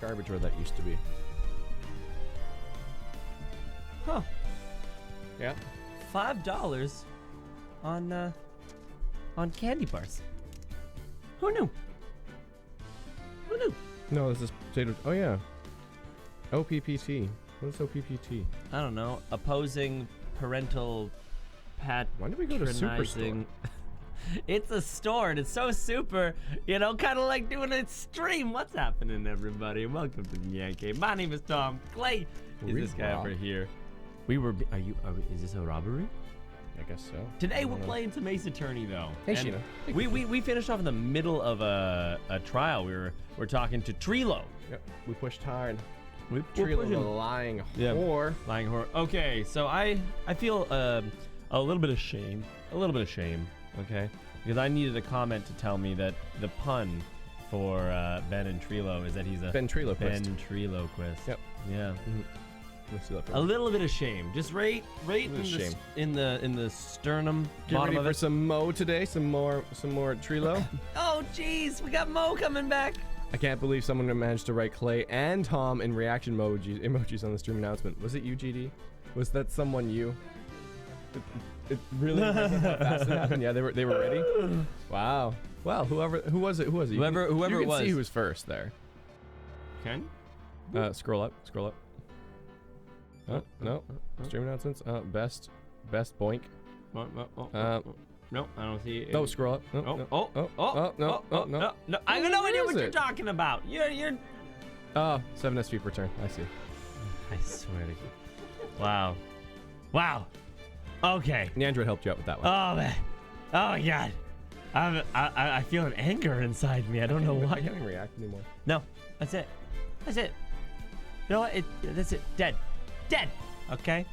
garbage where that used to be. Huh. Yeah. $5 on candy bars. Who knew? Who knew? No, this is potato. Oh yeah. OPPT. What is OPPT? I don't know. Opposing parental Why did we go to Superstore? It's a store and it's so super, you know, kind of like doing a stream. What's happening, everybody? Welcome to the NyanCave. My name is Tom. Clay is this guy over here. Is this a robbery? I guess so. Today we're playing some Ace Attorney though. Hey, Sheena. We finished off in the middle of a trial. We're talking to Trelllo. Yep. We pushed hard. Trelllo, the lying whore. Lying whore. Okay, so I feel a little bit of shame. Okay, because I needed a comment to tell me that the pun for Ben and Trelllo is that he's a ventriloquist. Ventriloquist. Yep. Yeah. Let's do that for a little bit of shame. Just right in the sternum. Get ready for some Moe today. Some more Trelllo. Oh jeez, we got Moe coming back. I can't believe someone managed to write Clay and Tom in reaction emojis on the stream announcement. Was it you, GD? Was that someone you? It really how fast it happened. Yeah, they were ready. Wow. Wow. Who was it? Whoever you it can was. see who was first there. Can? Scroll up. Oh, no. Stream announcements. Best boink. No, I don't see it. Oh, scroll up. No. I don't know what you're talking about. You're. Oh, 7SP per turn. I see. I swear to you. Wow. Okay. Android helped you out with that one. Oh man. Oh my God. I feel an anger inside me. I don't know why. I can't even react anymore. No, that's it. You know what? That's it. Dead. Okay.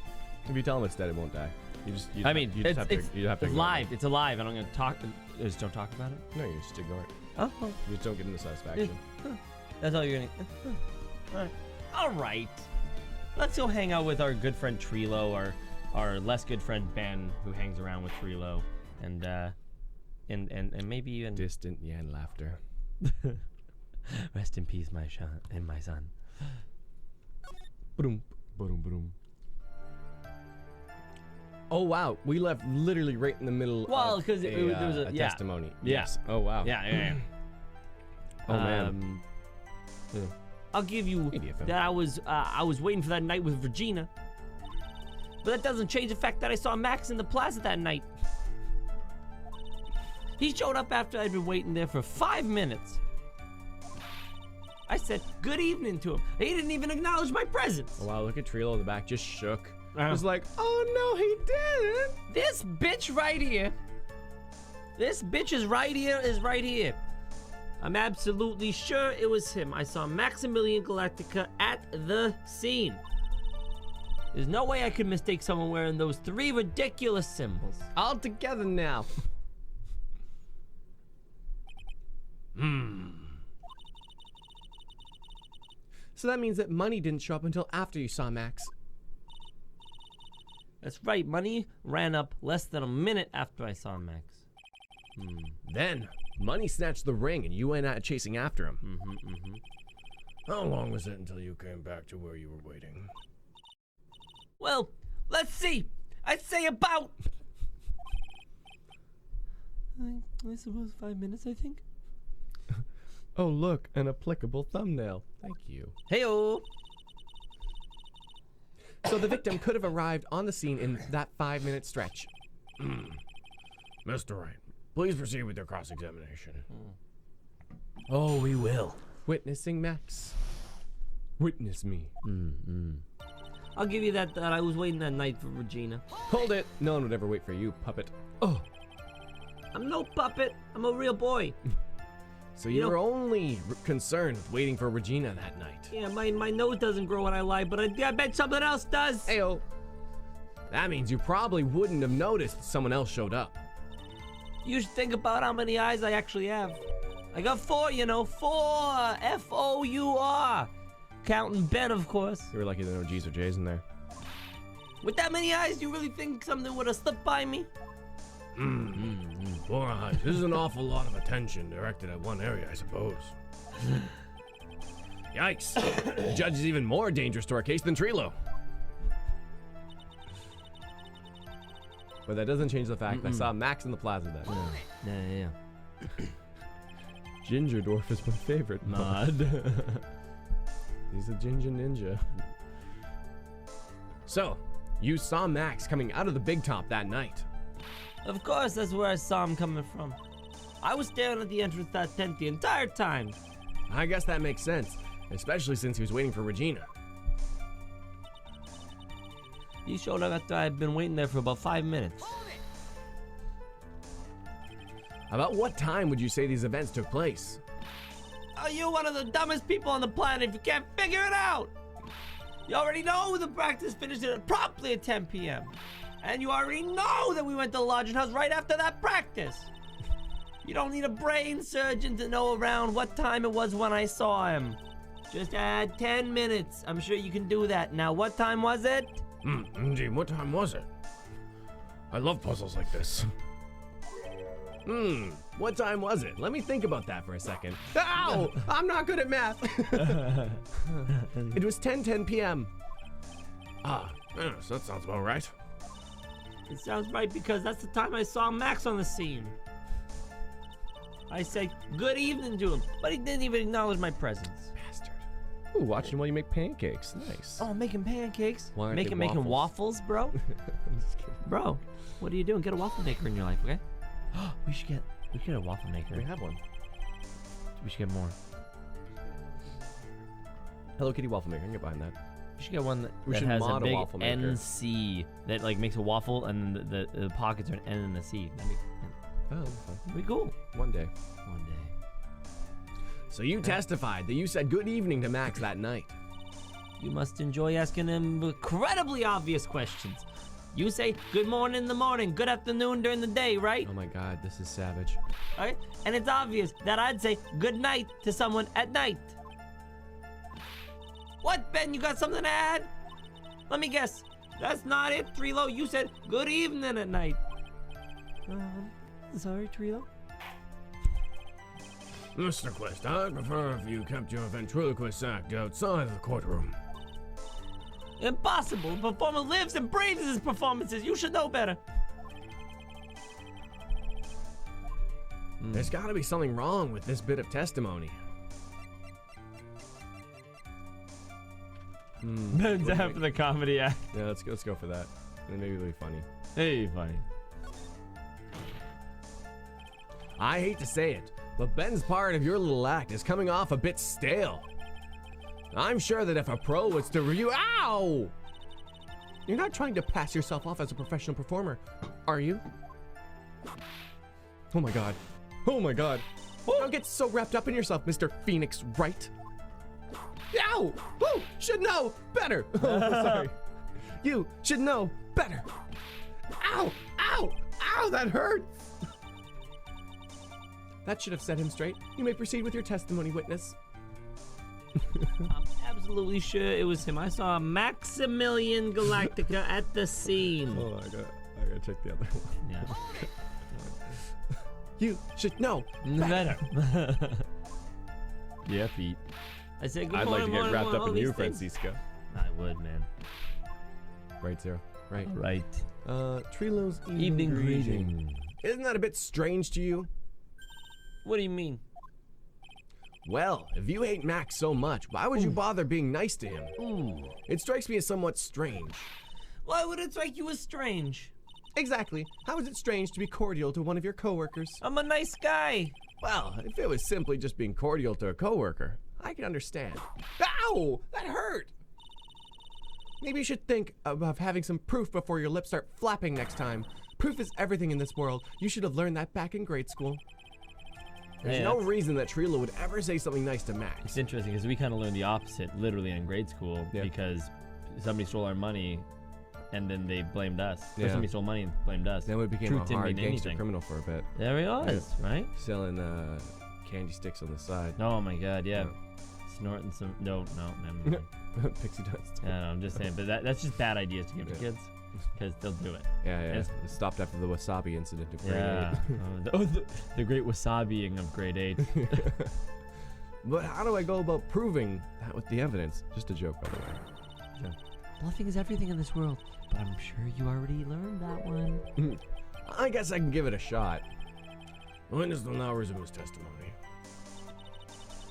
If you tell him it's dead, it won't die. It's live. It's alive. And I'm gonna talk. Just don't talk about it. No, you just ignore it. Oh. You just don't give him the satisfaction. That's all you're gonna. All right. Let's go hang out with our good friend Trelllo, our less good friend Ben, who hangs around with Trelllo, and maybe even distant Yan laughter. Rest in peace, my son. Boom, boom, boom. Oh wow, we left literally right in the middle. Well, because there was a testimony. Yeah. Yes. Oh wow. Yeah. Oh man. I'll give you that I was waiting for that night with Regina. But that doesn't change the fact that I saw Max in the plaza that night. He showed up after I'd been waiting there for 5 minutes. I said good evening to him. He didn't even acknowledge my presence. Oh, wow, look at Trelllo in the back, just shook. He was like, oh no, he didn't. This bitch right here. This bitch is right here. I'm absolutely sure it was him. I saw Maximilian Galactica at the scene. There's no way I could mistake someone wearing those 3 ridiculous symbols. All together now. So that means that money didn't show up until after you saw Max. That's right, money ran up less than a minute after I saw Max. Then, money snatched the ring and you went out chasing after him. How long was it until you came back to where you were waiting? Well, let's see. I'd say about... I suppose 5 minutes, I think. Oh, look, an applicable thumbnail. Thank you. Hey-o. So the victim could have arrived on the scene in that 5-minute stretch. Mr. Wright, please proceed with your cross-examination. Oh, we will. Witnessing Max. Witness me. I'll give you that I was waiting that night for Regina. Hold it. No one would ever wait for you, puppet. Oh. I'm no puppet. I'm a real boy. So you were only concerned with waiting for Regina that night. Yeah, my nose doesn't grow when I lie, but I bet something else does. Ayo. That means you probably wouldn't have noticed someone else showed up. You should think about how many eyes I actually have. I got 4, 4. F-O-U-R. Counting Ben, of course. You were lucky there were no G's or J's in there. With that many eyes, you really think something would have slipped by me? 4 eyes. This is an awful lot of attention directed at one area, I suppose. Yikes. The judge is even more dangerous to our case than Trello. But that doesn't change the fact that I saw Max in the plaza that night. Yeah. Ginger Dwarf is my favorite mod. He's a ginger ninja. So, you saw Max coming out of the big top that night. Of course, that's where I saw him coming from. I was staring at the entrance to that tent the entire time. I guess that makes sense, especially since he was waiting for Regina. He showed up after I had been waiting there for about 5 minutes. About what time would you say these events took place? Are you one of the dumbest people on the planet if you can't figure it out? You already know the practice finished promptly at 10 p.m. And you already know that we went to the lodging house right after that practice. You don't need a brain surgeon to know around what time it was when I saw him. Just add 10 minutes. I'm sure you can do that. Now, what time was it? Indeed, what time was it? I love puzzles like this. What time was it? Let me think about that for a second. Ow! I'm not good at math. It was 10:10 p.m. So that sounds about right. It sounds right because that's the time I saw Max on the scene. I said good evening to him, but he didn't even acknowledge my presence. Bastard. Ooh, watching while you make pancakes. Nice. Oh, making pancakes? Why aren't they Making waffles, bro? I'm just kidding. Bro, what are you doing? Get a waffle maker in your life, okay? we should get a waffle maker. We have one. We should get more. Hello Kitty waffle maker. I can get behind that. We should get one that We should has mod a a big waffle maker. NC that like makes a waffle and the pockets are an N and a C. Oh, fun. That'd be cool. One day. One day. So you testified that you said good evening to Max that night. You must enjoy asking him incredibly obvious questions. You say good morning in the morning, good afternoon during the day, right? Oh my god, this is savage. Okay? And it's obvious that I'd say good night to someone at night. What, Ben? You got something to add? Let me guess. That's not it, Trello. You said good evening at night. Sorry, Trello. Mr. Quest, I'd prefer if you kept your ventriloquist act outside of the courtroom. Impossible. The performer lives and breathes his performances. You should know better. There's gotta be something wrong with this bit of testimony. Ben's after the comedy act. Yeah, let's go for that. And maybe it'll be funny. Hey, funny. I hate to say it, but Ben's part of your little act is coming off a bit stale. I'm sure that if a pro was to review— Ow! You're not trying to pass yourself off as a professional performer, are you? Oh my god. Oh my god. Don't get so wrapped up in yourself, Mr. Phoenix Wright. Ow! Woo! Should know better! Oh, sorry. You should know better. Ow! Ow! Ow! That hurt! That should have set him straight. You may proceed with your testimony, witness. I'm absolutely sure it was him. I saw Maximilian Galactica at the scene. Oh, I gotta check the other one. Yeah. You should know Better. Yeah, Pete. I said good I'd morning, like to get morning, wrapped morning, up all in these you, things. Francisco. I would, man. Right, Zero. Right. Right. Trello's Evening greeting. Isn't that a bit strange to you? What do you mean? Well, if you hate Max so much, why would you bother being nice to him? Ooh. It strikes me as somewhat strange. Why would it strike you as strange? Exactly. How is it strange to be cordial to one of your coworkers? I'm a nice guy. Well, if it was simply just being cordial to a coworker, I can understand. Ow! That hurt! Maybe you should think of having some proof before your lips start flapping next time. Proof is everything in this world. You should have learned that back in grade school. There's no reason that Trello would ever say something nice to Max. It's interesting because we kind of learned the opposite literally in grade school because somebody stole our money and then they blamed us. Or somebody stole money and blamed us. Then we became Truth a didn't hard mean gangster anything. criminal for a bit. There he was, right? Selling candy sticks on the side. Oh my god, yeah. Snorting some. No, never mind. Pixie dust. Yeah, no, I'm just saying, but that's just bad ideas to give to kids because they'll do it. Yeah. Yes. It stopped after the wasabi incident of grade Yeah. 8. The great wasabiing of grade 8. But how do I go about proving that with the evidence. Just a joke, by the way. Yeah. Bluffing is everything in this world, but I'm sure you already learned that one. I guess I can give it a shot. The witness will now resume his testimony.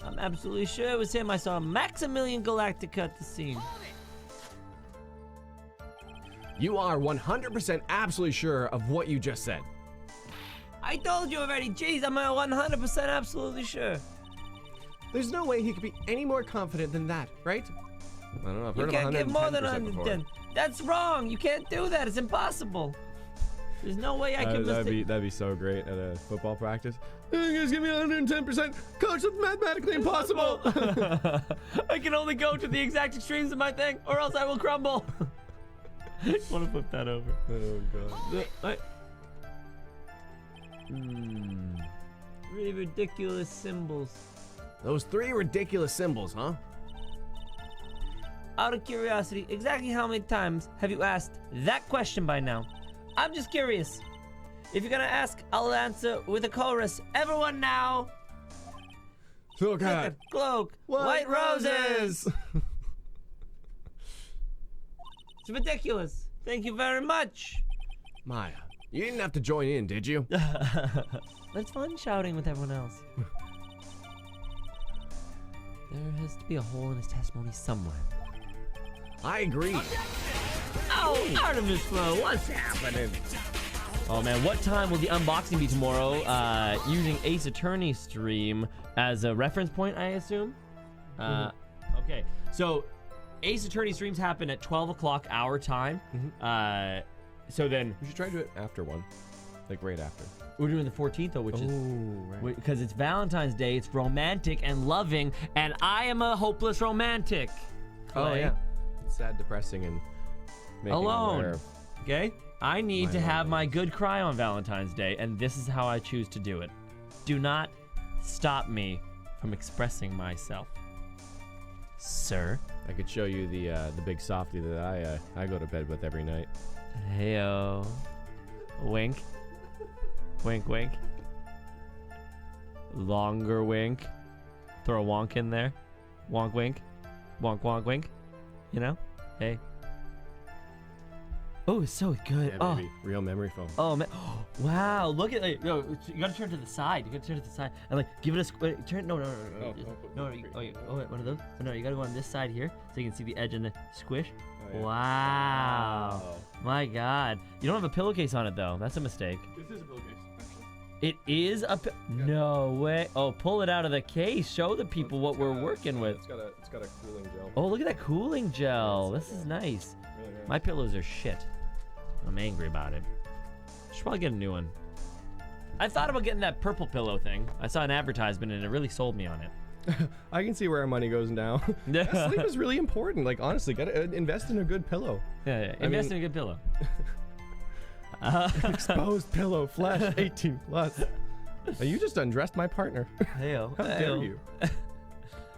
I'm absolutely sure it was him. I saw Maximilian Galactica at the scene. You are 100% absolutely sure of what you just said. I told you already. Jeez, I'm 100% absolutely sure. There's no way he could be any more confident than that, right? I don't know. I've heard You of can't get more than 110% before. 110. That's wrong. You can't do that. It's impossible. There's no way I could mistake. That'd be so great at a football practice. You guys give me 110%. Coach, that's mathematically impossible. I can only go to the exact extremes of my thing, or else I will crumble. I want to flip that over. Oh god. Really ridiculous symbols. Those 3 ridiculous symbols, huh? Out of curiosity, exactly how many times have you asked that question by now? I'm just curious. If you're gonna ask, I'll answer with a chorus. Everyone now. Look at cloak. White roses. It's ridiculous. Thank you very much. Maya, you didn't have to join in, did you? It's fun shouting with everyone else. There has to be a hole in his testimony somewhere. I agree. Oh, Artemis Flow, what's happening? Oh man, what time will the unboxing be tomorrow? Using Ace Attorney stream as a reference point, I assume? Okay, so Ace Attorney streams happen at 12 o'clock our time. So then... We should try to do it after 1. Like right after. We're doing the 14th though, which is... right. Because it's Valentine's Day, it's romantic and loving, and I am a hopeless romantic. Oh Clay. yeah. It's sad, depressing, and making Alone. aware of Okay? I need to have my good cry on Valentine's Day, and this is how I choose to do it. Do not stop me from expressing myself. Sir? I could show you the big softie that I go to bed with every night. Heyo. Wink. Wink, wink. Longer wink. Throw a wonk in there. Wonk, wink. Wonk, wonk, wink. You know? Hey. Oh, it's so good. Yeah, baby. Real memory foam. Oh man! Wow, look at it. Yo, you gotta turn to the side. You gotta turn to the side and like give it a turn. No. Wait, one of those. No, you gotta go on this side here so you can see the edge and the squish. Oh, yeah. Wow. My God, you don't have a pillowcase on it though. That's a mistake. This is a pillowcase, actually. It is a. No way. Oh, pull it out of the case. Show the people what we're working with. It's got a cooling gel. Oh, look at that cooling gel. This is nice. Really nice. My pillows are shit. I'm angry about it. Should probably get a new one. I thought about getting that purple pillow thing. I saw an advertisement and it really sold me on it. I can see where our money goes now. Sleep is really important. Like honestly, gotta invest in a good pillow. Yeah. Invest in a good pillow. Exposed pillow, flesh, 18 plus. You just undressed my partner. Heyo. How dare you?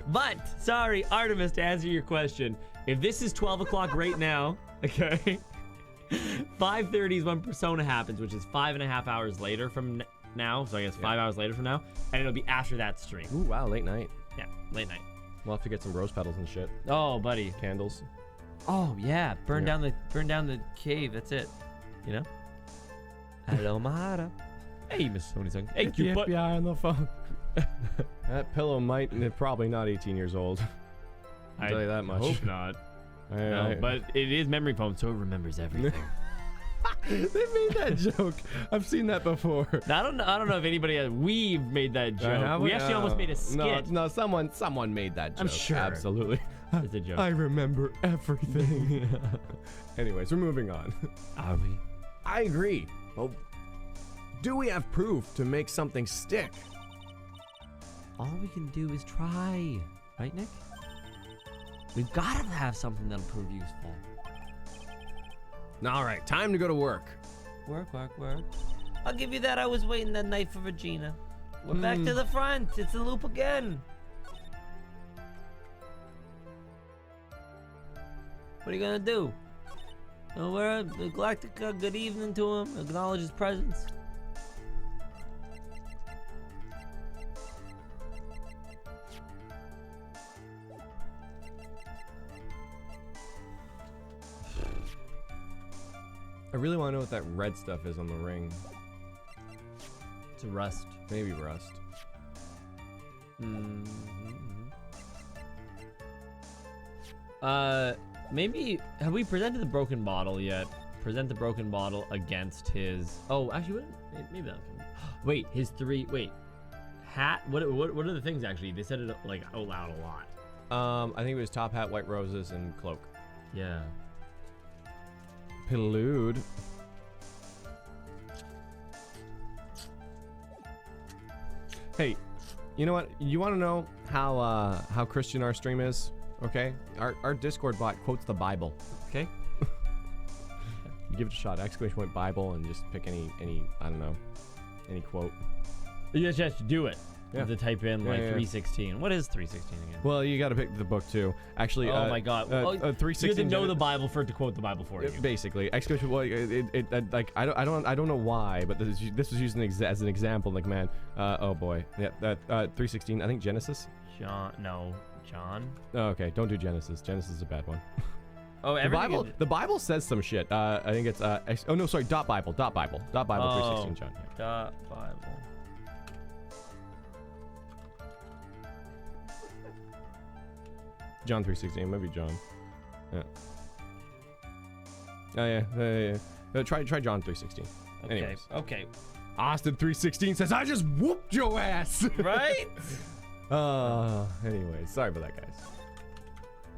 But sorry, Artemis, to answer your question, if this is 12 o'clock right now, okay. 5:30 is when Persona happens, which is 5.5 hours later from now. So I guess 5 hours later from now, and it'll be after that stream. Ooh, wow, late night. Yeah, late night. We'll have to get some rose petals and shit. Oh, buddy. Candles. Oh yeah, burn down the cave. That's it. You know. Hello, Mahara. Hey, Miss Sony-san. Hey, cute butt. FBI on the phone. That pillow probably not 18 years old. I'll tell you that much. Hope not. No, but it is memory foam, so it remembers everything. They made that joke. I've seen that before. I don't know if anybody has. We've made that joke. We actually almost made a skit. No, someone made that joke. I'm sure. Absolutely. It's a joke. I remember everything. Anyways, we're moving on. Are we? I agree. Well, do we have proof to make something stick? All we can do is try. Right, Nick? We've got to have something that'll prove useful. All right, time to go to work. Work. I'll give you that. I was waiting that night for Regina. We're back to the front. It's a loop again. What are you gonna do? We're Galactica. Good evening to him. Acknowledge his presence. I really want to know what that red stuff is on the ring. It's rust. Maybe rust. Maybe have we presented the broken bottle yet? Present the broken bottle against his. Oh, actually, maybe that. Wait, his three. Wait, hat. What are the things actually? They said it like out loud a lot. I think it was top hat, white roses, and cloak. Yeah. Prelude. Hey, you know what? You want to know how Christian our stream is? Okay, our Discord bot quotes the Bible. Okay, give it a shot. Exclamation point Bible and just pick any I don't know, any quote. You just have to do it. You have Yeah. to type in like yeah. 316. What is 316 again? Well, you got to pick the book too. Actually, Oh my God! Oh, 316. you have to know the Bible for it to quote the Bible for you. Basically, exclamation. Well, like I don't know why, but this was used as an example. Like, man, oh boy, yeah, 316. I think Genesis. John. Oh, okay, don't do Genesis. Genesis is a bad one. Oh, The Bible says some shit. I think it's oh no, sorry, Bible. 316 John. Yeah. Bible. John 316, maybe John. Yeah. Oh yeah. Try John 316. Okay. Anyways. Okay. Austin 316 says I just whooped your ass. Right? Anyway, sorry about that, guys.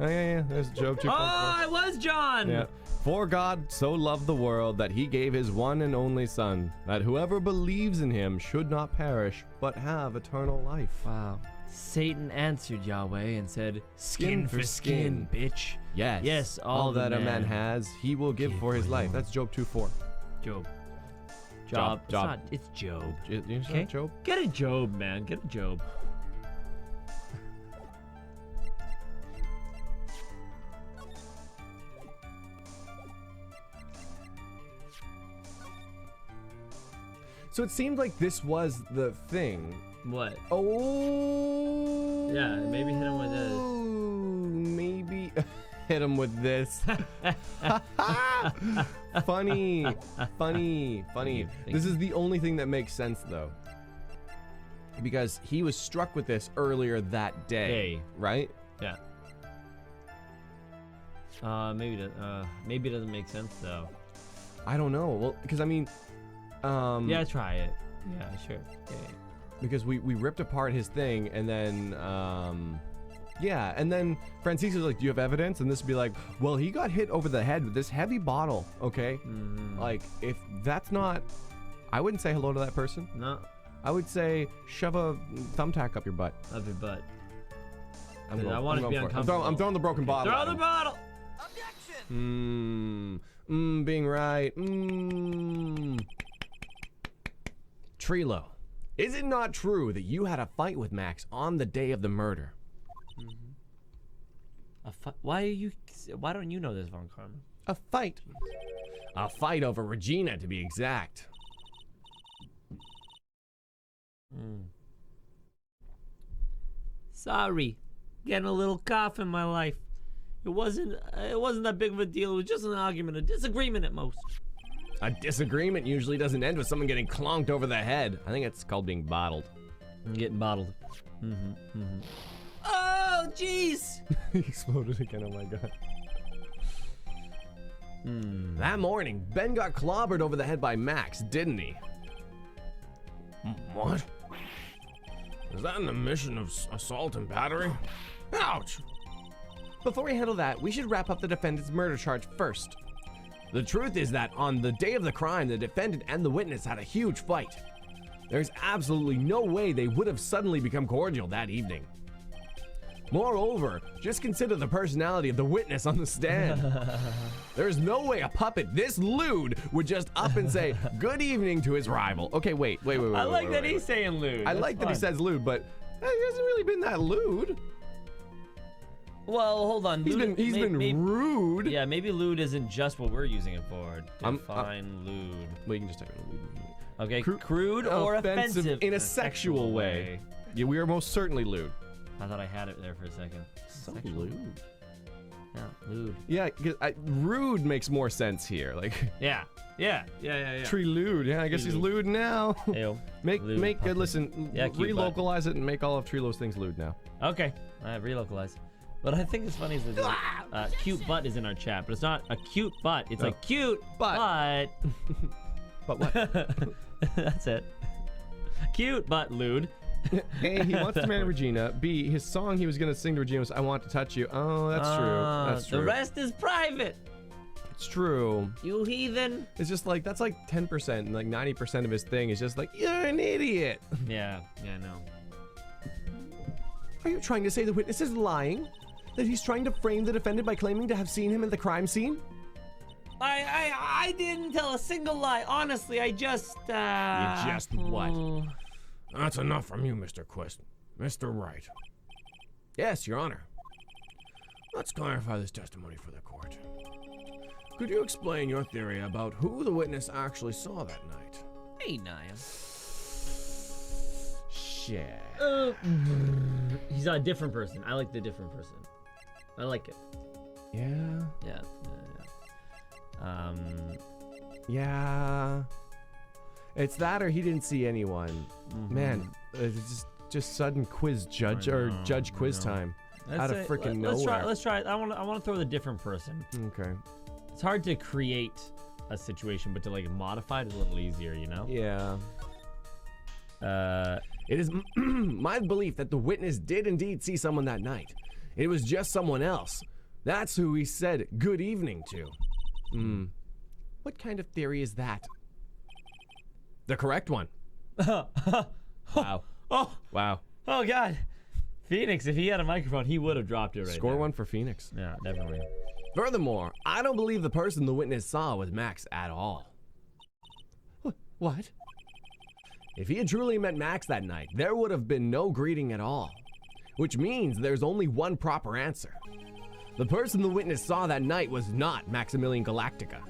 Oh yeah. There's Job 2.4. Oh, it was John. Yeah. For God so loved the world that he gave his one and only Son, that whoever believes in him should not perish, but have eternal life. Wow. Satan answered Yahweh and said, "Skin for skin, bitch." Yes. Yes, all that a man has, he will give for his life. That's Job 2:4. Job. Job. It's Job. You Okay. Job? Get a Job, man. Get a Job. So it seemed like this was the thing. What? Oh. Yeah, maybe hit him with this. Maybe hit him with this. Funny. This is the only thing that makes sense, though. Because he was struck with this earlier that day, right? Yeah. Maybe it doesn't make sense though. I don't know. Well, because I mean, yeah, try it. Yeah, sure. Yeah. Because we ripped apart his thing, and then yeah, and then Francisco was like, "Do you have evidence?" And this would be like, "Well, he got hit over the head with this heavy bottle." Okay, like if that's not, I wouldn't say hello to that person. No. I would say shove a thumbtack up your butt. Up your butt. I want it to be uncomfortable. I'm throwing the broken bottle. Throw the bottle. Objection. Being right. Trello, is it not true that you had a fight with Max on the day of the murder? Why don't you know this, Von Karma? A fight. A fight over Regina, to be exact. Sorry, getting a little cough in my life. It wasn't that big of a deal. It was just an argument, a disagreement at most. A disagreement usually doesn't end with someone getting clonked over the head. I think it's called being bottled. Getting bottled. Oh, jeez! He exploded again, oh my god. That morning, Ben got clobbered over the head by Max, didn't he? What? Is that an admission of assault and battery? Ouch! Before we handle that, we should wrap up the defendant's murder charge first. The truth is that on the day of the crime, the defendant and the witness had a huge fight. There's absolutely no way they would have suddenly become cordial that evening. Moreover, just consider the personality of the witness on the stand. There's no way a puppet this lewd would just up and say good evening to his rival. Okay, wait. I like that he's saying lewd. I like that he says lewd, but he hasn't really been that lewd. Well, hold on. He's been rude. Yeah, maybe lewd isn't just what we're using it for. Define lewd. Well, you can just type it lewd. Okay, crude or offensive in a sexual way. Yeah, we are most certainly lewd. I thought I had it there for a second. So lewd. Yeah. Lewd. Yeah, 'cause rude makes more sense here. Like, Yeah. tree lewd. Yeah, I guess he's lewd now. Ayo. Lewd, Make puppy. listen. Yeah, cute butt. relocalize it and make all of Treelo's things lewd now. Okay, relocalize. What I think is funny is that cute butt is in our chat, but it's not a cute butt. It's like cute butt. But what? That's it. Cute butt lewd. A, he wants to marry Regina. B, his song he was gonna sing to Regina was "I Want to Touch You." Oh, that's true. That's true. The rest is private. It's true. You heathen. It's just like that's like 10%, and like 90% of his thing is just like you're an idiot. Yeah, no. Are you trying to say the witness is lying? That he's trying to frame the defendant by claiming to have seen him at the crime scene? I didn't tell a single lie. Honestly, I just You just what? That's enough from you, Mr. Quist. Mr. Wright. Yes, Your Honor. Let's clarify this testimony for the court. Could you explain your theory about who the witness actually saw that night? Hey, Naya. Shit. He's a different person. I like the different person. I like it. Yeah. Yeah. Yeah. It's that or he didn't see anyone. Man, it's just sudden quiz judge or judge quiz time. Out of freaking nowhere. Let's try it. I want to throw the different person. Okay. It's hard to create a situation, but to like modify it is a little easier, you know? Yeah. It is my belief that the witness did indeed see someone that night. It was just someone else. That's who he said good evening to. What kind of theory is that? The correct one. Wow. Wow. Oh God. Phoenix, if he had a microphone, he would have dropped it right Score there. one for Phoenix. Yeah, definitely. Furthermore, I don't believe the person the witness saw was Max at all. What? If he had truly met Max that night, there would have been no greeting at all. Which means there's only one proper answer. The person the witness saw that night was not Maximilian Galactica.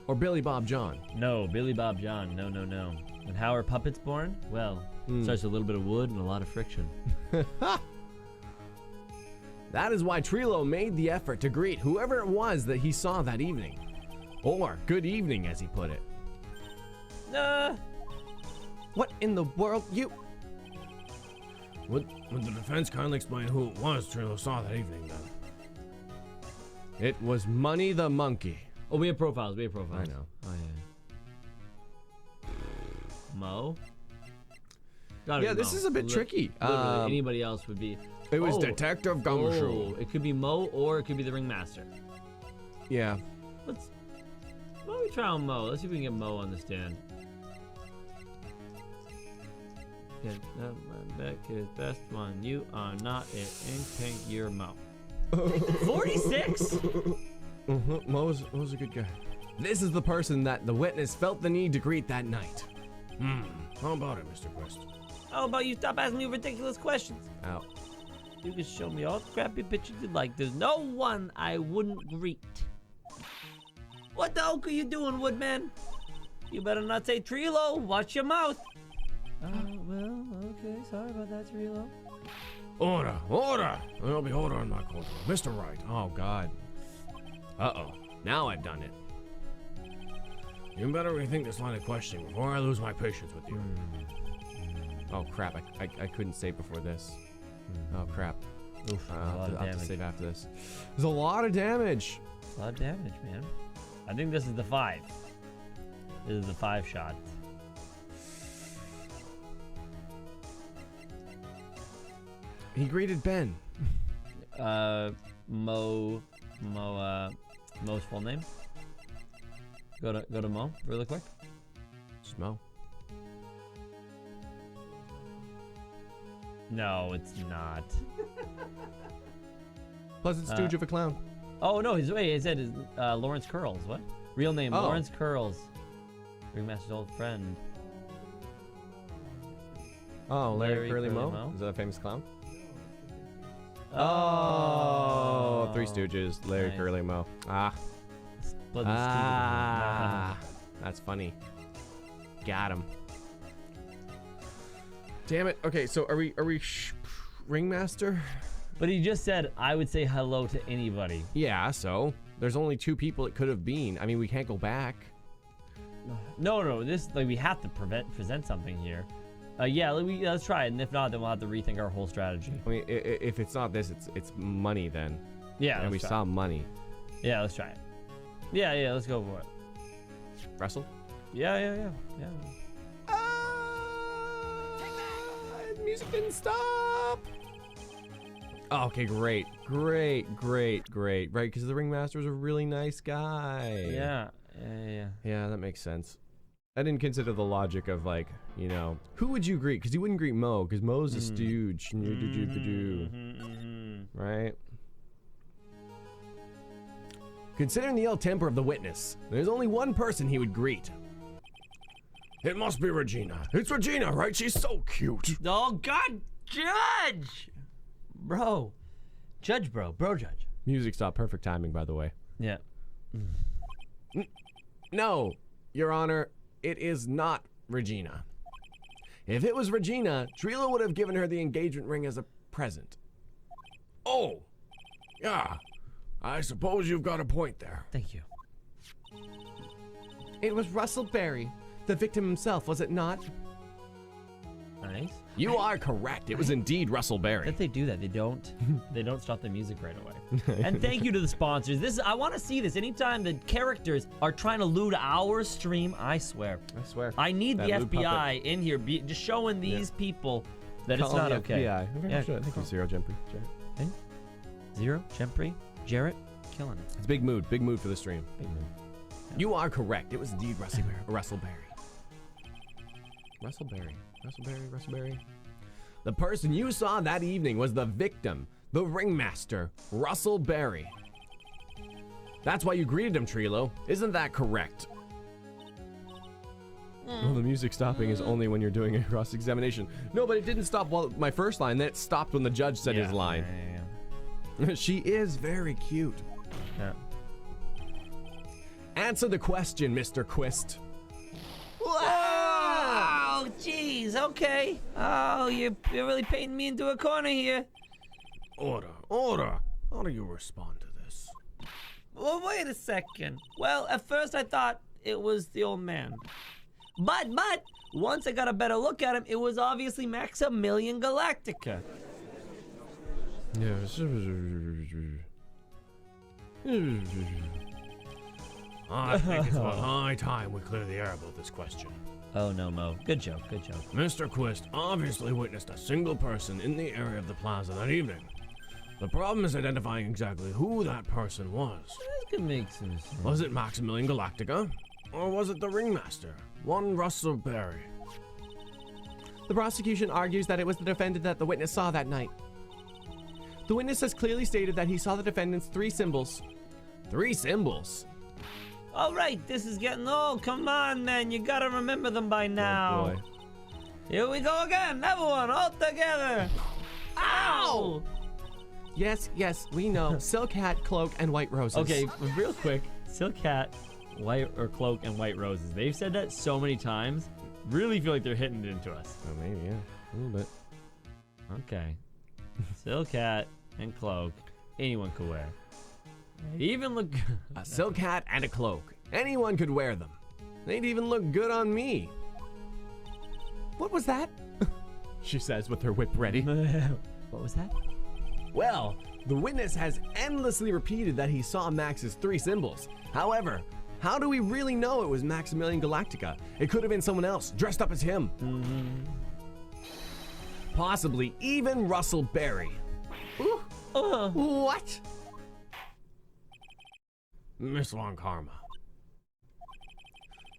Or Billy Bob John. No, Billy Bob John. No. And how are puppets born? Well, starts with a little bit of wood and a lot of friction. That is why Trello made the effort to greet whoever it was that he saw that evening. Or good evening, as he put it. What in the world, you... Would the defense kindly explain who it was Trello saw that evening, then? It was Money the Monkey. Oh, we have profiles. I know. Oh, yeah. Mo? Gotta Yeah, be this Mo. is a bit tricky. Literally, anybody else would be... It was Detective Gumshoe. It could be Mo or it could be the Ringmaster. Yeah. Why don't we try on Mo? Let's see if we can get Mo on the stand. Get my back is best one. You are not an ink pink, you're Mo. 46? Mo's a good guy. This is the person that the witness felt the need to greet that night. How about it, Mr. Quist? How about you stop asking me ridiculous questions? Out. You can show me all the crappy pictures you like. There's no one I wouldn't greet. What the hell are you doing, Woodman? You better not say Trello. Watch your mouth. Well, okay. Sorry about that, Trello. Order! There'll be order in my court. Mr. Wright. Oh, God. Uh-oh. Now I've done it. You better rethink this line of questioning before I lose my patience with you. Oh, crap. I couldn't save before this. Oh, crap. Oof, I'll have to save after this. There's a lot of damage. A lot of damage, man. I think this is the 5. This is the 5 shot. He greeted Ben. Mo's full name. Go to Mo really quick. Just Mo. No, it's not. Pleasant stooge of a clown. Oh no, he said his Lawrence Curls. What? Real name? Oh. Lawrence Curls. Ringmaster's old friend. Oh, Larry Curly Moe? Is that a famous clown? Oh, Three Stooges, Larry Nice. Curly Moe. That's funny. Got him. Damn it. Okay, so are we Ringmaster? But he just said, I would say hello to anybody. Yeah, so there's only 2 people it could have been. I mean, we can't go back. No, this, like, we have to present something here. Yeah, let's try it, and if not, then we'll have to rethink our whole strategy. I mean, if it's not this, it's money then. Yeah, and we saw money. Yeah, let's try it. Yeah, let's go for it. Wrestle? Yeah. Music didn't stop. Oh, okay, great. Right, because the ringmaster was a really nice guy. Yeah. Yeah, that makes sense. I didn't consider the logic of, like, you know, who would you greet? Because you wouldn't greet Moe, because Moe's a stooge. Right? Considering the ill temper of the witness, there's only one person he would greet. It must be Regina. It's Regina, right? She's so cute. Oh, God, Judge! Bro. Judge, bro. Bro, Judge. Music stopped. Perfect timing, by the way. Yeah. No, Your Honor, it is not Regina. If it was Regina, Trelllo would have given her the engagement ring as a present. Oh, yeah. I suppose you've got a point there. Thank you. It was Russell Berry, the victim himself, was it not? Nice. You are correct. It was indeed Russell Berry. If they do that, they don't stop the music right away. And thank you to the sponsors. I want to see this. Anytime the characters are trying to loot our stream, I swear. I need the FBI in here, just showing these people that it's not okay. Yeah, thank you, Zero Jempry. Zero Jempry, Jarrett, killing it. It's big mood for the stream. Big mood. Yeah. You are correct. It was indeed Russell Berry. Russell Berry. The person you saw that evening was the victim, the ringmaster, Russell Berry. That's why you greeted him, Trelllo. Isn't that correct? Well, the music stopping is only when you're doing a cross-examination. No, but it didn't stop while my first line. Then it stopped when the judge said his line. Yeah. She is very cute. Yeah. Answer the question, Mr. Quist. Oh, jeez, okay. Oh, you're really painting me into a corner here. Order. How do you respond to this? Well, wait a second. Well, at first I thought it was the old man. But, once I got a better look at him, it was obviously Maximilian Galactica. Yes. I think it's about high time we clear the air about this question. Oh, no, Mo. Good joke. Mr. Quist obviously witnessed a single person in the area of the plaza that evening. The problem is identifying exactly who that person was. That could make some sense. Was it Maximilian Galactica? Or was it the ringmaster, one Russell Berry? The prosecution argues that it was the defendant that the witness saw that night. The witness has clearly stated that he saw the defendant's 3 symbols. 3 symbols? All right, this is getting old. Come on, man. You gotta remember them by now. Oh, boy. Here we go again. Everyone, all together. Ow! Yes, we know. Silk hat, cloak, and white roses. Okay, real quick. Silk hat, cloak, and white roses. They've said that so many times. Really feel like they're hitting it into us. Oh, maybe, yeah. A little bit. Okay. Silk hat and cloak. Anyone could wear. They even look A silk hat and a cloak. Anyone could wear them. They'd even look good on me. What was that? She says with her whip ready. What was that? Well, the witness has endlessly repeated that he saw Max's 3 symbols. However, how do we really know it was Maximilian Galactica? It could have been someone else, dressed up as him. Possibly even Russell Berry. What? Miss Von Karma,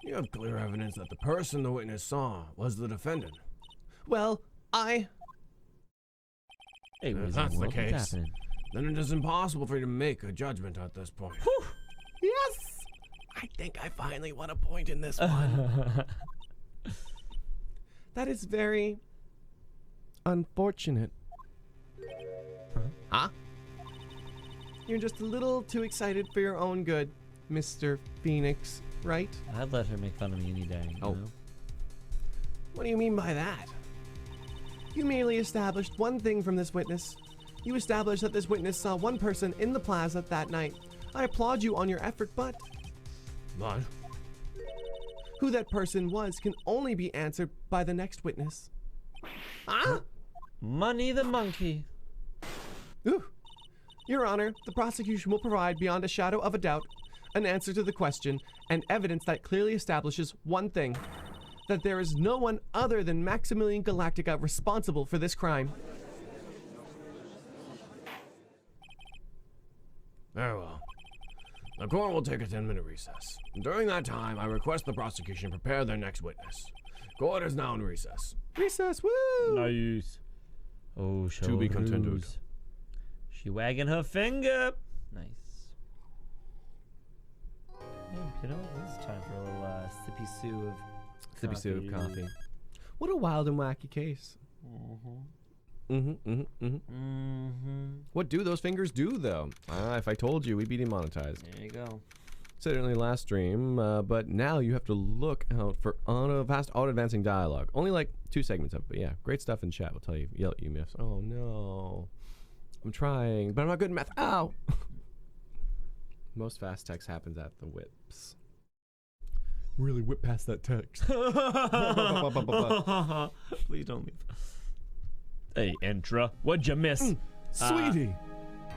you have clear evidence that the person the witness saw was the defendant. Well, Hey, if that's the case, then it is impossible for you to make a judgment at this point. Yes! I think I finally won a point in this one. That is very unfortunate. Huh? You're just a little too excited for your own good, Mr. Phoenix, right? I'd let her make fun of me any day. You know? What do you mean by that? You merely established one thing from this witness. You established that this witness saw one person in the plaza that night. I applaud you on your effort, but What? who that person was can only be answered by the next witness. Huh? Money the monkey. Ooh. Your Honor, the prosecution will provide beyond a shadow of a doubt an answer to the question and evidence that clearly establishes one thing, that there is no one other than Maximilian Galactica responsible for this crime. Very well. The court will take a 10-minute recess. During that time, I request the prosecution prepare their next witness. Court is now in recess. Recess, woo! Nice. Oh, To be continued. shoulders. She wagging her finger. Nice. Yeah, you know, it's time for a little sippy sue of Sippy sip of coffee. What a wild and wacky case. What do those fingers do, though? If I told you, we'd be demonetized. There you go. Certainly last stream, but now you have to look out for fast auto-advancing dialogue. Only like 2 segments of it, but yeah, great stuff in chat. Will tell you, yell at you, miss. Oh no, I'm trying, but I'm not good at math. Ow! Most fast text happens at the whips. Really whip past that text. Please don't leave. Hey, Entra, what'd you miss? Sweetie!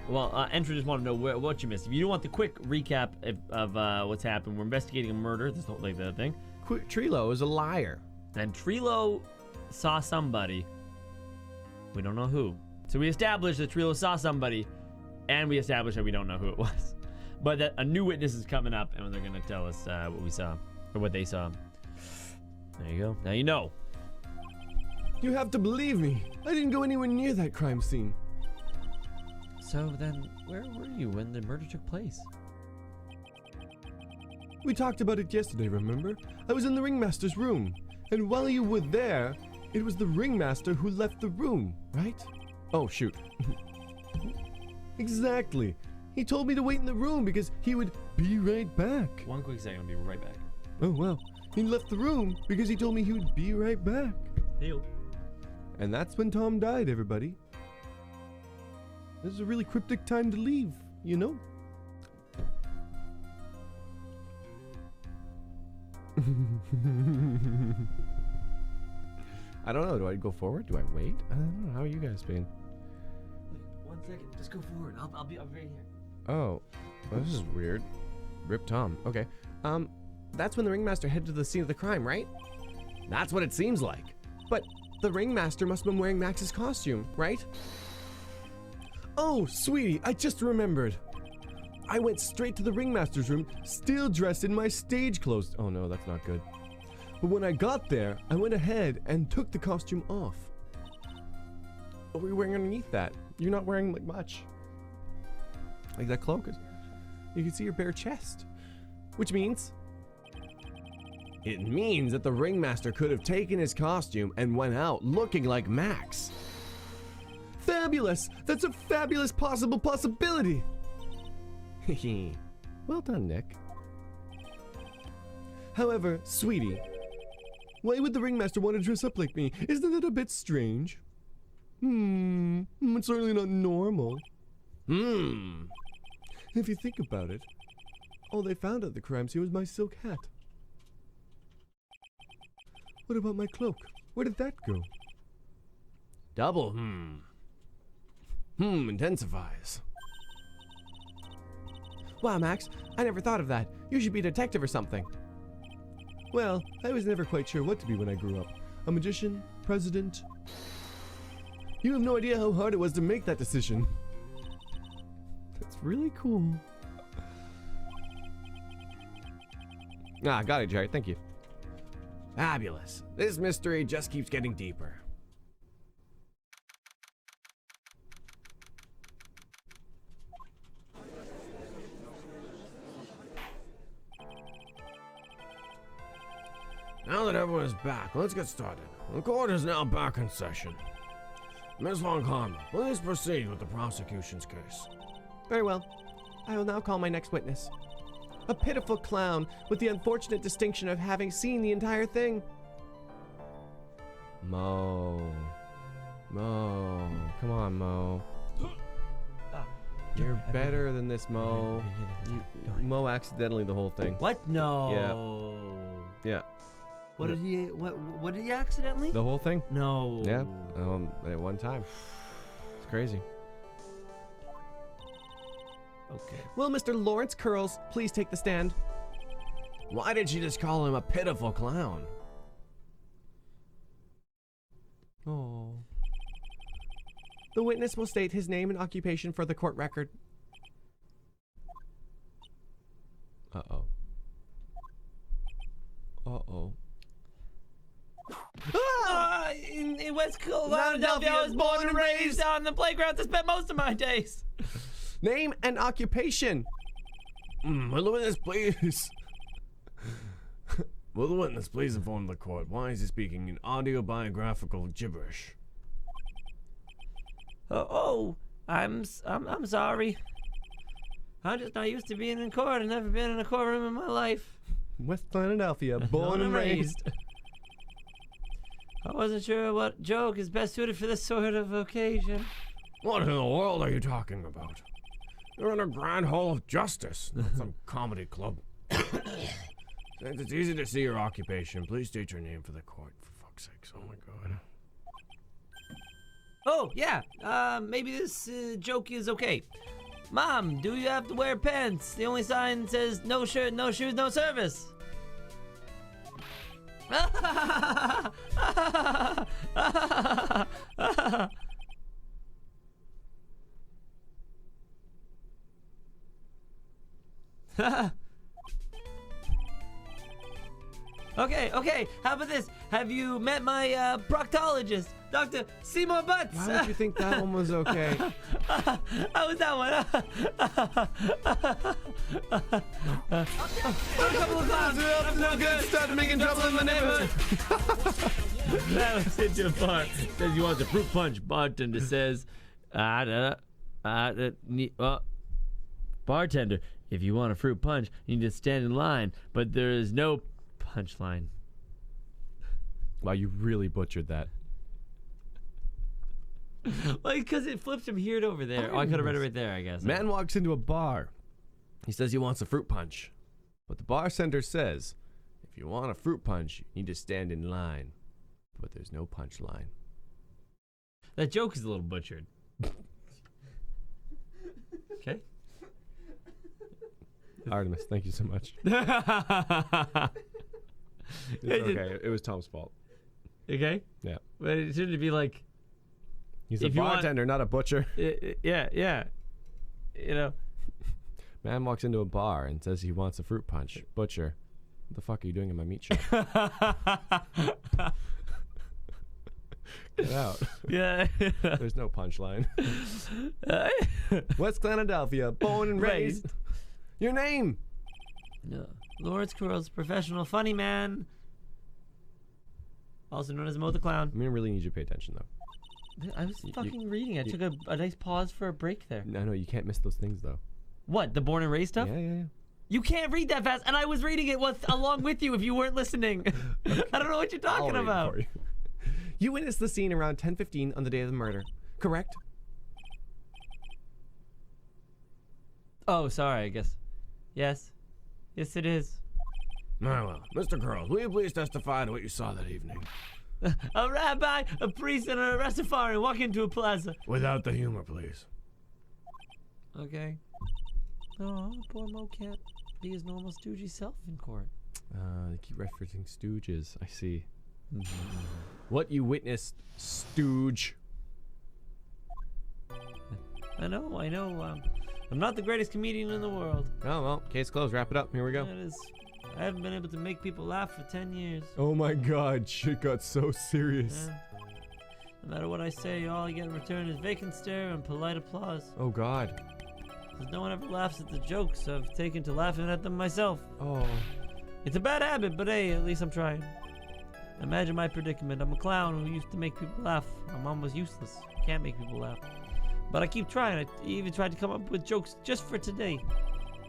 Well, Entra just want to know what you missed. If you want the quick recap of what's happened, we're investigating a murder. That's not like that thing. Trello is a liar. And Trello saw somebody. We don't know who. So we established that Trello saw somebody, and we established that we don't know who it was. But that a new witness is coming up, and they're going to tell us what we saw, or what they saw. There you go. Now you know. You have to believe me. I didn't go anywhere near that crime scene. So then, where were you when the murder took place? We talked about it yesterday, remember? I was in the ringmaster's room. And while you were there, it was the ringmaster who left the room, right? Oh, shoot. Exactly. He told me to wait in the room because he would be right back. One quick second, I'll be right back. Oh, well. He left the room because he told me he would be right back. Hey-o. And that's when Tom died, everybody. This is a really cryptic time to leave, you know? I don't know. Do I go forward? Do I wait? I don't know. How are you guys being? Wait, 1 second. Just go forward. I'll be right here. Oh, well, this is weird. Rip Tom. Okay. That's when the ringmaster headed to the scene of the crime, right? That's what it seems like. But the ringmaster must have been wearing Max's costume, right? Oh, sweetie, I just remembered. I went straight to the ringmaster's room, still dressed in my stage clothes. Oh no, that's not good. But when I got there, I went ahead and took the costume off. What were you wearing underneath that? You're not wearing like much. Like that cloak is. You can see your bare chest. Which means... It means that the ringmaster could have taken his costume and went out looking like Max. Fabulous! That's a fabulous possibility! Well done, Nick. However, sweetie, why would the ringmaster want to dress up like me? Isn't that a bit strange? It's certainly not normal. If you think about it, all they found at the crime scene was my silk hat. What about my cloak? Where did that go? Double intensifies. Wow, Max, I never thought of that. You should be a detective or something. Well, I was never quite sure what to be when I grew up. A magician? President? You have no idea how hard it was to make that decision. That's really cool. Got it, Jerry. Thank you. Fabulous. This mystery just keeps getting deeper. Now that everyone is back, let's get started. The court is now back in session. Ms. Von Karma, please proceed with the prosecution's case. Very well. I will now call my next witness. A pitiful clown with the unfortunate distinction of having seen the entire thing. Moe. Come on, Moe. You're better than this, Mo. Mo accidentally the whole thing. What? No. Yeah. What did he? What did he accidentally? The whole thing? No. Yeah. At one time. It's crazy. Okay. Will Mr. Lawrence Curls please take the stand? Why did she just call him a pitiful clown? Oh. The witness will state his name and occupation for the court record. Uh-oh. Uh-oh. In West Philadelphia, I was born and raised on the playground to spend most of my days. Name and occupation. Will the witness please? Will the witness please inform the court why is he speaking in autobiographical gibberish? I'm sorry. I'm just not used to being in court. I've never been in a courtroom in my life. West Philadelphia, born and raised. I wasn't sure what joke is best suited for this sort of occasion. What in the world are you talking about? You're in a grand hall of justice, not some comedy club. Since it's easy to see your occupation, please state your name for the court, for fuck's sakes. Oh my god. Oh, yeah. Maybe this joke is okay. Mom, do you have to wear pants? The only sign says no shirt, no shoes, no service. Okay. How about this? Have you met my proctologist, Dr. Seymour Butts? Why would you think that one was okay? How was that one? A couple of clowns. I'm no good. Started making trouble in the neighborhood. That was it too far. Says he wants a fruit punch. Bartender says, bartender, if you want a fruit punch, you need to stand in line, but there is no punchline. Wow, you really butchered that. Like, because it flips from here to over there. Oh, I could have read it right there, I guess. Man walks into a bar. He says he wants a fruit punch. But the bartender says, if you want a fruit punch, you need to stand in line. But there's no punch line. That joke is a little butchered. Okay. Artemis, thank you so much. It's okay. It was Tom's fault. Okay? Yeah. But it shouldn't be like... He's a bartender, not a butcher. Yeah. You know. Man walks into a bar and says he wants a fruit punch. Butcher, what the fuck are you doing in my meat shop? Get out. Yeah. There's no punchline. West Philadelphia, born and raised. Your name? No. Lawrence Curls, professional funny man. Also known as Mo the Clown. I'm gonna really need you to pay attention, though. I was fucking reading. I took a nice pause for a break there. No, you can't miss those things, though. What, the born and raised stuff? Yeah. You can't read that fast, and I was reading it along with you if you weren't listening. Okay. I don't know what you're talking about. Read it for you. You witnessed the scene around 10:15 on the day of the murder, correct? Oh, sorry, I guess. Yes, it is. Very well. Mr. Curls, will you please testify to what you saw that evening? A rabbi, a priest, and a Rastafarian walk into a plaza. Without the humor, please. Okay. Oh, poor Mo can't be his normal stoogey self in court. They keep referencing stooges. I see. What you witnessed, stooge. I know. I'm not the greatest comedian in the world. Oh, well, case closed. Wrap it up. Here we go. I haven't been able to make people laugh for 10 years. Oh my god, shit got so serious. No matter what I say, all I get in return is vacant stare and polite applause. Oh god. Because no one ever laughs at the jokes I've taken to laughing at them myself. Oh. It's a bad habit, but hey, at least I'm trying. Imagine my predicament. I'm a clown who used to make people laugh. My mom was useless. Can't make people laugh. But I keep trying. I even tried to come up with jokes just for today.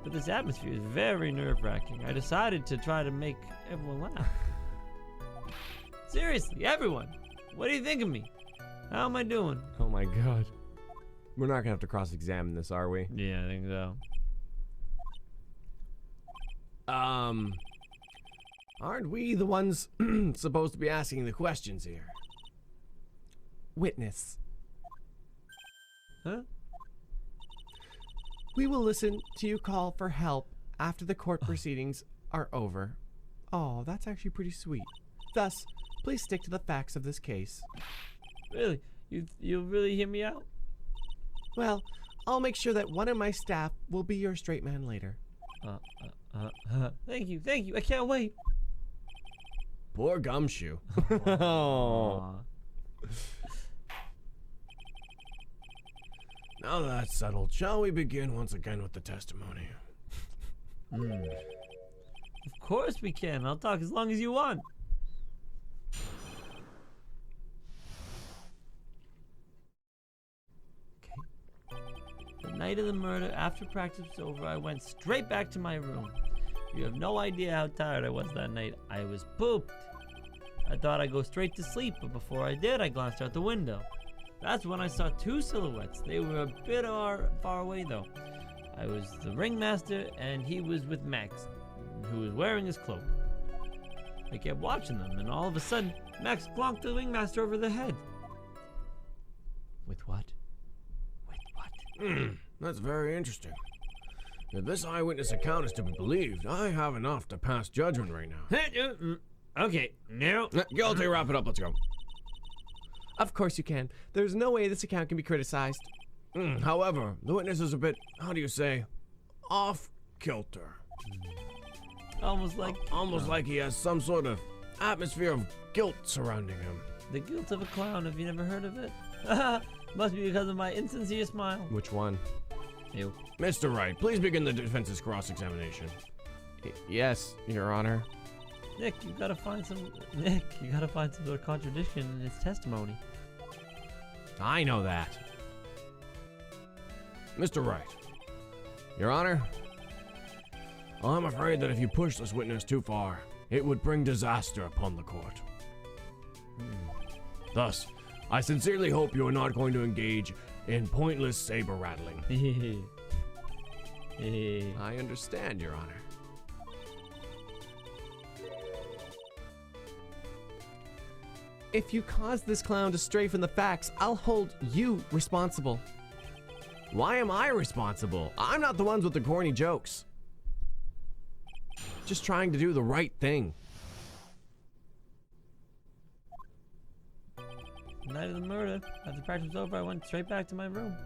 But this atmosphere is very nerve-wracking. I decided to try to make everyone laugh. Seriously, everyone. What do you think of me? How am I doing? Oh my god. We're not gonna have to cross-examine this, are we? Yeah, I think so. Aren't we the ones supposed to be asking the questions here? Witness. Huh? We will listen to you call for help after the court proceedings are over. Oh, that's actually pretty sweet. Thus, please stick to the facts of this case. Really? You'll really hear me out? Well, I'll make sure that one of my staff will be your straight man later. Thank you. I can't wait. Poor Gumshoe. Aw. Now that's settled, shall we begin once again with the testimony? Of course we can. I'll talk as long as you want. Okay. The night of the murder, after practice was over, I went straight back to my room. You have no idea how tired I was that night. I was pooped. I thought I'd go straight to sleep, but before I did, I glanced out the window. That's when I saw two silhouettes. They were a bit far away, though. I was the ringmaster, and he was with Max, who was wearing his cloak. I kept watching them, and all of a sudden, Max clonked the ringmaster over the head. With what? That's very interesting. If this eyewitness account is to be believed, I have enough to pass judgment right now. Okay, now. Guilty, wrap it up, let's go. Of course you can. There's no way this account can be criticized. However, the witness is a bit, how do you say, off kilter. Almost like Like he has some sort of atmosphere of guilt surrounding him. the guilt of a clown. Have you never heard of it? Must be because of my insincere smile. Which one? You. Mr. Wright, please begin the defense's cross-examination. Yes, Your Honor. Nick, you gotta find some sort of contradiction in his testimony. I know that. Mr. Wright, Your Honor? I'm afraid that if you push this witness too far, it would bring disaster upon the court. Thus, I sincerely hope you are not going to engage in pointless saber rattling. I understand, Your Honor. If you cause this clown to stray from the facts, I'll hold you responsible. Why am I responsible? I'm not the ones with the corny jokes. Just trying to do the right thing. The night of the murder, after practice was over, I went straight back to my room.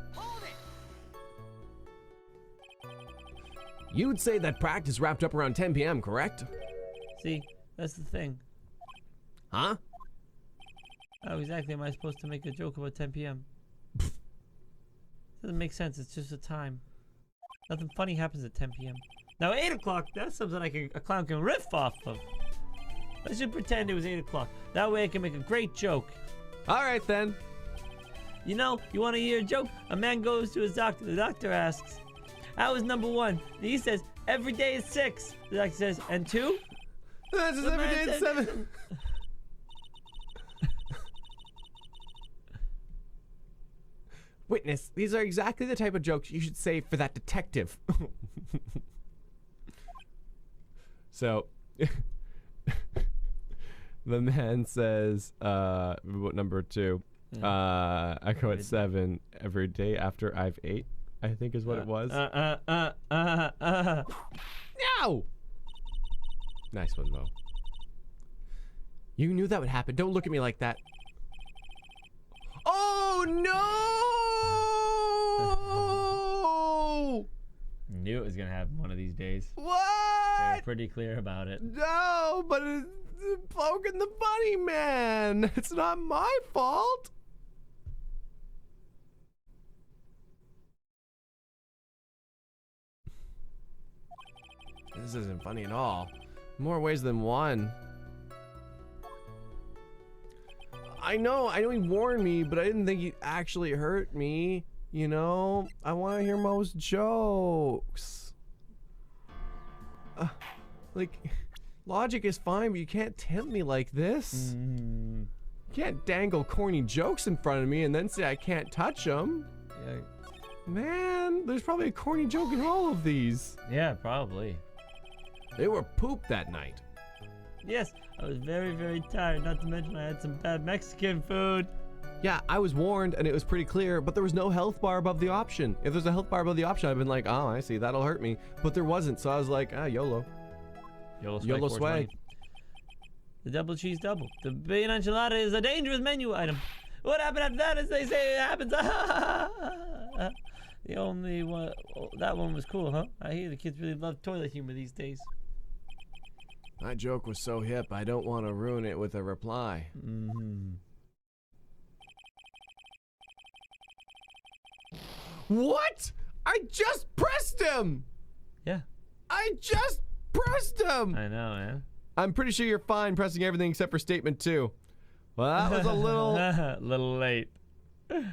You'd say that practice wrapped up around 10 p.m., correct? See, that's the thing. Huh? How exactly am I supposed to make a joke about 10 p.m.? Doesn't make sense. It's just a time. Nothing funny happens at 10 p.m. Now 8 o'clock, that's something a clown can riff off of. Let's just pretend it was 8 o'clock. That way I can make a great joke. All right, then. You know, you want to hear a joke? A man goes to his doctor. The doctor asks, how is number 1? And he says, every day is 6. The doctor says, and 2? That's just The every man day at said- 7. Witness, these are exactly the type of jokes you should say for that detective. So, the man says, what number 2? I go at 7 every day after I've ate, I think is what it was. No! Nice one, Mo. You knew that would happen. Don't look at me like that. Oh, no! Knew it was gonna happen one of these days. They were What? pretty clear about it. No, but it's poking the bunny man. It's not my fault. This isn't funny at all. More ways than one. I know he warned me, but I didn't think he'd actually hurt me. You know, I want to hear Mo's jokes. Like, logic is fine, but you can't tempt me like this. You can't dangle corny jokes in front of me and then say I can't touch them. Yeah, Man, there's probably a corny joke in all of these. Yeah, probably. They were pooped that night. Yes, I was very, very tired. Not to mention I had some bad Mexican food. Yeah, I was warned and it was pretty clear, but there was no health bar above the option. If there's a health bar above the option, I've been like, oh, I see, that'll hurt me. But there wasn't, so I was like, YOLO. YOLO swag. The double cheese double. The bean enchilada is a dangerous menu item. What happened after that, as they say, it happens. The only one, that one was cool, huh? I hear the kids really love toilet humor these days. My joke was so hip, I don't want to ruin it with a reply. What? I just pressed him! Yeah. I just pressed him! I know, man. I'm pretty sure you're fine pressing everything except for statement 2. Well, that was a little... little late. This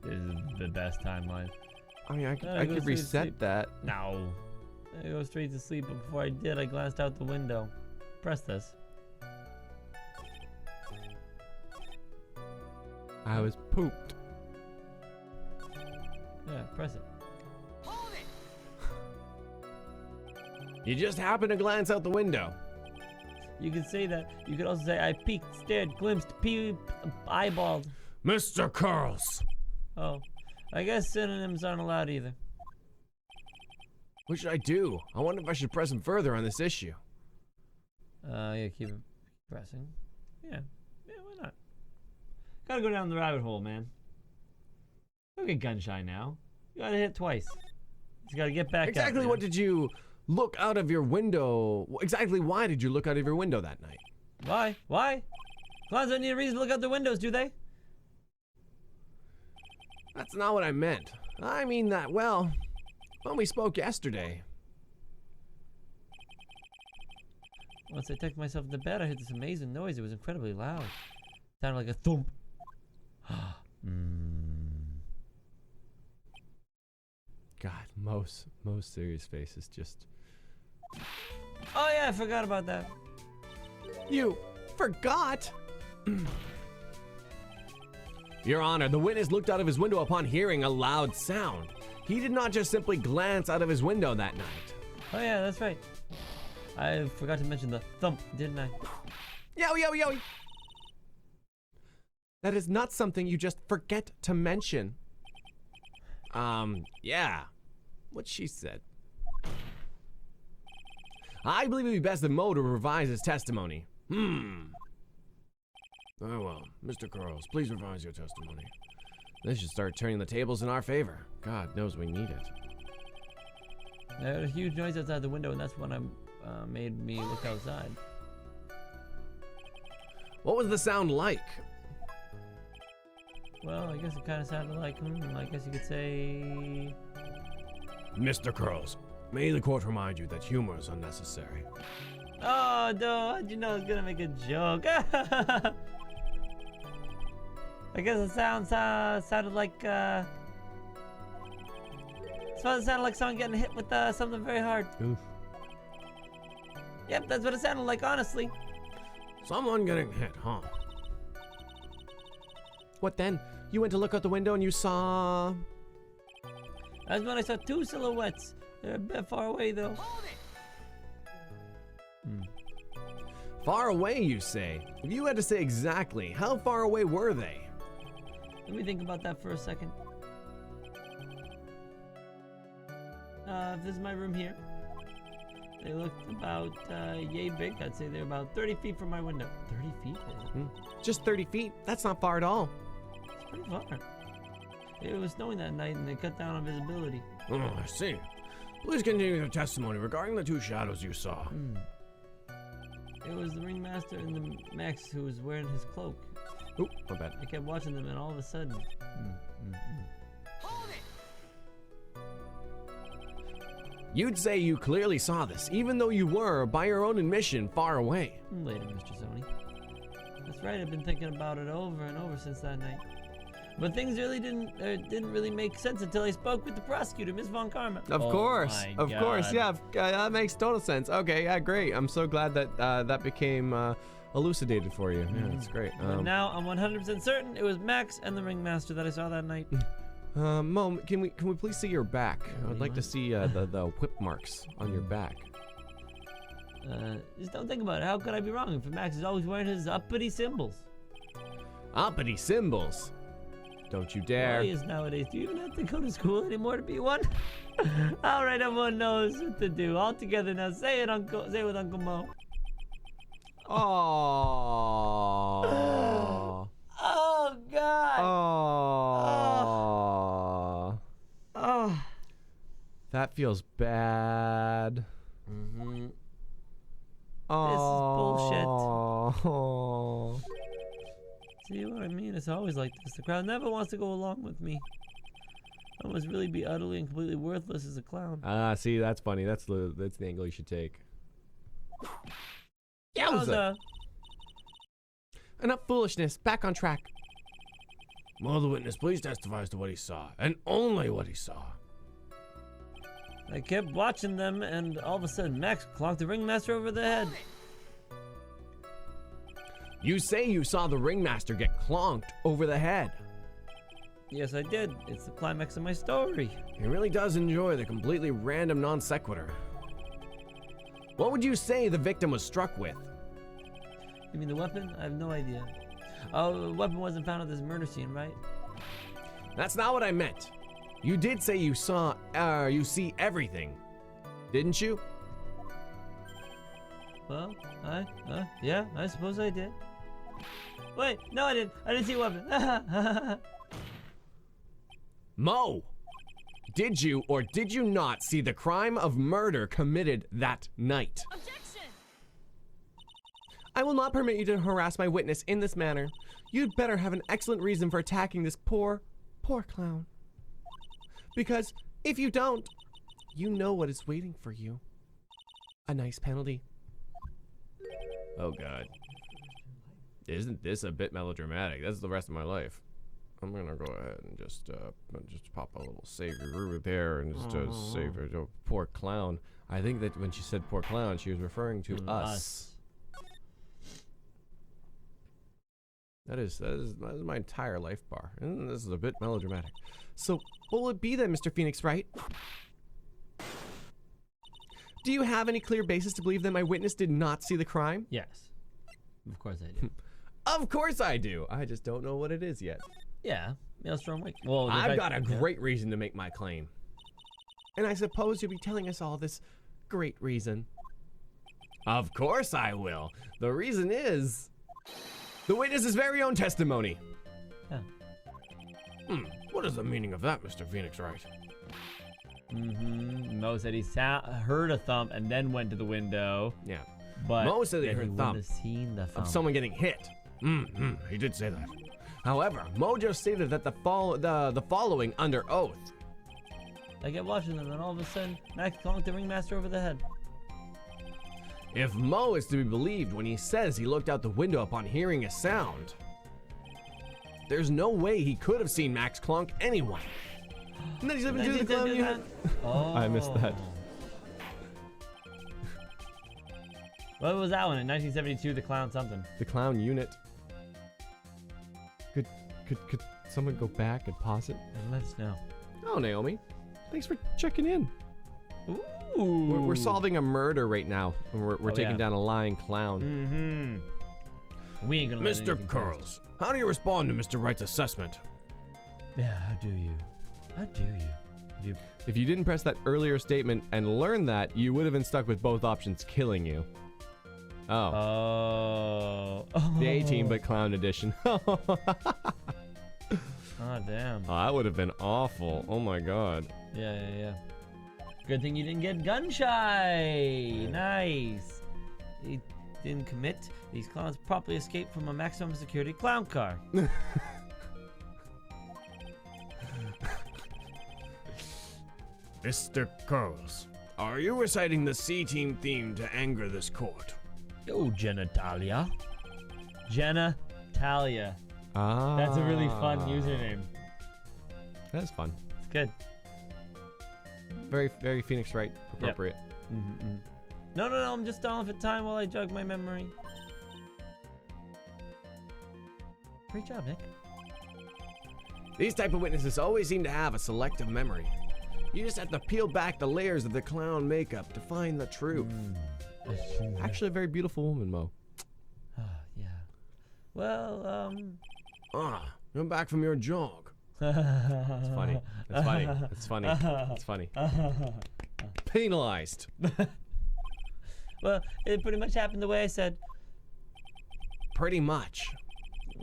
is the best timeline. I mean, I Go could sleep, reset sleep. that. No. I go straight to sleep, but before I did, I glanced out the window. Press this. I was pooped. Yeah, press it. You just happened to glance out the window. You could say that. You could also say, I peeked, stared, glimpsed, eyeballed. Mr. Curls! Oh. I guess synonyms aren't allowed either. What should I do? I wonder if I should press him further on this issue. Yeah, keep pressing. Yeah. Yeah, why not? Gotta go down the rabbit hole, man. Don't get gun shy now. You gotta hit twice. You gotta get back Exactly up, what did you look out of your window? Exactly why did you look out of your window that night? Why? Why? Clowns don't need a reason to look out the windows, do they? That's not what I meant. I mean that, well, when we spoke yesterday. Once I tucked myself into bed, I heard this amazing noise. It was incredibly loud. It sounded like a thump. God, most serious face is just... Oh yeah, I forgot about that. You forgot? Your Honor, the witness looked out of his window upon hearing a loud sound. He did not just simply glance out of his window that night. Oh yeah, that's right. I forgot to mention the thump, didn't I? Yowie, yowie, yowie. That is not something you just forget to mention. Yeah. What she said. I believe it'd be best that Moe to revise his testimony. Very well. Mr. Curls, please revise your testimony. This should start turning the tables in our favor. God knows we need it. I heard a huge noise outside the window, and that's when made me look outside. What was the sound like? Well, I guess it kind of sounded like, I guess you could say... Mr. Curls, may the court remind you that humor is unnecessary. Oh, no, how'd you know I was gonna make a joke? I guess the sound sounded like, it sounded like someone getting hit with something very hard. Oof. Yep, that's what it sounded like, honestly. Someone getting hit, huh? What then? You went to look out the window and you saw... That's when I saw two silhouettes. They're a bit far away, though. Far away, you say? If you had to say exactly, how far away were they? Let me think about that for a second. If this is my room here, they looked about yay big. I'd say they're about 30 feet from my window. 30 feet? Just 30 feet? That's not far at all. It's pretty far. It was snowing that night and they cut down on visibility. Oh, I see. Please continue your testimony regarding the two shadows you saw. It was the ringmaster and the Max who was wearing his cloak. Oop, my bad. I kept watching them and all of a sudden... You'd say you clearly saw this, even though you were, by your own admission, far away. Later, Mr. Sony. That's right, I've been thinking about it over and over since that night. But things really didn't really make sense until I spoke with the prosecutor, Miss Von Karma. Of course, yeah, that makes total sense. Okay, yeah, great. I'm so glad that that became elucidated for you. Yeah, that's great. But now I'm 100% certain it was Max and the ringmaster that I saw that night. Mo, can we please see your back? Oh, I'd like to what? see the whip marks on your back. Just don't think about it. How could I be wrong if Max is always wearing his uppity symbols? Uppity symbols. Don't you dare. Boy is nowadays. Do you even have to go to school anymore to be one? All right, everyone knows what to do. All together now. Say it, Uncle. Say it with Uncle Mo. Oh. Oh God. Oh. Oh. That feels bad. Mm-hmm. Oh. See what I mean? It's always like this. The crowd never wants to go along with me. I must really be utterly and completely worthless as a clown. See, that's funny. That's the angle you should take. Yowza! Enough foolishness. Back on track. Mo, the witness, please testify as to what he saw, and only what he saw. I kept watching them, and all of a sudden, Max clonked the ringmaster over the head. You say you saw the ringmaster get clonked over the head. Yes, I did. It's the climax of my story. He really does enjoy the completely random non sequitur. What would you say the victim was struck with? You mean the weapon? I have no idea. Oh, the weapon wasn't found at this murder scene, right? That's not what I meant. You did say you saw, you see everything, didn't you? Well, yeah, I suppose I did. Wait, no, I didn't. I didn't see a weapon. Mo, did you or did you not see the crime of murder committed that night? Objection! I will not permit you to harass my witness in this manner. You'd better have an excellent reason for attacking this poor clown. Because if you don't, you know what is waiting for you. A nice penalty. Oh God. Isn't this a bit melodramatic? That's the rest of my life. I'm gonna go ahead and just pop a little savior there and just save it. Oh, poor clown. I think that when she said poor clown, she was referring to us. That is my entire life bar. And this is a bit melodramatic. So what will it be then, Mr. Phoenix Wright? Do you have any clear basis to believe that my witness did not see the crime? Yes. Of course I do. Of course I do. I just don't know what it is yet. Yeah. Maelstrom Wake. Well, I've got a great reason to make my claim. And I suppose you'll be telling us all this great reason. Of course I will. The reason is the witness's very own testimony. Yeah. What is the meaning of that, Mr. Phoenix Wright? Mo said he heard a thump and then went to the window. Yeah. But Mo said he then heard wouldn't thump have seen the thump. of someone getting hit. He did say that. However, Mo just stated that the following under oath. I kept watching them, and all of a sudden, Max clonked the ringmaster over the head. If Mo is to be believed when he says he looked out the window upon hearing a sound, there's no way he could have seen Max clonk anyone. And then he's even doing the clown unit. Oh. I missed that. What was that one? In 1972, the clown something. The clown unit. Could someone go back and pause it? Let us know. Oh, Naomi. Thanks for checking in. Ooh. We're solving a murder right now. And we're taking down a lying clown. We ain't gonna let Mr. anything Curls, how do you respond to Mr. Wright's assessment? pass. Yeah, how do you? How do you? If you didn't press that earlier statement and learn that, you would have been stuck with both options killing you. Oh. Oh. The A-Team, but clown edition. Oh, damn. Oh, that would have been awful. Oh my god. Yeah. Good thing you didn't get gun shy. Nice. He didn't commit. These clowns promptly escaped from a maximum security clown car. Mr. Curls, are you reciting the C-Team theme to anger this court? Yo, genitalia. Genitalia. Ah. That's a really fun username. That's fun. It's good. Very, very Phoenix Wright appropriate. No, I'm just stalling for time while I jog my memory. Great job, Nick. These type of witnesses always seem to have a selective memory. You just have to peel back the layers of the clown makeup to find the truth. Actually, a very beautiful woman, Mo. Yeah. Well, You're back from your jog. It's funny. It's funny. It's funny. It's funny. Penalized. well, it pretty much happened the way I said. Pretty much.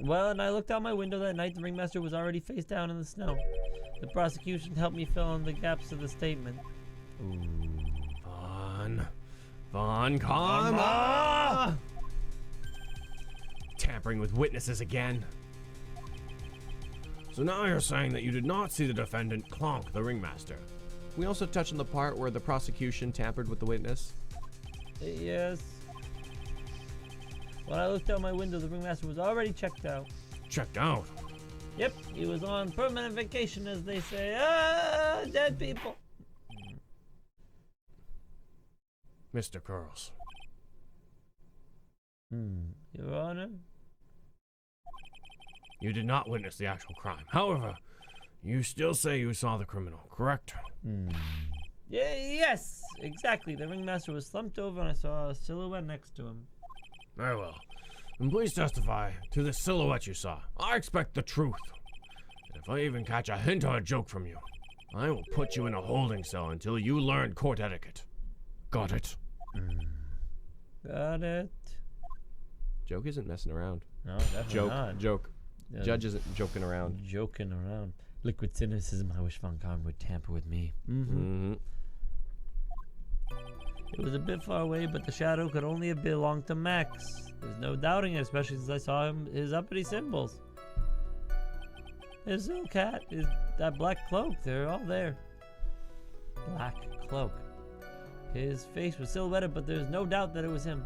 Well, and I looked out my window that night. The ringmaster was already face down in the snow. The prosecution helped me fill in the gaps of the statement. Vaughn, come on! Tampering with witnesses again. So now you're saying that you did not see the defendant clonk the ringmaster. Can we also touch on the part where the prosecution tampered with the witness? Yes. When I looked out my window, the ringmaster was already checked out. Checked out? Yep, he was on permanent vacation, as they say. Dead people. Mr. Curls. Your Honor? You did not witness the actual crime. However, you still say you saw the criminal, correct? Yes, exactly. The ringmaster was slumped over and I saw a silhouette next to him. Very well. And please testify to the silhouette you saw. I expect the truth. And if I even catch a hint of a joke from you, I will put you in a holding cell until you learn court etiquette. Got it? Got it. Joke isn't messing around. No, definitely not. Joke. Judge isn't joking around. Joking around. Liquid cynicism. I wish Von Karn would tamper with me. It was a bit far away, but the shadow could only have belonged to Max. There's no doubting it, especially since I saw his uppity symbols. His little cat, that black cloak, they're all there. Black cloak. His face was silhouetted, but there's no doubt that it was him.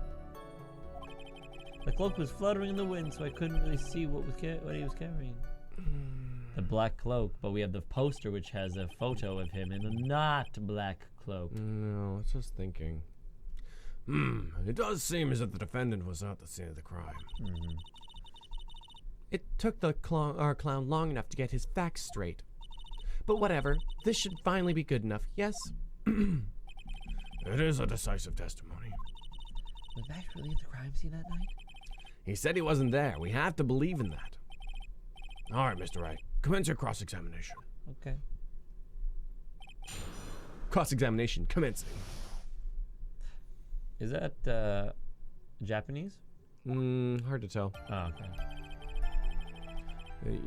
The cloak was fluttering in the wind, so I couldn't really see what he was carrying. The black cloak, but we have the poster which has a photo of him in a not black cloak. No, I was just thinking. It does seem as if the defendant was at the scene of the crime. It took our clown long enough to get his facts straight. But whatever, this should finally be good enough, yes? It is a decisive testimony. Was Max really at the crime scene that night? He said he wasn't there. We have to believe in that. All right, Mr. Wright. Commence your cross-examination. Okay. Cross-examination commencing. Is that Japanese? Hard to tell. Oh, okay.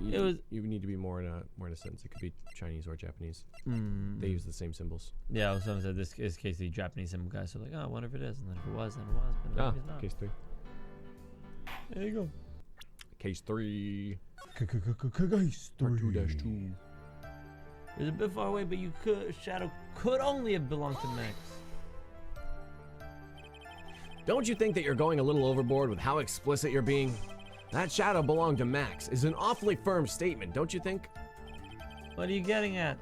You need to be more in a sense. It could be Chinese or Japanese. They use the same symbols. Yeah, I was going to say this is case the Japanese symbol guys are like, oh, I wonder if it is, and then if it was, then it was, but no, it's not. Case 3. There you go. Case 3. Case 2-2. It was a bit far away, but shadow could only have belonged to Max. Don't you think that you're going a little overboard with how explicit you're being? That shadow belonged to Max is an awfully firm statement, don't you think? What are you getting at?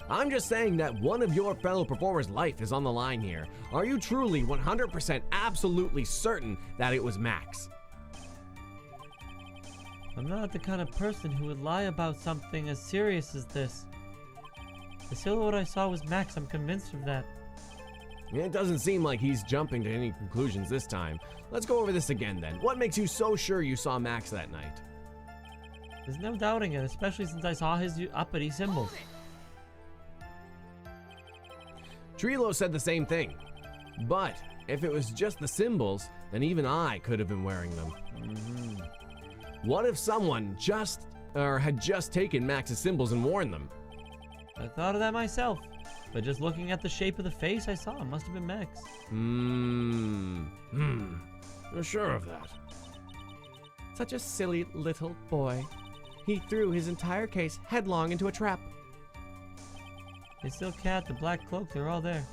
I'm just saying that one of your fellow performers' life is on the line here. Are you truly 100% absolutely certain that it was Max? I'm not the kind of person who would lie about something as serious as this. The silhouette I saw was Max, I'm convinced of that. It doesn't seem like he's jumping to any conclusions this time. Let's go over this again then. What makes you so sure you saw Max that night? There's no doubting it, especially since I saw his uppity symbols. Trelllo said the same thing. But if it was just the symbols, then even I could have been wearing them. What if someone had just taken Max's symbols and worn them? I thought of that myself, but just looking at the shape of the face I saw, it must have been Max. You're sure of that? Such a silly little boy. He threw his entire case headlong into a trap. His silk cat, the black cloak, they're all there.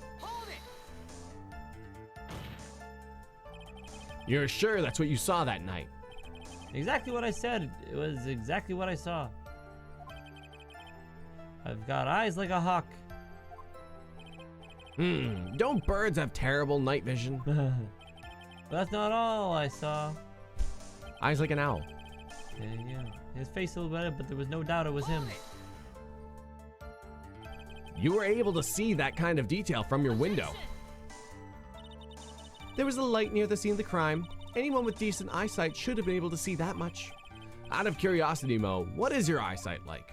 You're sure that's what you saw that night? Exactly what I said. It was exactly what I saw. I've got eyes like a hawk. Don't birds have terrible night vision? But that's not all I saw. Eyes like an owl. Yeah. His face silhouetted, but there was no doubt it was him. You were able to see that kind of detail from your window. There was a light near the scene of the crime. Anyone with decent eyesight should have been able to see that much. Out of curiosity, Moe, what is your eyesight like?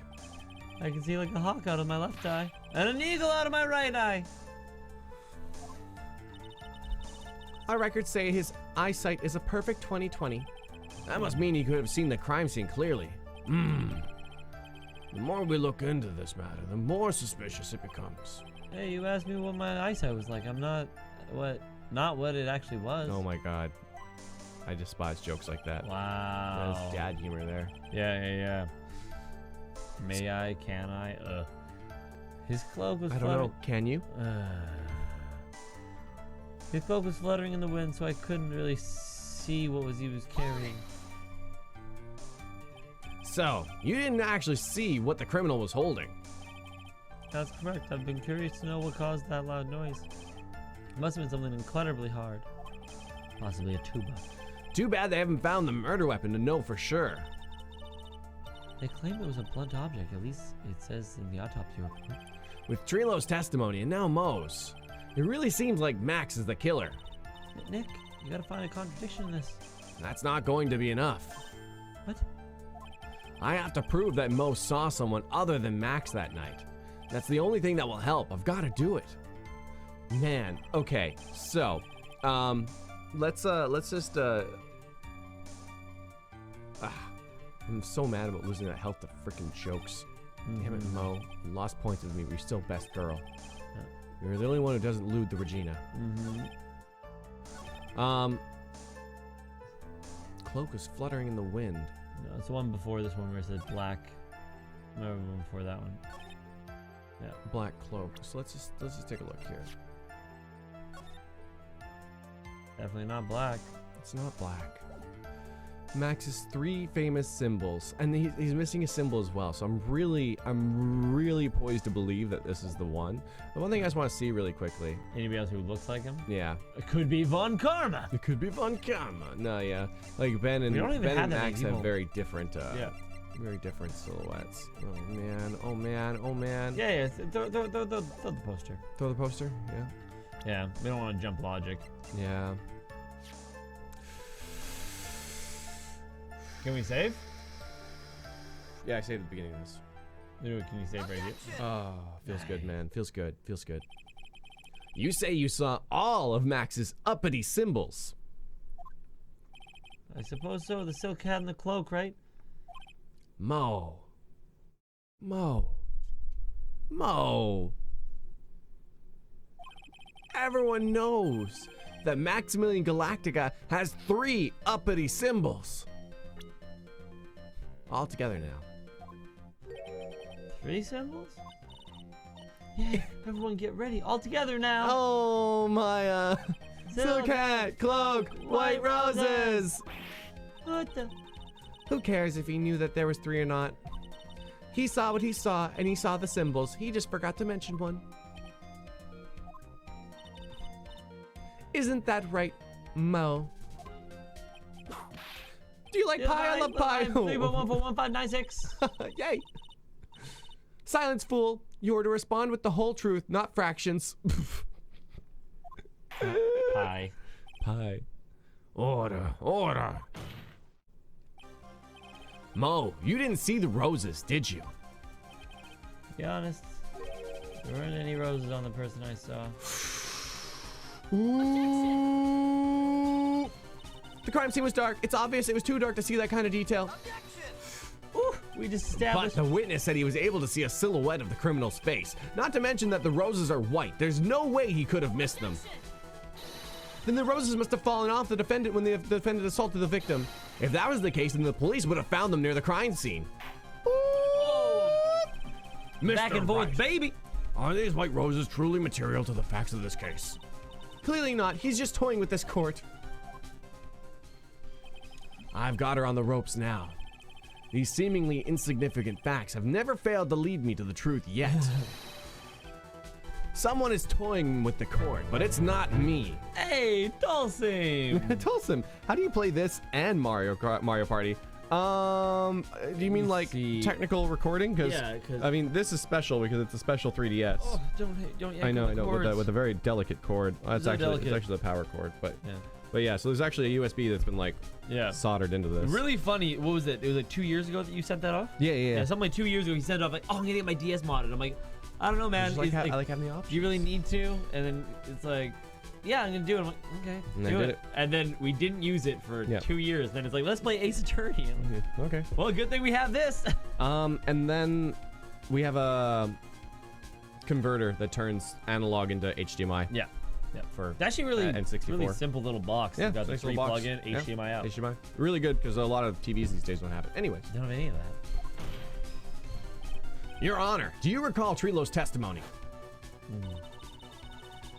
I can see like a hawk out of my left eye and an eagle out of my right eye. Our records say his eyesight is a perfect 20/20. That must mean he could have seen the crime scene clearly. The more we look into this matter, the more suspicious it becomes. Hey, you asked me what my eyesight was like. I'm not what it actually was. Oh my god. I despise jokes like that. Wow. That's dad humor there. Yeah. May I? Can I? His cloak was I don't know. Can you? His cloak was fluttering in the wind, so I couldn't really see what he was carrying. So, you didn't actually see what the criminal was holding. That's correct. I've been curious to know what caused that loud noise. It must have been something incredibly hard. Possibly a tuba. Too bad they haven't found the murder weapon to know for sure. They claim it was a blunt object. At least it says in the autopsy report. With Trello's testimony and now Moe's, it really seems like Max is the killer. Nick, you gotta find a contradiction in this. That's not going to be enough. What? I have to prove that Moe saw someone other than Max that night. That's the only thing that will help. I've got to do it. Man, okay. So, let's just I'm so mad about losing that health to freaking jokes. Damn it, Moe. You lost points with me, but you're still best girl. You're the only one who doesn't lewd the Regina. Cloak is fluttering in the wind. No, it's the one before this one where it said black. Remember the one before that one? Yeah. Black cloak. So let's just take a look here. Definitely not black. It's not black. Max's 3 famous symbols, and he's missing a symbol as well. So I'm really poised to believe that this is the one. The one thing I just want to see really quickly. Anybody else who looks like him? Yeah. It could be Von Karma. It could be Von Karma. No, yeah. Like Ben and Max have very different very different silhouettes. Oh man. Yeah. Throw the poster. Throw the poster? Yeah. Yeah, we don't want to jump logic. Yeah. Can we save? Yeah, I saved at the beginning of this. Can you save right here? Oh, feels good, man. Feels good. You say you saw all of Max's uppity symbols. I suppose so. The silk hat and the cloak, right? Moe. Everyone knows that Maximilian Galactica has 3 uppity symbols. All together now. 3 symbols? Yeah, everyone get ready. All together now. Oh my silk hat, cloak, white roses. What the? Who cares if he knew that there was 3 or not? He saw what he saw, and he saw the symbols. He just forgot to mention one. Isn't that right, Moe? Do you like pie? I love pie. 3.141596. Yay. Silence, fool. You are to respond with the whole truth, not fractions. Pie. Order. Moe, you didn't see the roses, did you? To be honest, there weren't any roses on the person I saw. Ooh. The crime scene was dark. It's obvious it was too dark to see that kind of detail. Ooh, we just But established. the witness said he was able to see a silhouette of the criminal's face. Not to mention that the roses are white. There's no way he could have missed them. Then the roses must have fallen off the defendant when the defendant assaulted the victim. If that was the case, then the police would have found them near the crime scene. Back and forth, Wright, baby. Are these white roses truly material to the facts of this case? Clearly not. He's just toying with this court. I've got her on the ropes now. These seemingly insignificant facts have never failed to lead me to the truth yet. Someone is toying with the court, but it's not me. Hey, Dulcim. Tulsim, how do you play this and Mario Party? Do you mean like see. technical recording? Because Yeah, 'cause- I mean this is special because it's a special 3DS. Oh, don't yank I know, on the cords. with a very delicate cord. It's So actually delicate. the power cord, but Yeah. yeah. So there's actually a USB that's been like Yeah. soldered into this. Really funny. What was it? It was like 2 years ago that you sent that off? Yeah. Something like 2 years ago he sent it off like, oh, I'm gonna get my DS modded. I'm like, I don't know, man. I It's like having the option. do you really need to? And then it's like, yeah, I'm gonna do it. I'm like, okay, And I do did it. it. And then we didn't use it for Yeah. 2 years. Then it's like, let's play Ace Attorney. I'm like, Okay. well, good thing we have this. And then we have a converter that turns analog into HDMI. Yeah. For It's actually really, N64. really simple little box. Yeah, You've got the nice 3 little box. plug-in, Yeah. HDMI out. HDMI. Really good because a lot of TVs these days don't have it. Anyways. Don't have any of that. Your Honor, do you recall Trello's testimony?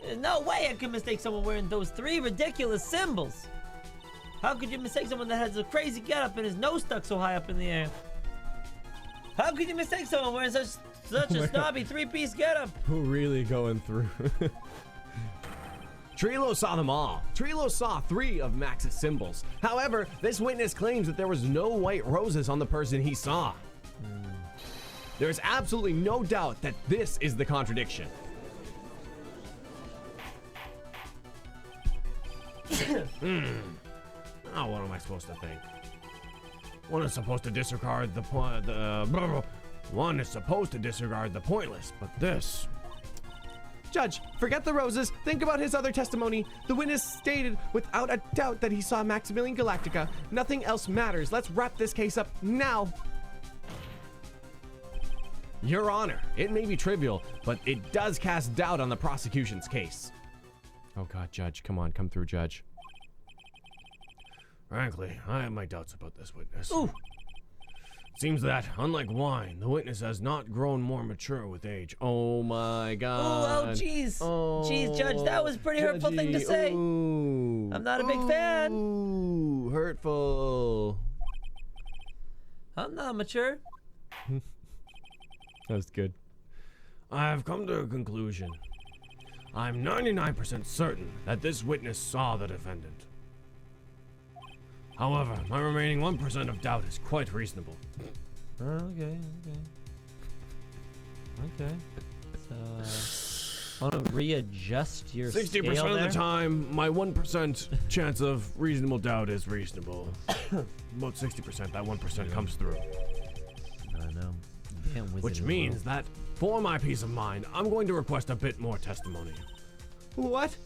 There's no way I could mistake someone wearing those 3 ridiculous symbols. How could you mistake someone that has a crazy getup and his nose stuck so high up in the air? How could you mistake someone wearing such a snobby 3-piece getup? We're really going through. Trello saw them all. Trello saw 3 of Max's symbols. However, this witness claims that there was no white roses on the person he saw. There is absolutely no doubt that this is the contradiction. Now what am I supposed to think? One is supposed to disregard the one is supposed to disregard the pointless, but this. Judge, forget the roses. Think about his other testimony. The witness stated without a doubt that he saw Maximilian Galactica. Nothing else matters. Let's wrap this case up now. Your Honor, it may be trivial, but it does cast doubt on the prosecution's case. Oh God, Judge, come on, come through, Judge. Frankly, I have my doubts about this witness. Ooh. It seems that, unlike wine, the witness has not grown more mature with age. Oh my Oh, God. jeez. Oh, Jeez, Judge, that was a pretty hurtful thing to Judgy. say. Ooh. I'm not a big fan. Ooh, hurtful. I'm not mature. That was good. I have come to a conclusion. I'm 99% certain that this witness saw the defendant. However, my remaining 1% of doubt is quite reasonable. Okay. So, want to readjust your 60% scale of there? the time, my 1% chance of reasonable doubt is reasonable. About 60%, that 1% comes through. I know. Damn wizard Which of the means world. that, for my peace of mind, I'm going to request a bit more testimony. What?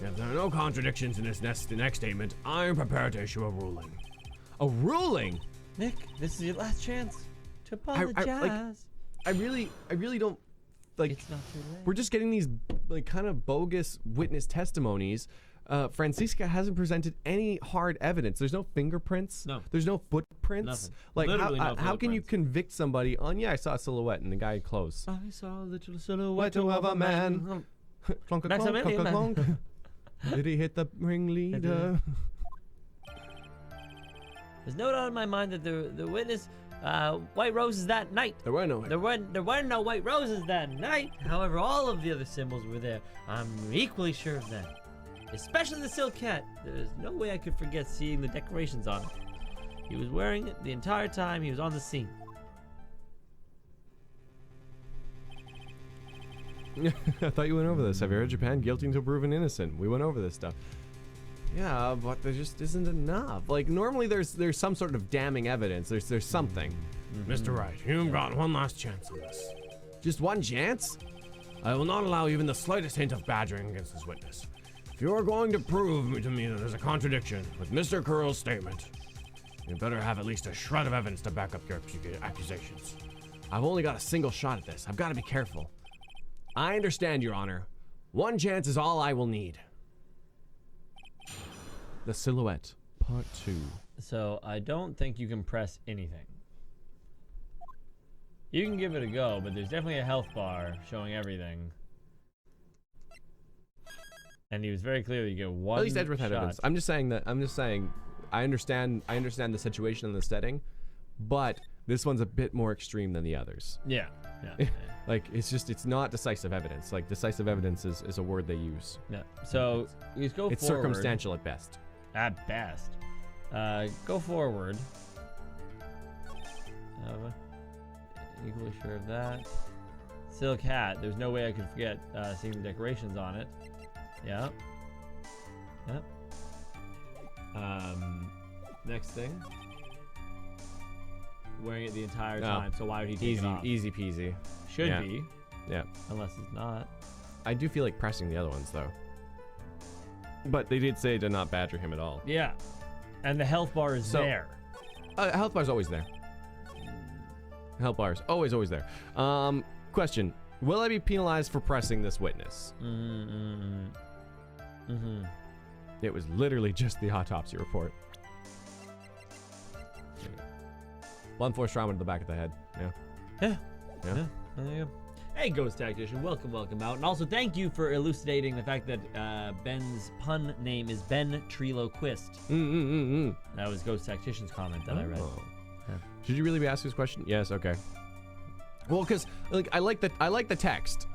If there are no contradictions in this next statement, I am prepared to issue a ruling. A ruling? Nick, this is your last chance to I- apologize. I really don't like. It's not too late. We're just getting these like kind of bogus witness testimonies. Francisca hasn't presented any hard evidence. There's no fingerprints. No. There's no footprints. Nothing. Like Literally no how can you footprints. convict somebody on? Yeah, I saw a silhouette in the guy in clothes. I saw a little What silhouette to have a man? Clonk, That's a clonk, million, clonk, man. clonk. Did he hit the ringleader? There's no doubt in my mind that the witness white roses that night. There were no. There weren't no white roses that night. However, all of the other symbols were there. I'm equally sure of that. Especially the silk hat. There's no way I could forget seeing the decorations on it. He was wearing it the entire time he was on the scene. I thought you went over this. Have you heard Japan guilty until proven innocent? We went over this stuff. Yeah, but there just isn't enough. Like normally there's some sort of damning evidence. There's something. Mr. Wright, you've got one last chance on this. Just one chance? I will not allow even the slightest hint of badgering against this witness. If you are going to prove to me that there's a contradiction with Mr. Curl's statement, you better have at least a shred of evidence to back up your accusations. I've only got a single shot at this. I've got to be careful. I understand, Your Honor. One chance is all I will need. The Silhouette, Part 2. So I don't think you can press anything. You can give it a go, but there's definitely a health bar showing everything. And he was very clear that you get one At least Edgeworth had shot. evidence. I'm just saying I understand the situation and the setting, but this one's a bit more extreme than the others. Yeah. Like it's not decisive evidence. Like decisive evidence is a word they use. Yeah. So you just go It's forward. circumstantial at best. At best. Go forward. Equally sure of that. Silk hat. There's no way I could forget seeing the decorations on it. Yeah. Yep. Next thing. Wearing it the entire time, so why would he take it off? Easy peasy. Should be. Yeah. Unless it's not. I do feel like pressing the other ones though. But they did say to not badger him at all. Yeah. And the health bar is there. Health bar's always there. Health bar's always there. Question. Will I be penalized for pressing this witness? It was literally just the autopsy report. Blunt force trauma to the back of the head. Yeah. There you go. Hey, Ghost Tactician, welcome out. And also thank you for elucidating the fact that Ben's pun name is Ben Treloquist. That was Ghost Tactician's comment that I read. Yeah. Should you really be asking this question? Yes, okay. Well, because like I like the text.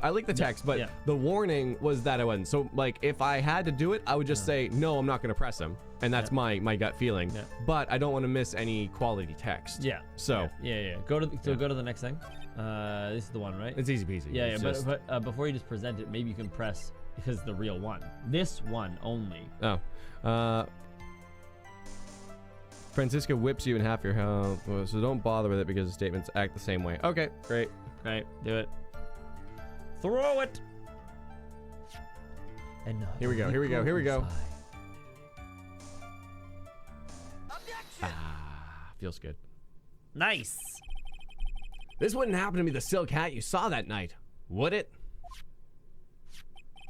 But the warning was that I wasn't. So like if I had to do it, I would just say no, I'm not going to press him, and that's my gut feeling. Yeah. But I don't want to miss any quality text. Yeah. So Go to the next thing. This is the one, right? It's easy peasy. Yeah. But before you just present it, maybe you can press because the real one. This one only. Oh. Francisca whips you in half your health, so don't bother with it because the statements act the same way. Okay, great. Do it. Throw it. And here we go. Feels good. Nice. This wouldn't happen to me, the silk hat you saw that night, would it?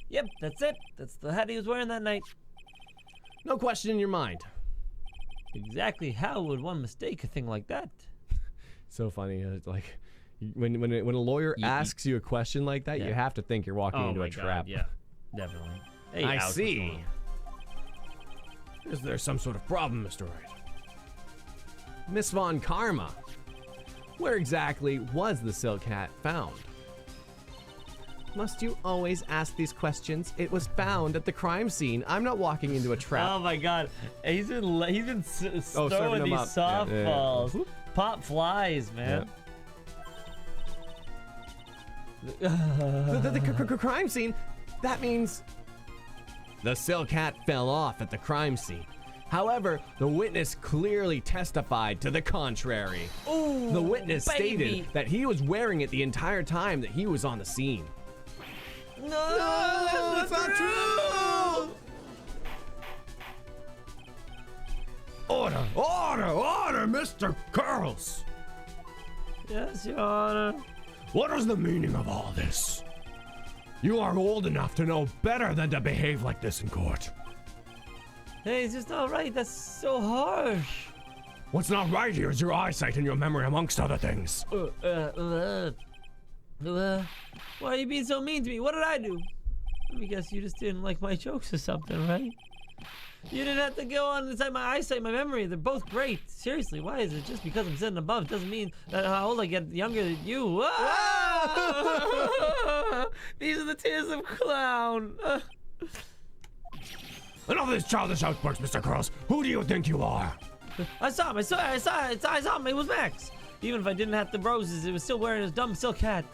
Yep, that's it. That's the hat he was wearing that night. No question in your mind. Exactly how would one mistake a thing like that? So funny. Like when a lawyer asks you a question like that, you have to think you're walking into a trap. Yeah, definitely. Hey, I see. Is there some sort of problem, Mr. Wright? Miss Von Karma, where exactly was the silk hat found? Must you always ask these questions? It was found at the crime scene. I'm not walking into a trap. Oh my God, he's been throwing these softballs. Yeah. Pop flies, man. Yeah. The crime scene. That means the silk hat fell off at the crime scene. However, the witness clearly testified to the contrary. Ooh, the witness stated that he was wearing it the entire time that he was on the scene. No, that's not true! Order, Mr. Curls! Yes, Your Honor. What is the meaning of all this? You are old enough to know better than to behave like this in court. Hey, it's just not right. That's so harsh. What's not right here is your eyesight and your memory, amongst other things. Why are you being so mean to me? What did I do? Let me guess you just didn't like my jokes or something, right? You didn't have to go on inside my eyesight, my memory. They're both great. Seriously, why is it just because I'm sitting above doesn't mean that how old I get younger than you? These are the tears of clown. Enough of these childish outbursts, Mr. Curls. Who do you think you are? I saw him. I saw him. It was Max. Even if I didn't have the roses, it was still wearing his dumb silk hat.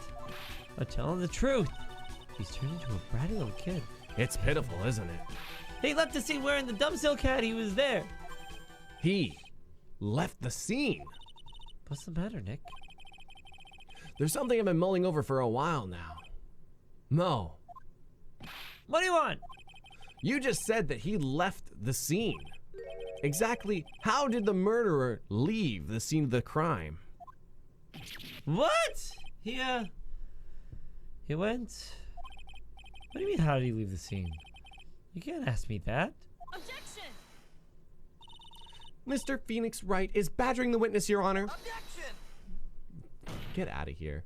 But tell him the truth. He's turned into a bratty little kid. It's pitiful, isn't it? He left the scene wearing the dumb silk hat. He was there. He left the scene. What's the matter, Nick? There's something I've been mulling over for a while now. Mo. What do you want? You just said that he left the scene. Exactly how did the murderer leave the scene of the crime? What? He went... What do you mean, how did he leave the scene? You can't ask me that. Objection! Mr. Phoenix Wright is badgering the witness, Your Honor. Objection! Get out of here.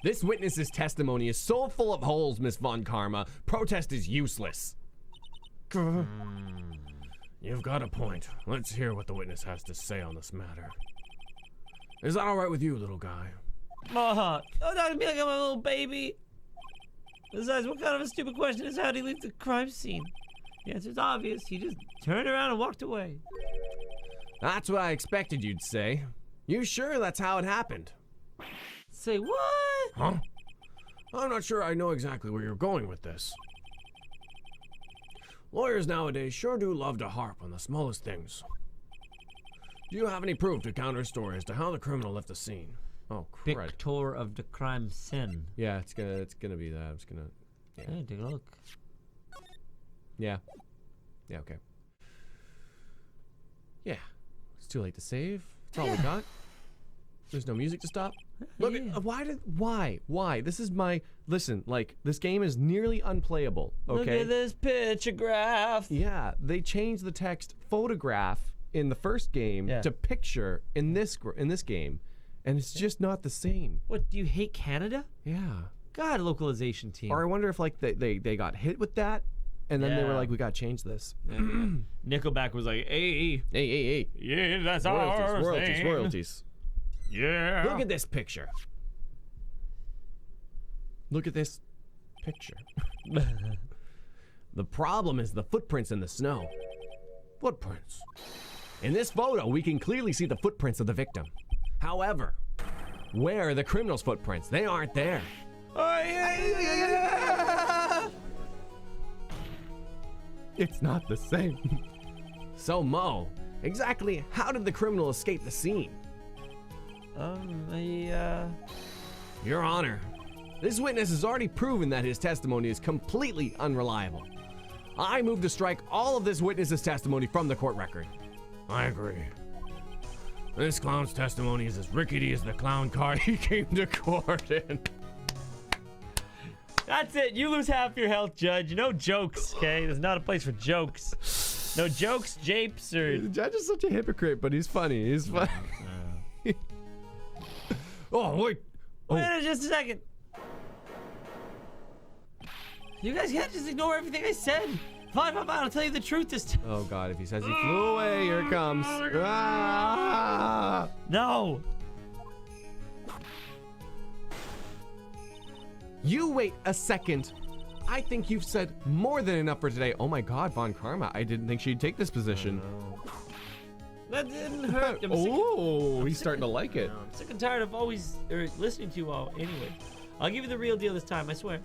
This witness's testimony is so full of holes, Miss Von Karma. Protest is useless. You've got a point. Let's hear what the witness has to say on this matter. Is that all right with you, little guy? Don't talk to me like I'm a little baby. Besides, what kind of a stupid question is how did he leave the crime scene? The answer's obvious. He just turned around and walked away. That's what I expected you'd say. You sure that's how it happened? Say what? Huh? I'm not sure I know exactly where you're going with this. Lawyers nowadays sure do love to harp on the smallest things. Do you have any proof to counter a story as to how the criminal left the scene? Oh, crud. Victor of the crime scene. Yeah, it's gonna be that. I'm just gonna. Yeah. Hey, take a look. Yeah. Yeah. Okay. Yeah. It's too late to save. That's all we got. There's no music to stop. Look, Yeah. why? This is my, listen, like, this game is nearly unplayable, okay? Look at this pictograph. Yeah, they changed the text photograph in the first game Yeah. to picture in this game, and it's just not the same. What, do you hate Canada? Yeah. God, localization team. Or I wonder if, like, they got hit with that, and then they were Yeah. like, we gotta change this. Nickelback was like, hey, Hey. yeah, that's our thing. Royalties. Yeah. Look at this picture. Look at this picture. The problem is the footprints in the snow. Footprints. In this photo, we can clearly see the footprints of the victim. However, where are the criminal's footprints? They aren't there. It's not the same. So, Mo, exactly how did the criminal escape the scene? Your Honor, this witness has already proven that his testimony is completely unreliable. I move to strike all of this witness's testimony from the court record. I agree. This clown's testimony is as rickety as the clown car he came to court in. That's it. You lose half your health, Judge. No jokes, okay? There's not a place for jokes. No jokes, japes, or... The judge is such a hypocrite, but he's funny. He's funny. Oh, wait. Wait just a second. You guys can't just ignore everything I said. Fine, I'll tell you the truth this time. Oh, God, if he says he flew away, here it comes. Ah! No. You wait a second. I think you've said more than enough for today. Oh my God, Von Karma. I didn't think she'd take this position. That didn't hurt. He's starting to like it. I'm sick and tired of always listening to you all. Anyway, I'll give you the real deal this time, I swear.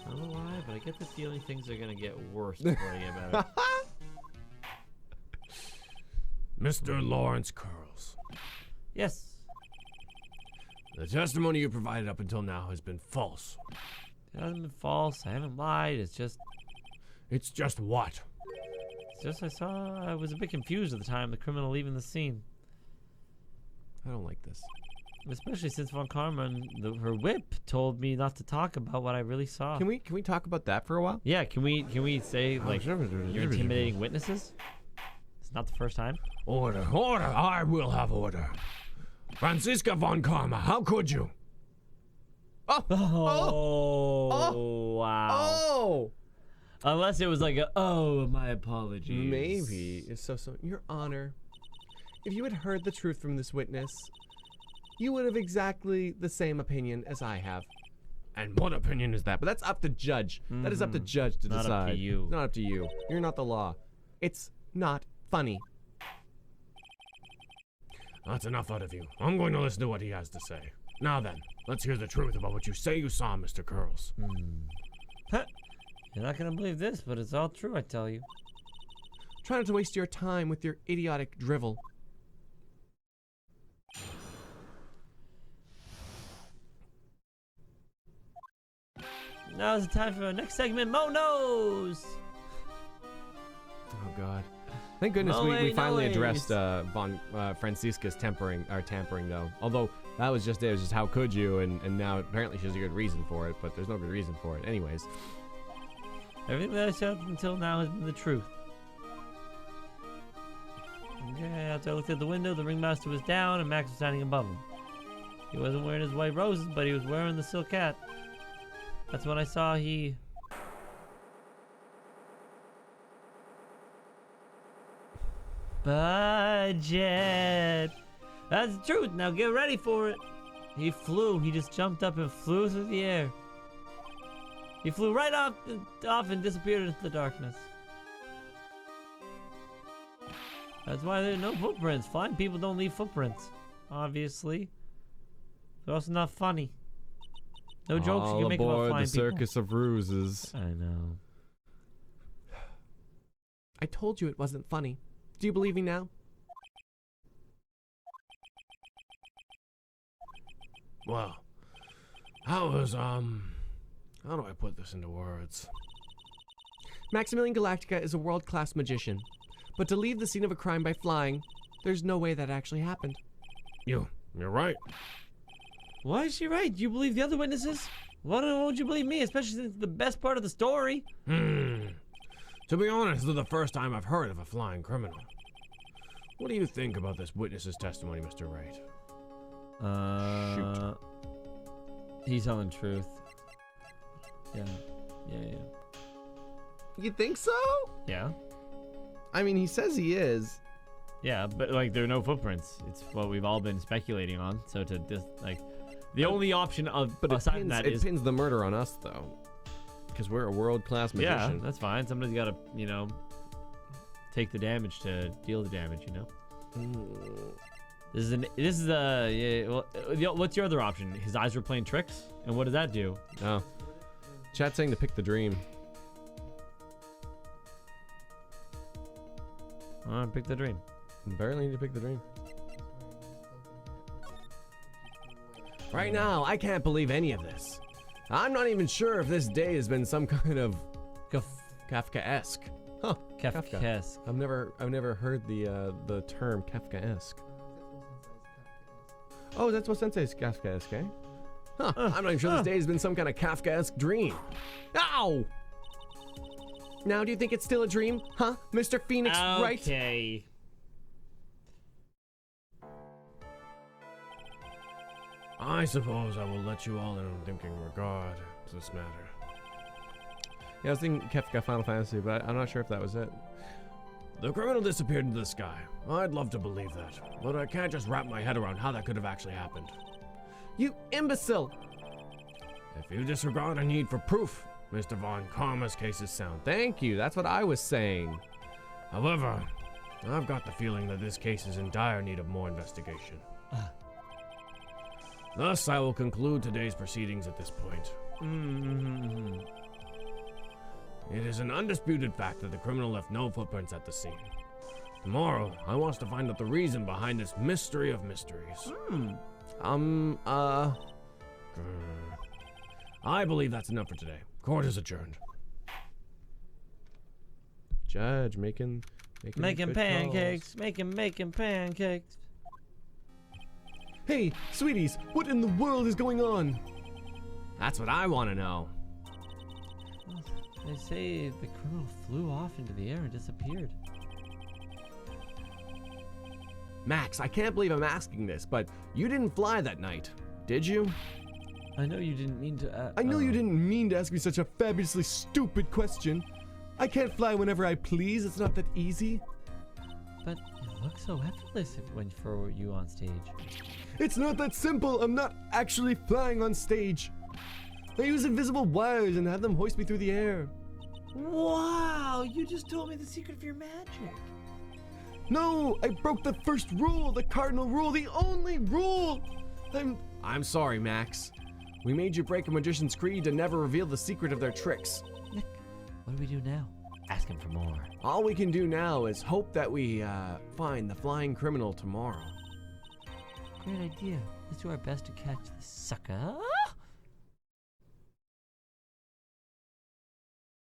I don't know why, but I get the feeling things are gonna get worse before they get better. Mr. Lawrence Curls, Yes. the testimony you provided up until now has been false. It hasn't been false. I haven't lied. It's just what? I was a bit confused at the time the criminal leaving the scene. I don't like this. Especially since Von Karma and her whip told me not to talk about what I really saw. Can we talk about that for a while? Yeah, can we say like you're intimidating witnesses? It's not the first time. Order, I will have order. Franziska Von Karma, how could you? Oh, wow. Oh! Unless it was like my apologies. Maybe. So, Your Honor, if you had heard the truth from this witness, you would have exactly the same opinion as I have. And what opinion is that? But that's up to judge. That is up to judge to Not decide. up to you. It's not up to you. You're not the law. It's not funny. That's enough out of you. I'm going to listen to what he has to say. Now then, let's hear the truth about what you say you saw, Mr. Curls. Huh. You're not gonna believe this, but it's all true, I tell you. Try not to waste your time with your idiotic drivel. Now's the time for our next segment, Mo Knows! Oh God! Thank goodness we finally addressed Franziska's tampering though. Although that was just it. It was just how could you? And now apparently she has a good reason for it, but there's no good reason for it. Anyways. Everything that I said up until now has been the truth. Okay, after I looked at the window, the ringmaster was down and Max was standing above him. He wasn't wearing his white roses, but he was wearing the silk hat. That's when I saw he... Budget! That's the truth, now get ready for it! He flew, he just jumped up and flew through the air. He flew right off and disappeared into the darkness. That's why there are no footprints. Flying people don't leave footprints. Obviously. They're also not funny. No jokes you can make about flying the Circus of Ruses. people. I know. I told you it wasn't funny. Do you believe me now? Well, how do I put this into words? Maximilian Galactica is a world-class magician. But to leave the scene of a crime by flying, there's no way that actually happened. You're right. Why is she right? Do you believe the other witnesses? Why don't you believe me, especially since it's the best part of the story? To be honest, this is the first time I've heard of a flying criminal. What do you think about this witness's testimony, Mr. Wright? Shoot. He's telling the truth. Yeah. You think so? Yeah. I mean, he says he is. Yeah, but like there are no footprints. It's what we've all been speculating on. So to just like the only option of But aside from that it is pins the murder on us, though. Because we're a world-class yeah, magician. that's fine. Somebody's got to take the damage to deal the damage. This is what's your other option? His eyes were playing tricks, and what does that do? Oh. Chat saying to pick the dream. Pick the dream. Barely need to pick the dream. Right now, I can't believe any of this. I'm not even sure if this day has been some kind of Kafkaesque. Huh? Kafkaesque. I've never heard the term Kafkaesque. Oh, that's what Sensei's Kafkaesque, eh? Huh? I'm not even sure this day has been some kind of Kafkaesque dream. Ow! Now, do you think it's still a dream, huh, Mr. Phoenix Wright? Okay. I suppose I will let you all in on thinking regard to this matter. Yeah, I was thinking Kefka Final Fantasy, but I'm not sure if that was it. The criminal disappeared into the sky. I'd love to believe that, but I can't just wrap my head around how that could have actually happened. You imbecile! If you disregard a need for proof, Mr. Von Karma's case is sound. Thank you, that's what I was saying. However, I've got the feeling that this case is in dire need of more investigation. Thus, I will conclude today's proceedings at this point. It is an undisputed fact that the criminal left no footprints at the scene. Tomorrow, I want to find out the reason behind this mystery of mysteries. I believe that's enough for today. Court is adjourned. Judge making good pancakes, making pancakes. Hey, sweeties, what in the world is going on? That's what I want to know. They say the criminal flew off into the air and disappeared. Max, I can't believe I'm asking this, but you didn't fly that night, did you? I know you didn't mean to. I know you didn't mean to ask me such a fabulously stupid question. I can't fly whenever I please. It's not that easy. But it looks so effortless for you on stage. It's not that simple. I'm not actually flying on stage. I use invisible wires and have them hoist me through the air. Wow! You just told me the secret of your magic. No, I broke the first rule, the cardinal rule, the only rule. I'm sorry, Max. We made you break a magician's creed to never reveal the secret of their tricks. Nick, what do we do now? Ask him for more. All we can do now is hope that we find the flying criminal tomorrow. Great idea. Let's do our best to catch the sucker.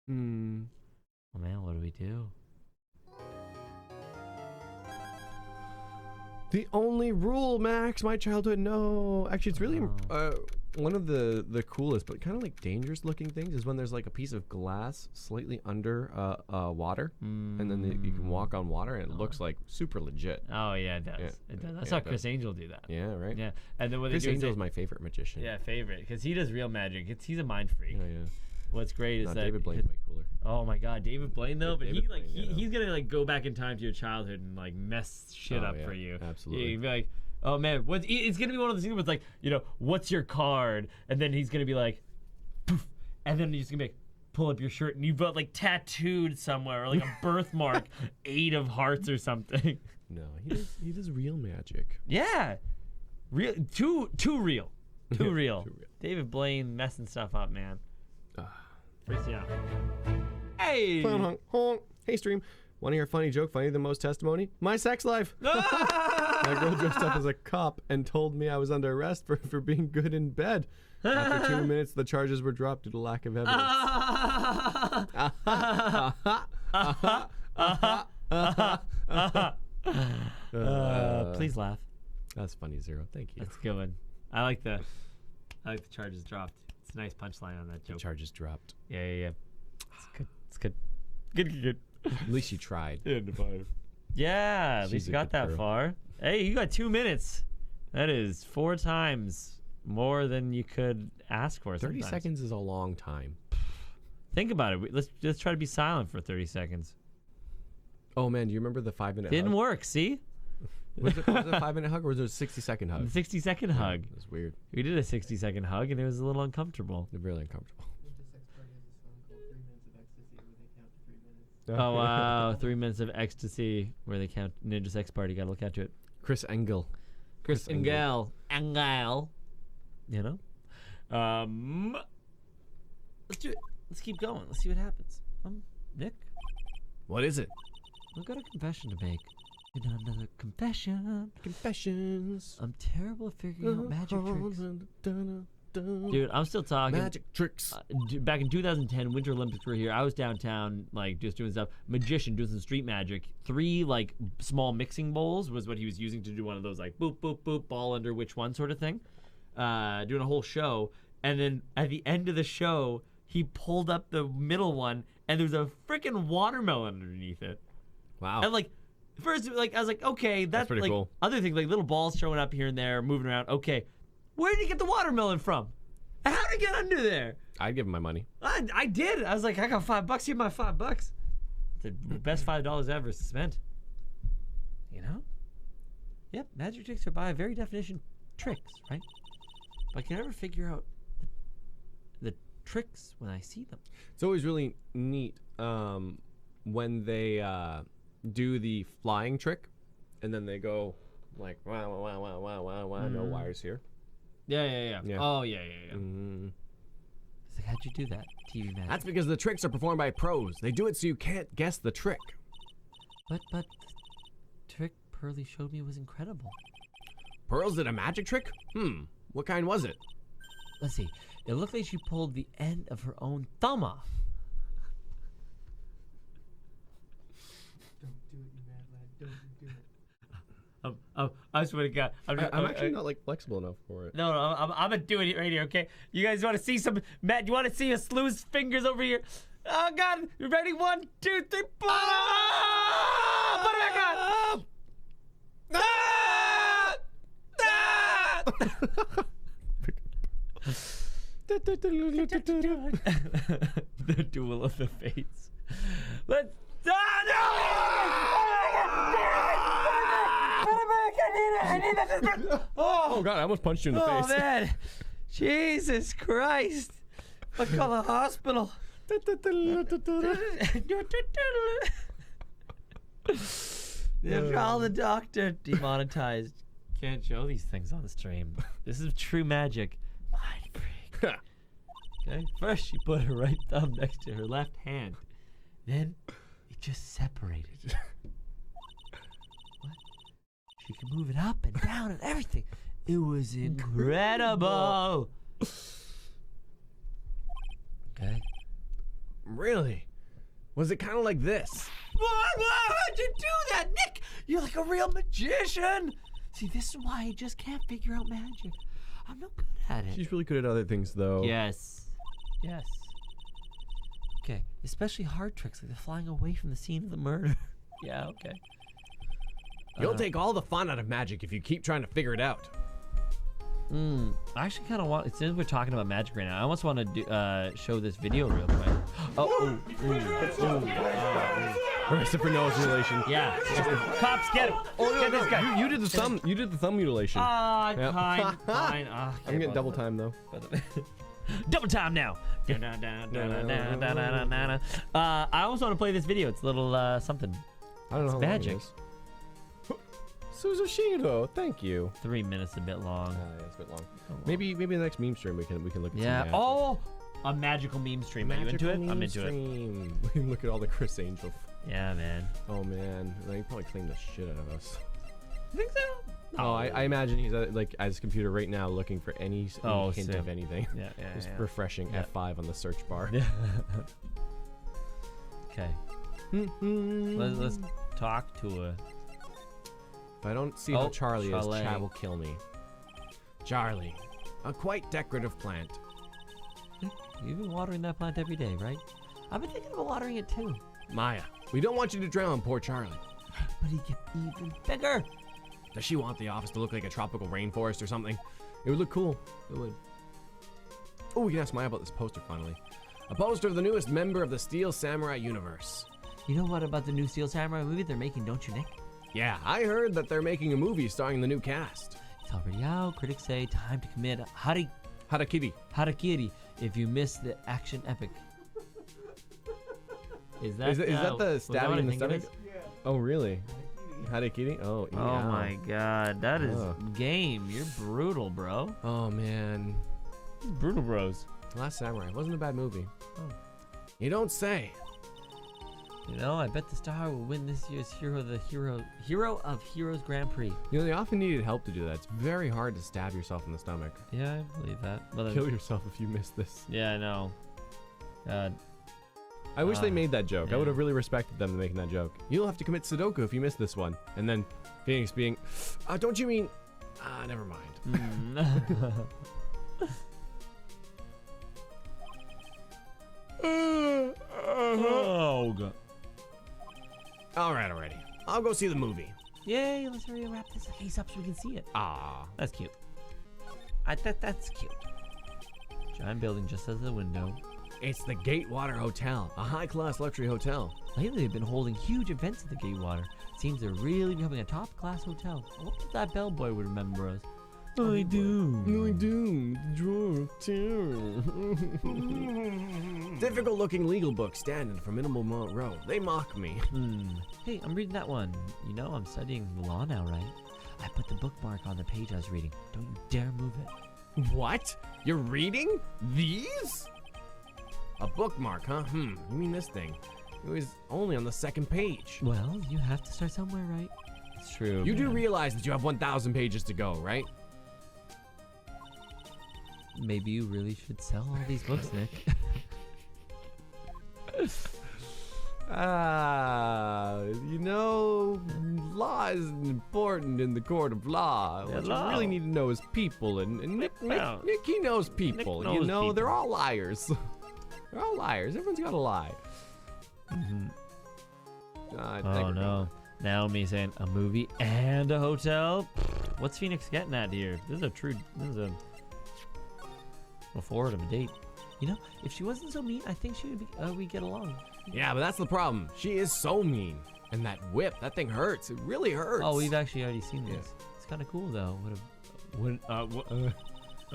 Oh man, what do we do? The only rule, Max. My childhood. No, actually, it's really one of the coolest, but kind of like dangerous looking things is when there's like a piece of glass slightly under water, and then you can walk on water, and it looks like super legit. Oh yeah, it does. Yeah, It does. I yeah, saw it Chris does. Angel do that. Yeah, right. Yeah, and then what Chris they do Angel is is my favorite magician. favorite because he does real magic. He's a mind freak. Yeah, yeah. What's great is No, that David Blaine's way cooler. Oh my God, David Blaine though, but David Blaine, yeah. he's gonna like go back in time to your childhood and like mess shit Oh, up yeah, for you. absolutely. Yeah, you'd be like, oh man, it's gonna be one of those things where it's like, what's your card? And then he's gonna be like, poof, and then he's gonna be like, pull up your shirt and you've got like tattooed somewhere, or like a birthmark, 8 of hearts or something. No, he does real magic. Yeah, real, too real, too real. Too real. David Blaine messing stuff up, man. Yeah. Hey. Honk, honk. Hey, stream. Want to hear a funny joke? Funnier than most testimony? My sex life. My girl dressed up as a cop and told me I was under arrest for being good in bed. After 2 minutes, the charges were dropped due to lack of evidence. Please laugh. That's funny, Zero. Thank you. That's a good one. I like the charges dropped. It's a nice punchline on that joke. Charges dropped. Yeah. It's good. It's good. Good. At least you tried. Yeah, at She's least a you got good that girl. far. Hey, you got 2 minutes. That is 4 times more than you could ask for. 30 sometimes. seconds is a long time. Think about it. Let's try to be silent for 30 seconds. Oh man, do you remember the 5-minute Didn't hug? work. See, Was it a 5-minute hug or was it a 60-second hug? the 60-second hug. That's weird. We did a 60-second hug and it was a little uncomfortable. Really uncomfortable. Oh wow, 3 minutes of ecstasy where they count Ninja Sex Party. Gotta look out to it. Chris Engel. Chris Engel. You know? Let's do it. Let's keep going. Let's see what happens. Nick, What is it? we've got a confession to make. And another confession. Confessions. I'm terrible at figuring out magic tricks. Dude, Dude, I'm still talking. magic tricks. Back in 2010, Winter Olympics were here. I was downtown, like, just doing stuff. Magician doing some street magic. 3, like, small mixing bowls was what he was using to do one of those, like, boop, boop, boop, ball under which one sort of thing. Doing a whole show. And then at the end of the show, he pulled up the middle one, and there was a freaking watermelon underneath it. Wow. And, like, first, like, I was like, okay, that's pretty like, cool. Other things, like little balls showing up here and there, moving around. Okay, where did you get the watermelon from? How did it get under there? I'd give him my money. I did. I was like, I got $5. Here's my $5. The best $5 ever spent. You know? Yep, magic tricks are by very definition tricks, right? But I can never figure out the tricks when I see them. It's always really neat when they do the flying trick, and then they go like, wow, wow, wow, wow, wow, wow, no wires here. Yeah. Yeah. Oh, yeah. Mm. It's like, how'd you do that? TV magic. That's because the tricks are performed by pros. They do it so you can't guess the trick. But the trick Pearlie showed me was incredible. Pearls did a magic trick? What kind was it? Let's see. It looked like she pulled the end of her own thumb off. Don't do it, you mad lad. Don't do it. I swear to God. I'm actually not like flexible enough for it. No, I'm gonna do it right here, okay? You guys want to see some? Matt, you want to see us lose fingers over here? Oh God! You ready? 1, 2, 3. Put it back on. The duel of the fates. Let's. Oh God, I almost punched you in the Oh face. man, Jesus Christ! I call the hospital. Call the doctor. Demonetized. Can't show these things on the stream. This is true magic. Mind freak. Okay. First, she put her right thumb next to her left hand. Then it just separated. What? She can move it up and down and everything. It was incredible. Okay. Really? Was it kind of like this? How'd you do that, Nick? You're like a real magician. See, this is why I just can't figure out magic. I'm no good at it. She's really good at other things, though. Yes. Okay, especially hard tricks like the flying away from the scene of the murder. Yeah, okay. You'll take all the fun out of magic if you keep trying to figure it out. I actually kind of want, since we're talking about magic right now, I almost want to do, show this video real quick. Except for Noah's relation. Yeah. Cops, get him. Get this guy. You did the thumb. You did the thumb mutilation. Fine. I'm getting double time though. Double time now. I also want to play this video. It's a little something. I don't know It's how long it magic. is. Suzushiro, thank you. 3 minutes, a bit long. Yeah, it's a bit long. Maybe the next meme stream we can look at. Yeah. some magic. Oh, a magical meme stream. Are you into it? I'm into it. it. We can look at all the Chris Angel. Yeah, man. Oh man, he probably cleaned the shit out of us. You think so? Oh, I imagine he's at his computer right now looking for any hint sick. of anything. Yeah, yeah, Just yeah. refreshing Yeah. F5 on the search bar. Yeah. Okay. Let's talk to her. If I don't see Oh, how Charlie Charlie. is, chat will kill me. Charlie, a quite decorative plant. You've been watering that plant every day, right? I've been thinking about watering it too. Maya, we don't want you to drown poor Charlie. But he get even bigger. Does she want the office to look like a tropical rainforest or something? It would look cool. It would. Oh, we can ask Maya about this poster finally. A poster of the newest member of the Steel Samurai universe. You know what about the new Steel Samurai movie they're making, don't you, Nick? Yeah, I heard that they're making a movie starring the new cast. It's already out. Critics say time to commit Harakiri. harakiri if you miss the action epic. Is that the was stabbing what in I the think it stomach? is? Oh, really? Harakiri? Oh, yeah. Oh my god, that is Oh. game. You're brutal, bro. Oh, man. Brutal bros. Last Samurai wasn't a bad movie. Oh. You don't say. You know, I bet the star will win this year's Hero of Heroes Grand Prix. You know, they often needed help to do that. It's very hard to stab yourself in the stomach. Yeah, I believe that. Well, Kill yourself if you miss this. yeah, I know. I wish they Ah, made that joke. I yeah. would have really respected them making that joke. You'll have to commit Sudoku if you miss this one. And then Phoenix being, don't you mean... never mind. Oh god. Alright, already. I'll go see the movie. Yay, let's hurry and wrap this case up so we can see it. Ah. That's cute. I thought that's cute. Giant building just as the window. It's the Gatewater Hotel, a high-class luxury hotel. Lately, they've been holding huge events at the Gatewater. Seems they're really becoming a top-class hotel. I wonder if that bellboy would remember us. I do. I do. The drawer of terror. Difficult-looking legal books standing for Minimal Mont Row. They mock me. Hey, I'm reading that one. You know, I'm studying law now, right? I put the bookmark on the page I was reading. Don't you dare move it. What? You're reading these? A bookmark, huh? You mean this thing? It was only on the second page. Well, you have to start somewhere, right? It's true. You do man. realize that you have 1,000 pages to go, right? Maybe you really should sell all these books, Nick. You know, law is important in the court of law. Yeah, What law. you really need to know is people, and Nick, he knows people. Nick you knows know, people. they're all liars. They're all liars. Everyone's got to lie. Oh no. Naomi saying a movie and a hotel? What's Phoenix getting at here? This is a forward of a date. You know, if she wasn't so mean, I think she would be, we'd get along. Yeah, but that's the problem. She is so mean. And that whip, that thing hurts. It really hurts. Oh, we've actually already seen this. It's kind of cool though. I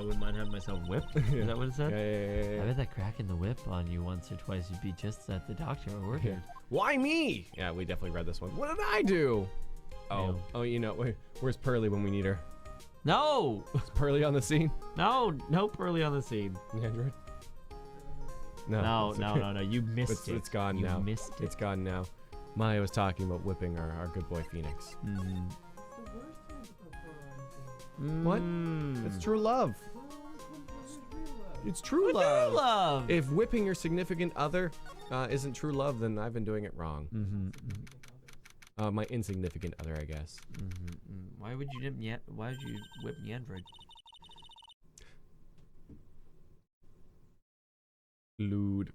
wouldn't mind having myself whipped. Is that what it said? Yeah. I bet that cracking the whip on you once or twice would be just at the doctor or work here. Why me? Yeah, we definitely read this one. What did I do? Yeah. Oh, you know, where's Pearly when we need her? No! Is Pearly on the scene? No Pearly on the scene. The android? No, it's no, okay. no, no. You missed it. It's gone You now. missed it. It's gone now. Maya was talking about whipping our good boy Phoenix. The worst time to prefer anything. What? It's true love. It's true love. Love. If whipping your significant other isn't true love, then I've been doing it wrong. My insignificant other, I guess. Why would you whip the android? Lewd.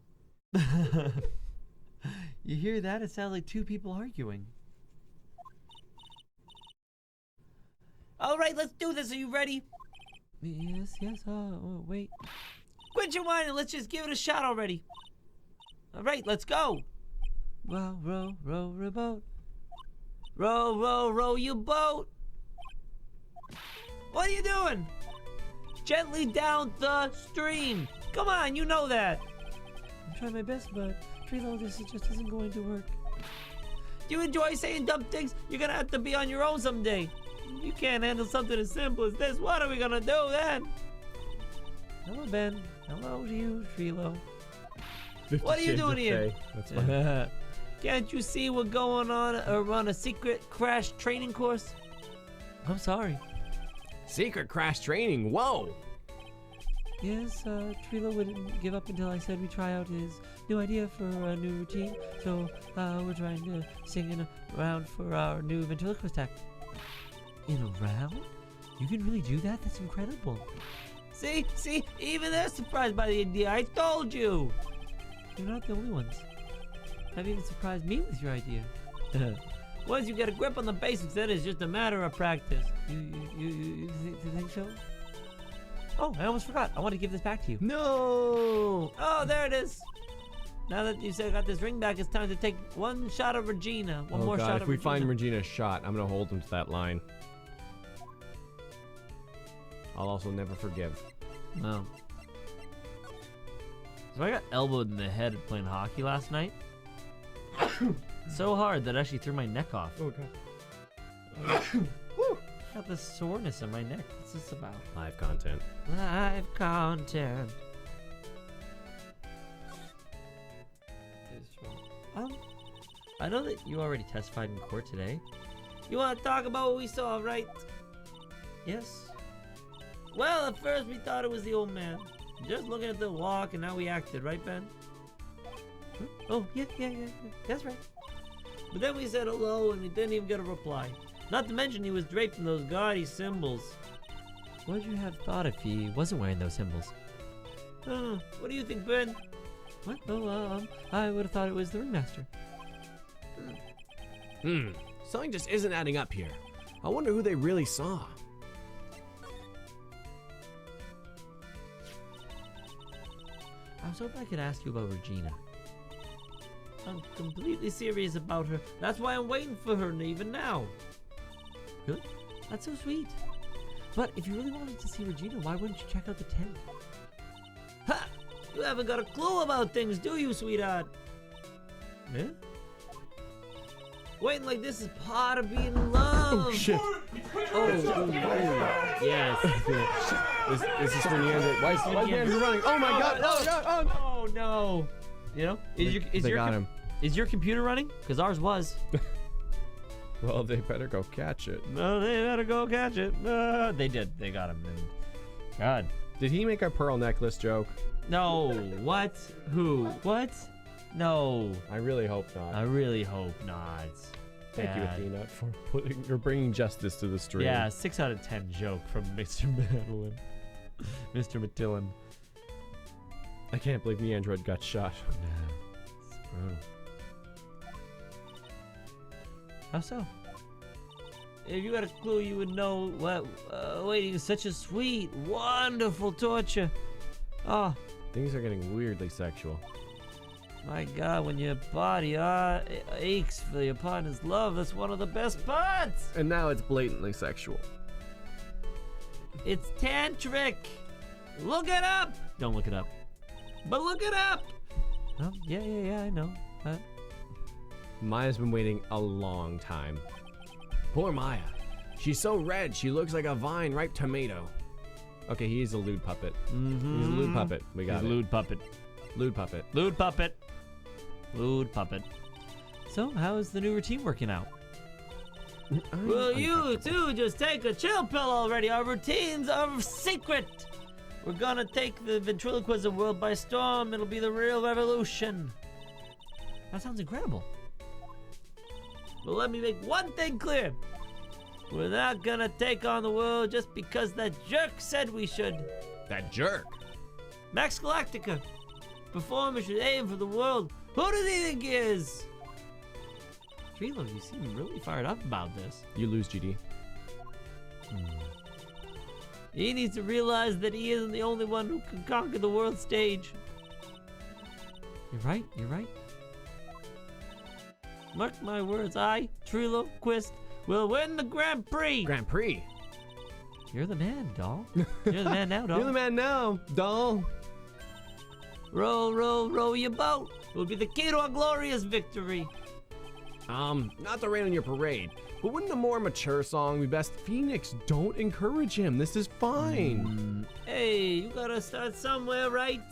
You hear that? It sounds like two people arguing. All right, let's do this. Are you ready? Yes. Oh, wait. Quit your whining. Let's just give it a shot already. All right, let's go. Row, boat. Row your boat. What are you doing? Gently down the stream. Come on, you know that. I'm trying my best, but Trello, this just isn't going to work. Do you enjoy saying dumb things? You're gonna have to be on your own someday. You can't handle something as simple as this. What are we gonna do then? Hello, Ben. Hello to you, Trello. 50 What are you Shades doing of here? Faye. That's fine. Can't you see we're going on a secret crash training course? I'm sorry. Secret crash training. Whoa. Yes, Trello wouldn't give up until I said we try out his new idea for a new routine. So, we're trying to sing in a round for our new ventriloquist act. In a round? You can really do that? That's incredible. See, even they're surprised by the idea. I told you. You're not the only ones. I've even surprised me with your idea. Once you get a grip on the basics, then it's just a matter of practice. You think so? Oh, I almost forgot. I want to give this back to you. No. Oh, there it is. Now that you said I got this ring back, it's time to take one shot of Regina. One more God, shot if of we Regina. find Regina's shot, I'm gonna hold him to that line. I'll also never forgive. No. So I got elbowed in the head playing hockey last night. So hard that I actually threw my neck off. Oh God. Got this soreness in my neck. What's this about? Live content. Live content. I know that you already testified in court today. You want to talk about what we saw, right? Yes. Well, at first we thought it was the old man. Just looking at the walk and how he acted, right, Ben? Oh, yeah. That's right. But then we said hello and we didn't even get a reply. Not to mention he was draped in those gaudy symbols. What would you have thought if he wasn't wearing those symbols? What do you think, Ben? What? Oh, I would have thought it was the ringmaster. Something just isn't adding up here. I wonder who they really saw. I was hoping I could ask you about Regina. I'm completely serious about her. That's why I'm waiting for her even now. Really? That's so sweet. But if you really wanted to see Regina, why wouldn't you check out the tent? Ha! You haven't got a clue about things, do you, sweetheart? Yeah? Waiting like this is part of being in love. Oh shit. Yes. This is for Neander. Why is Neander running? Oh my God. Oh God. Oh no! You know, They got him. Is your computer running? Because ours was. Well, they better go catch it. No, they better go catch it. They did. They got him. And God. Did he make a pearl necklace joke? No. What? Who? What? No. I really hope not. I really hope not. Thank you, Bad. Athena, for bringing justice to the stream. Yeah, 6 out of 10 joke from Mr. Madeline. Mr. Matillan. I can't believe the android got shot. It's brutal. How so? If you had a clue, you would know what waiting is such a sweet, wonderful torture. Oh, Things are getting weirdly sexual. my God, when your body aches for your partner's love, that's one of the best parts. And now it's blatantly sexual. It's tantric. Look it up. Don't look it up. But look it up. Oh, yeah, I know. Maya's been waiting a long time. Poor Maya. She's so red, she looks like a vine-ripe tomato. Okay, he's a lewd puppet. Mm-hmm. He's a lewd puppet. We got it. Lewd puppet. Lewd puppet. Lewd puppet. Lewd puppet. So, how is the new routine working out? Well, you too, just take a chill pill already. Our routines are secret. We're gonna take the ventriloquism world by storm. It'll be the real revolution. That sounds incredible. But let me make one thing clear. We're not gonna take on the world just because that jerk said we should. That jerk. Max Galactica. Performer should aim for the world. Who does he think he is? Trello, you seem really fired up about this. You lose, GD. He needs to realize that he isn't the only one who can conquer the world stage. You're right. Mark my words, I, Trello Quist, will win the Grand Prix. Grand Prix. You're the man, doll. You're the man now, doll. You're the man now, doll. Row, row, row your boat. It will be the key to our glorious victory. Not to rain on your parade, but wouldn't a more mature song be best? Phoenix, don't encourage him. This is fine. Hey, you gotta start somewhere, right?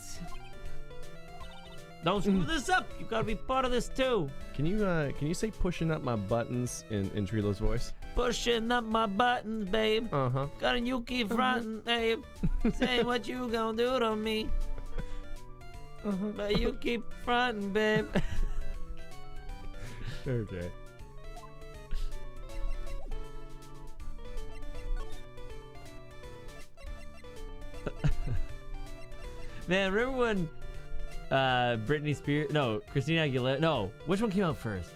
Don't screw this up. You gotta be part of this too. Can you say pushing up my buttons in Trello's voice? Pushing up my buttons, babe. Uh-huh. Got you keep frontin', babe. Say what you gonna do to me. But you keep frontin', babe. Okay. Man, remember when Britney Spears, no, Christina Aguilera, no, which one came out first?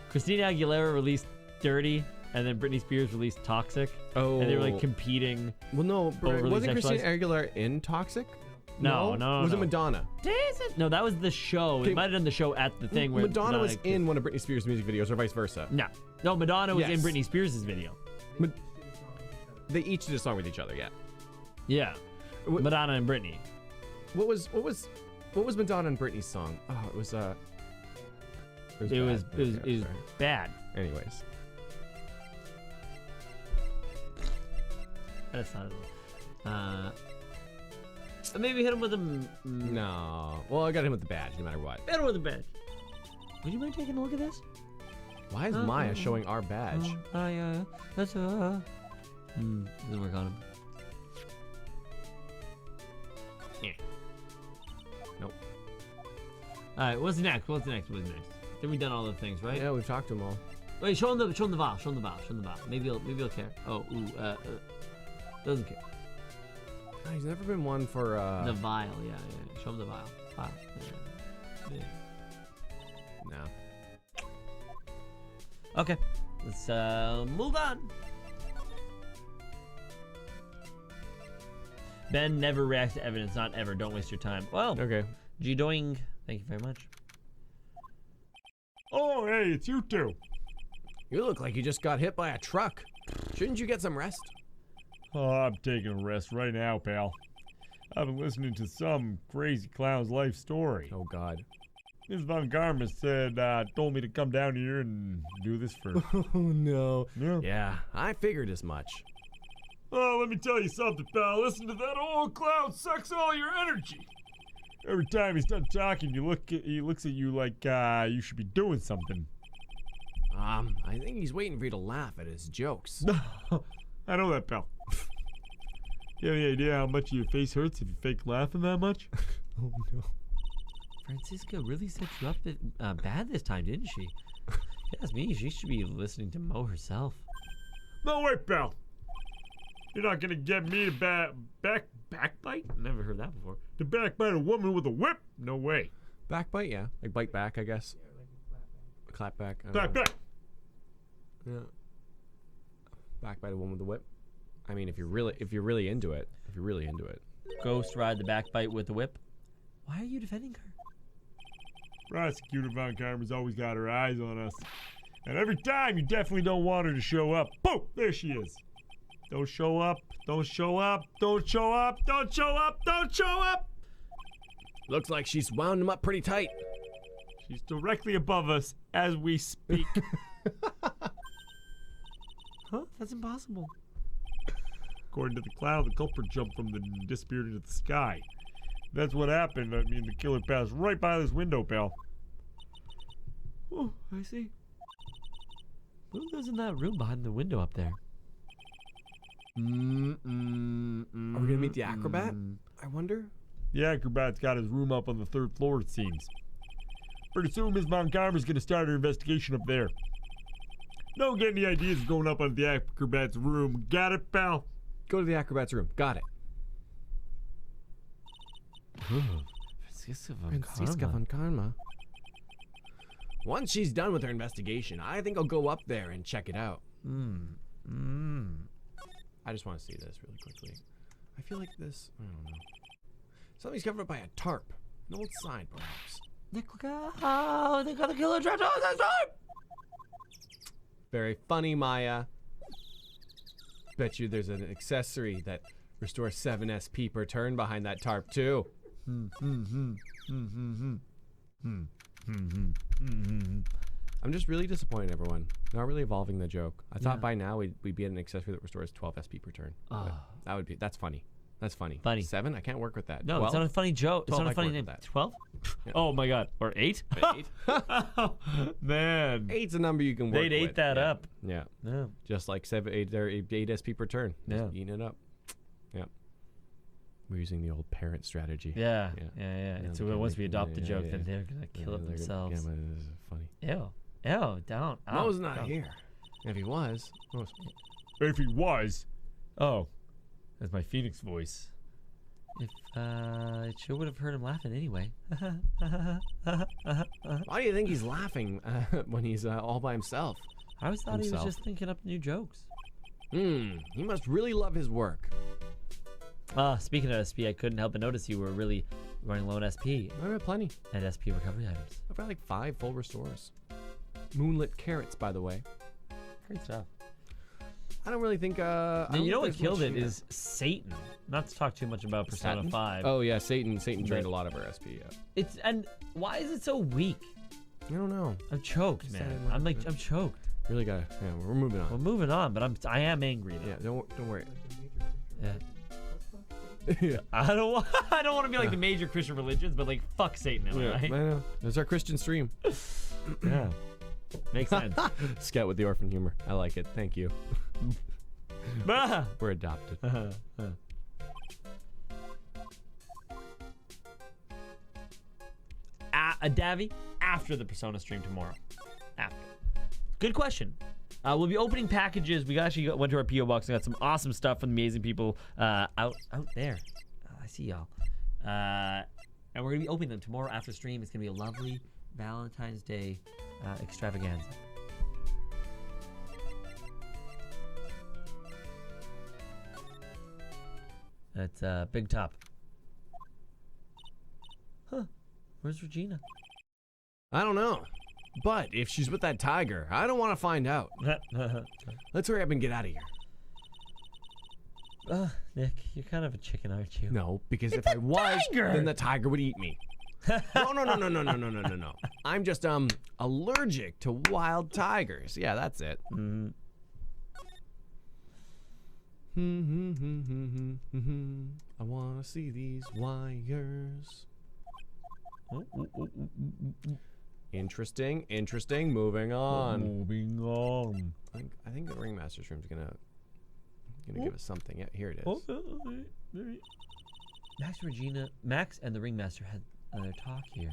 Christina Aguilera released Dirty, and then Britney Spears released Toxic. Oh. And they were like competing. Well, no, Overly wasn't Christina sexualized? Aguilera in Toxic? No. Was it Madonna? No, that was the show. Okay. It might have done the show at the thing where Madonna was existed. in one of Britney Spears' music videos, or vice versa. No, Madonna was in Yes. Britney Spears' video. They each did a song with each other. Yeah. Yeah, What- Madonna and Britney. What was Madonna and Britney's song? Oh, it was It was bad. Okay, sorry. bad. Anyways. That's not. Maybe hit him with a. No. Well, I got him with the badge, no matter what. Hit him with a badge. Would you mind taking a look at this? Why is Maya showing our badge? That's doesn't work on him. Nope. All right, what's next? Then we've done all the things, right? Yeah, we've talked to them all. Wait, show him the vial. Maybe he'll care. Oh, doesn't care. Oh, he's never been one for The vial, yeah. Show him the vial. Yeah. No. Okay, let's move on. Ben never reacts to evidence, not ever. Don't waste your time. Well, Okay. G-doing. Thank you very much. Oh, hey, it's you two. You look like you just got hit by a truck. Shouldn't you get some rest? Oh, I'm taking a rest right now, pal. I've been listening to some crazy clown's life story. Oh God. Ms. Von Karma said, told me to come down here and do this for. Oh no. Yeah. Yeah, I figured as much. Oh, let me tell you something, pal. Listen to that old clown sucks all your energy. Every time he's done talking, he looks at you like you should be doing something. I think he's waiting for you to laugh at his jokes. I know that, pal. You have any idea how much your face hurts if you fake laughing that much? Oh no. Francisca really set you up bad this time, didn't she? Yes, me. She should be listening to Mo herself. No way, pal. You're not gonna get me to backbite? Never heard that before. To backbite a woman with a whip? No way. Backbite, yeah. Like bite back, I guess. Clap back. I don't know. Back. Yeah. Backbite a woman with a whip. I mean, if you're really into it. Ghost ride the backbite with the whip. Why are you defending her? Prosecutor Von Karma's always got her eyes on us. And every time you definitely don't want her to show up. Boom! There she is. Don't show up. Don't show up. Don't show up. Don't show up. Don't show up. Looks like she's wound him up pretty tight. She's directly above us as we speak. Huh? That's impossible. According to the clown, the culprit jumped from the disappeared into the sky. That's what happened. I mean, the killer passed right by this window, pal. Oh, I see. Who goes in that room behind the window up there? Are we gonna meet the acrobat? I wonder. The acrobat's got his room up on the 3rd floor, it seems. Pretty soon, Ms. Von Karma's gonna start her investigation up there. Don't get any ideas of going up on the acrobat's room. Got it, pal? Go to the acrobat's room. Got it. Francisca Von Karma. Once she's done with her investigation, I think I'll go up there and check it out. I just want to see this really quickly. I feel like this, I don't know. Something's covered up by a tarp. An old sign, perhaps. Oh, they got the killer trapped on that tarp! Very funny, Maya. Bet you there's an accessory that restores 7 SP per turn behind that tarp, too. I'm just really disappointed, everyone. Not really evolving the joke. I thought by now we'd be at an accessory that restores 12 SP per turn. That's funny. That's funny. Funny. 7? I can't work with that. No, 12? it's not a funny joke. It's 12, not a I can funny work name. with that. 12? Yeah. Oh my god. Or 8? 8? Man. 8's a number you can work with. They'd ate that up. Yeah. Yeah. Just like 8 SP per turn. Just eating it up. Yeah. We're using the old parent strategy. Yeah. Yeah. So once we adopt the joke, then they're gonna kill it themselves. Yeah, but this is funny. Ew. Don't. Mo's not here. If he was. If he was. Oh. That's my Phoenix voice. If, it sure would have heard him laughing anyway. Why do you think he's laughing when he's all by himself? I always thought he was just thinking up new jokes. He must really love his work. Speaking of SP, I couldn't help but notice you were really running low on SP I've got plenty. and SP recovery items. I've got like 5 full restores. Moonlit carrots, by the way. Great stuff. I don't really think. Now, you know what killed it is Satan. Not to talk too much about Persona Satin? 5. Oh yeah, Satan drained a lot of our SP. Yeah. And why is it so weak? I don't know. I'm choked, Just man. said I'm choked. Really gotta. Yeah, we're moving We're on. moving on, but I am angry now. Yeah, don't worry. Yeah. Yeah. I don't want to be like the major Christian religions, but like fuck Satan, am I I right? know. It's our Christian stream. Yeah. Makes sense. Scout with the orphan humor. I like it. Thank you. Bah! We're adopted. Davy, after the Persona stream tomorrow. After. Good question. We'll be opening packages. We actually went to our P.O. box and got some awesome stuff from amazing people out there. I see y'all. And we're going to be opening them tomorrow after stream. It's going to be a lovely Valentine's Day extravaganza. That's Big Top. Huh. Where's Regina? I don't know. But if she's with that tiger, I don't want to find out. Let's hurry up and get out of here. Nick, you're kind of a chicken, aren't you? No, because if I was, then the tiger would eat me. No. I'm just allergic to wild tigers. Yeah, that's it. I want to see these wires. Interesting. Moving on. I think the Ringmaster Stream's gonna give us something. Yeah, here it is. Max and the Ringmaster had their talk here.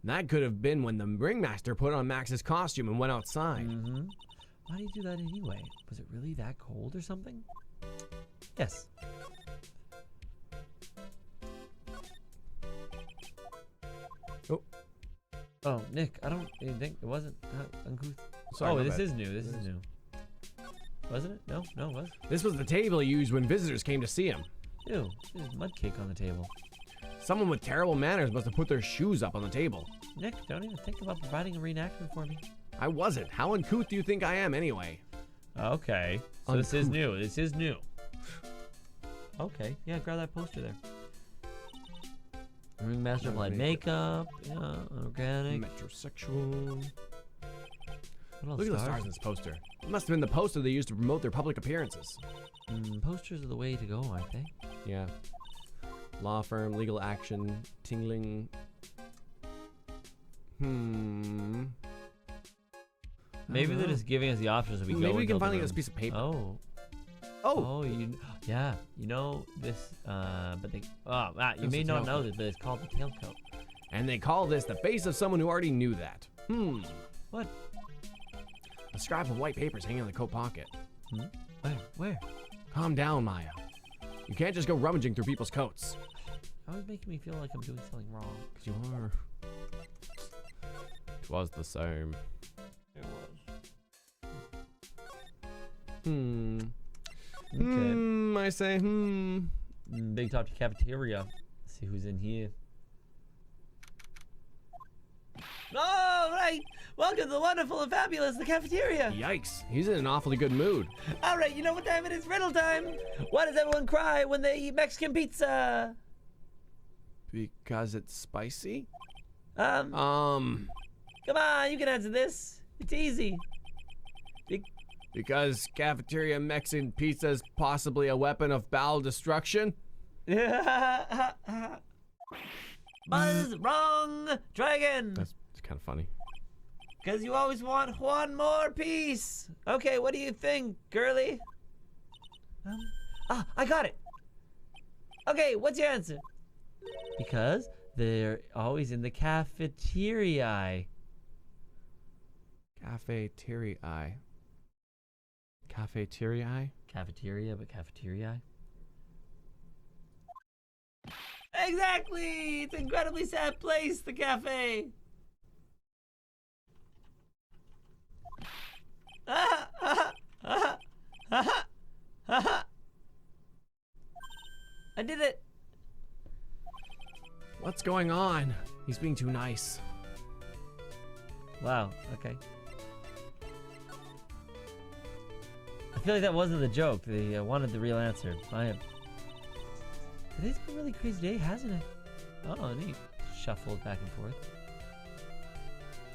That could have been when the Ringmaster put on Max's costume and went outside. Why do you do that anyway? Was it really that cold or something? Yes. Oh, Nick, I don't think it wasn't uncouth. Sorry, oh, my this bad. is new. This is new. Wasn't it? No, it was. This was the table he used when visitors came to see him. Ew, there's mud cake on the table. Someone with terrible manners must have put their shoes up on the table. Nick, don't even think about providing a reenactment for me. I wasn't. How uncouth do you think I am anyway? Okay, so this is new. This is new. Okay, yeah, grab that poster there. Ringmaster applied makeup. Yeah, organic. Metrosexual. What else? Look at the stars in this poster. It must have been the poster they used to promote their public appearances. Posters are the way to go, aren't they? Yeah. Law firm, legal action, tingling. Maybe they're just giving us the options as we go. Maybe we can until finally the get this piece of paper. Oh. Oh. Yeah. You know this. But they. You may not know this, but it's called the tailcoat. And they call this the face of someone who already knew that. What? A scrap of white papers hanging in the coat pocket. Where? Calm down, Maya. You can't just go rummaging through people's coats. Always making me feel like I'm doing something wrong. 'Cause you are. It was the same. It was. Okay. I say, Big Top to cafeteria. Let's see who's in here. All right. Welcome to the wonderful and fabulous, the cafeteria. Yikes. He's in an awfully good mood. All right, you know what time it is? Riddle time. Why does everyone cry when they eat Mexican pizza? Because it's spicy? Come on, you can answer this. It's easy. Because cafeteria Mexican pizza is possibly a weapon of bowel destruction? Buzz, wrong. Try again. That's kind of funny. Because you always want one more piece. Okay, what do you think, girly? I got it. Okay, what's your answer? Because they're always in the cafeteria. Cafeteria. Cafeteria? Cafeteria, but cafeteria? Exactly! It's an incredibly sad place, the cafe. I did it. What's going on? He's being too nice. Wow, okay. I feel like that wasn't the joke. They wanted the real answer. Today's been a really crazy day, hasn't it? Oh, neat. Shuffled back and forth.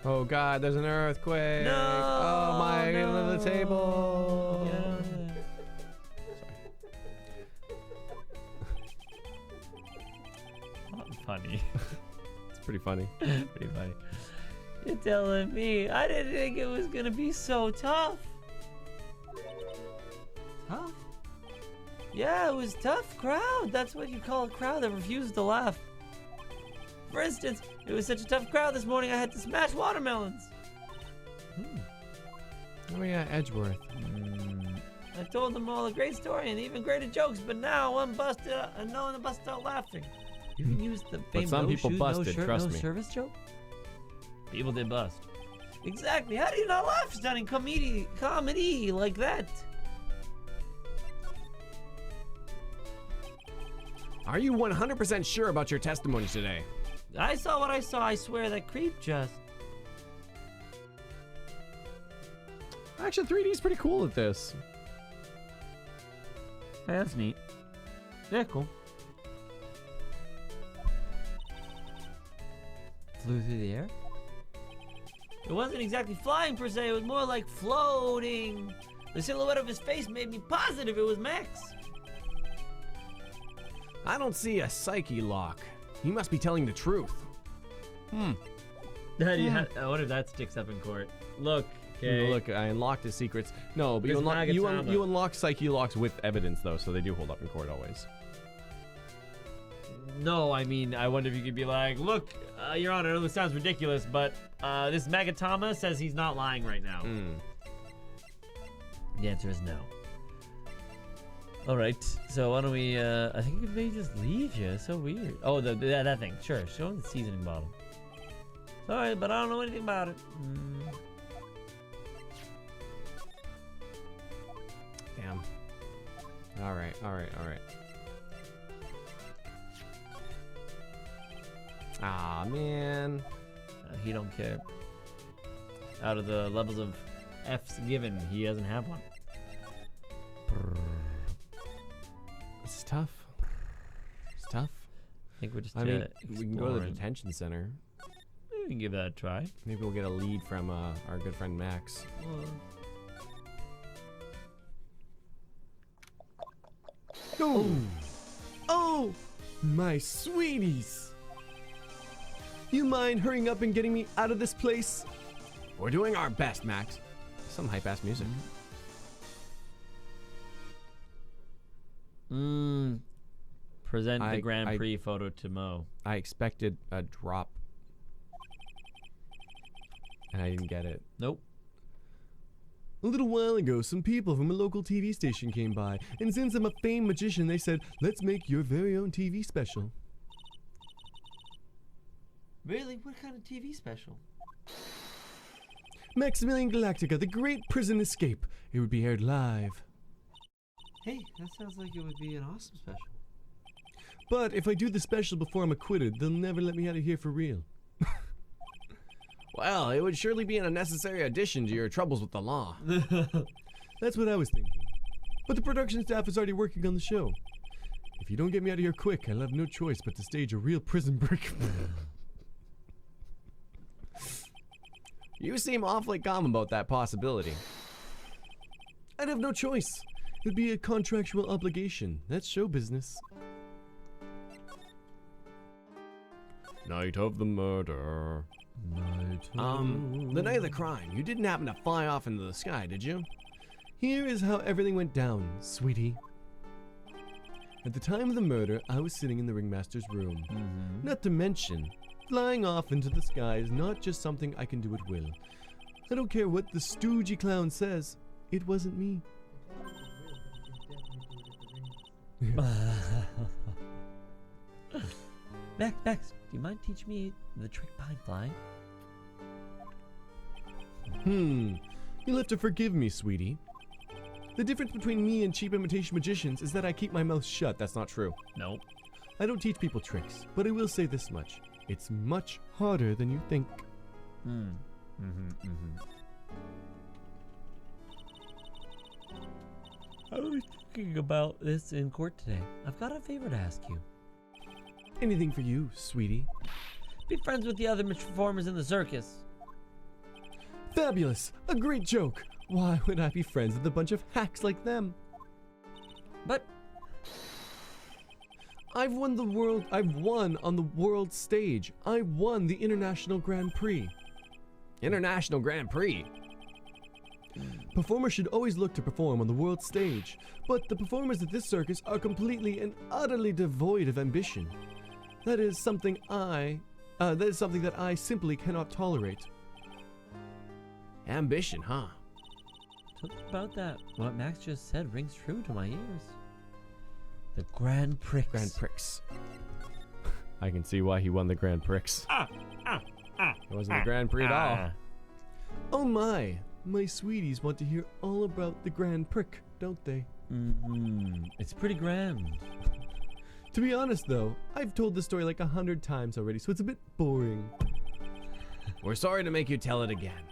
Oh God, there's an earthquake. No, oh my, no. the table. Yeah. Not funny. It's pretty funny. Pretty funny. You're telling me I didn't think it was gonna be so tough. Tough? Yeah, it was tough crowd. That's what you call a crowd that refuses to laugh. For instance, it was such a tough crowd this morning I had to smash watermelons. Oh yeah, Edgeworth. I told them all a great story and even greater jokes, but now one busted out, and no one busted out laughing. You can use the famous some no people shoes, busted, no shirt, trust no me. service joke. People did bust. Exactly. How do you not laugh stunning comedy like that? Are you 100% sure about your testimony today? I saw what I saw. I swear that creep just. Actually, 3D's pretty cool at this. Hey, that's neat. Yeah, cool. Flew through the air? It wasn't exactly flying per se, it was more like floating. The silhouette of his face made me positive it was Max. I don't see a psyche lock. He must be telling the truth. I wonder if that sticks up in court. Look, Okay. Look, I unlocked his secrets. No, but There's you unlock psyche locks with evidence though, so they do hold up in court always. No, I mean, I wonder if you could be like, look, Your Honor, I know this sounds ridiculous, but this Magatama says he's not lying right now. The answer is no. All right, so why don't we, I think we could maybe just leave here. It's so weird. Oh, that thing. Sure, show him the seasoning bottle. Sorry, but I don't know anything about it. Damn. All right. Ah, man. He don't care. Out of the levels of F's given, he doesn't have one. It's tough. I think we're just I mean, we can go to the exploring. detention center. We can give that a try. Maybe we'll get a lead from our good friend Max. Oh, my sweeties. You mind hurrying up and getting me out of this place? We're doing our best, Max. Some hype-ass music. Present the I- Grand I- Prix photo to Moe. I expected a drop. And I didn't get it. Nope. A little while ago, some people from a local TV station came by, and since I'm a famed magician, they said, let's make your very own TV special. Really? What kind of TV special? Maximilian Galactica, the Great Prison Escape. It would be aired live. Hey, that sounds like it would be an awesome special. But if I do the special before I'm acquitted, they'll never let me out of here for real. Well, it would surely be an unnecessary addition to your troubles with the law. That's what I was thinking. But the production staff is already working on the show. If you don't get me out of here quick, I'll have no choice but to stage a real prison break. You seem awfully calm about that possibility. I'd have no choice. It'd be a contractual obligation. That's show business. Night of the murder. The night of the crime, you didn't happen to fly off into the sky, did you? Here is how everything went down, sweetie. At the time of the murder, I was sitting in the ringmaster's room. Not to mention, flying off into the sky is not just something I can do at will. I don't care what the stoogey clown says. It wasn't me. Max, do you mind teaching me the trick behind flying? You'll have to forgive me, sweetie. The difference between me and cheap imitation magicians is that I keep my mouth shut. That's not true. Nope. I don't teach people tricks, but I will say this much. It's much harder than you think. I was thinking about this in court today. I've got a favor to ask you. Anything for you, sweetie. Be friends with the other performers in the circus. Fabulous! A great joke! Why would I be friends with a bunch of hacks like them? But I've won on the world stage. I won the International Grand Prix. International Grand Prix. Performers should always look to perform on the world stage, but the performers at this circus are completely and utterly devoid of ambition. That is something that I simply cannot tolerate. Ambition, huh? something about that, what Max just said, rings true to my ears. The Grand Prix. Grand Prix. I can see why he won the Grand Prix. It wasn't the Grand Prix at all. Oh my sweeties want to hear all about the Grand Prix, don't they? It's pretty grand. To be honest though, I've told this story like 100 times already, so it's a bit boring. We're sorry to make you tell it again.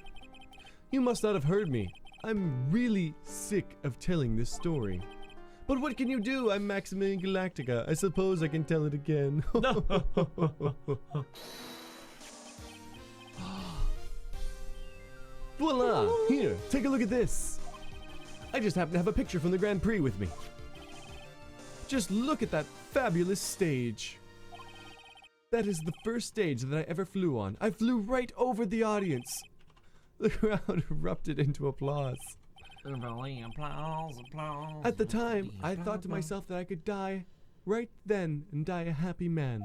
You must not have heard me. I'm really sick of telling this story. But what can you do? I'm Maximilian Galactica. I suppose I can tell it again. Voila! Here, take a look at this. I just happen to have a picture from the Grand Prix with me. Just look at that fabulous stage. That is the first stage that I ever flew on. I flew right over the audience. The crowd erupted into applause. At the time, I thought to myself that I could die right then and die a happy man.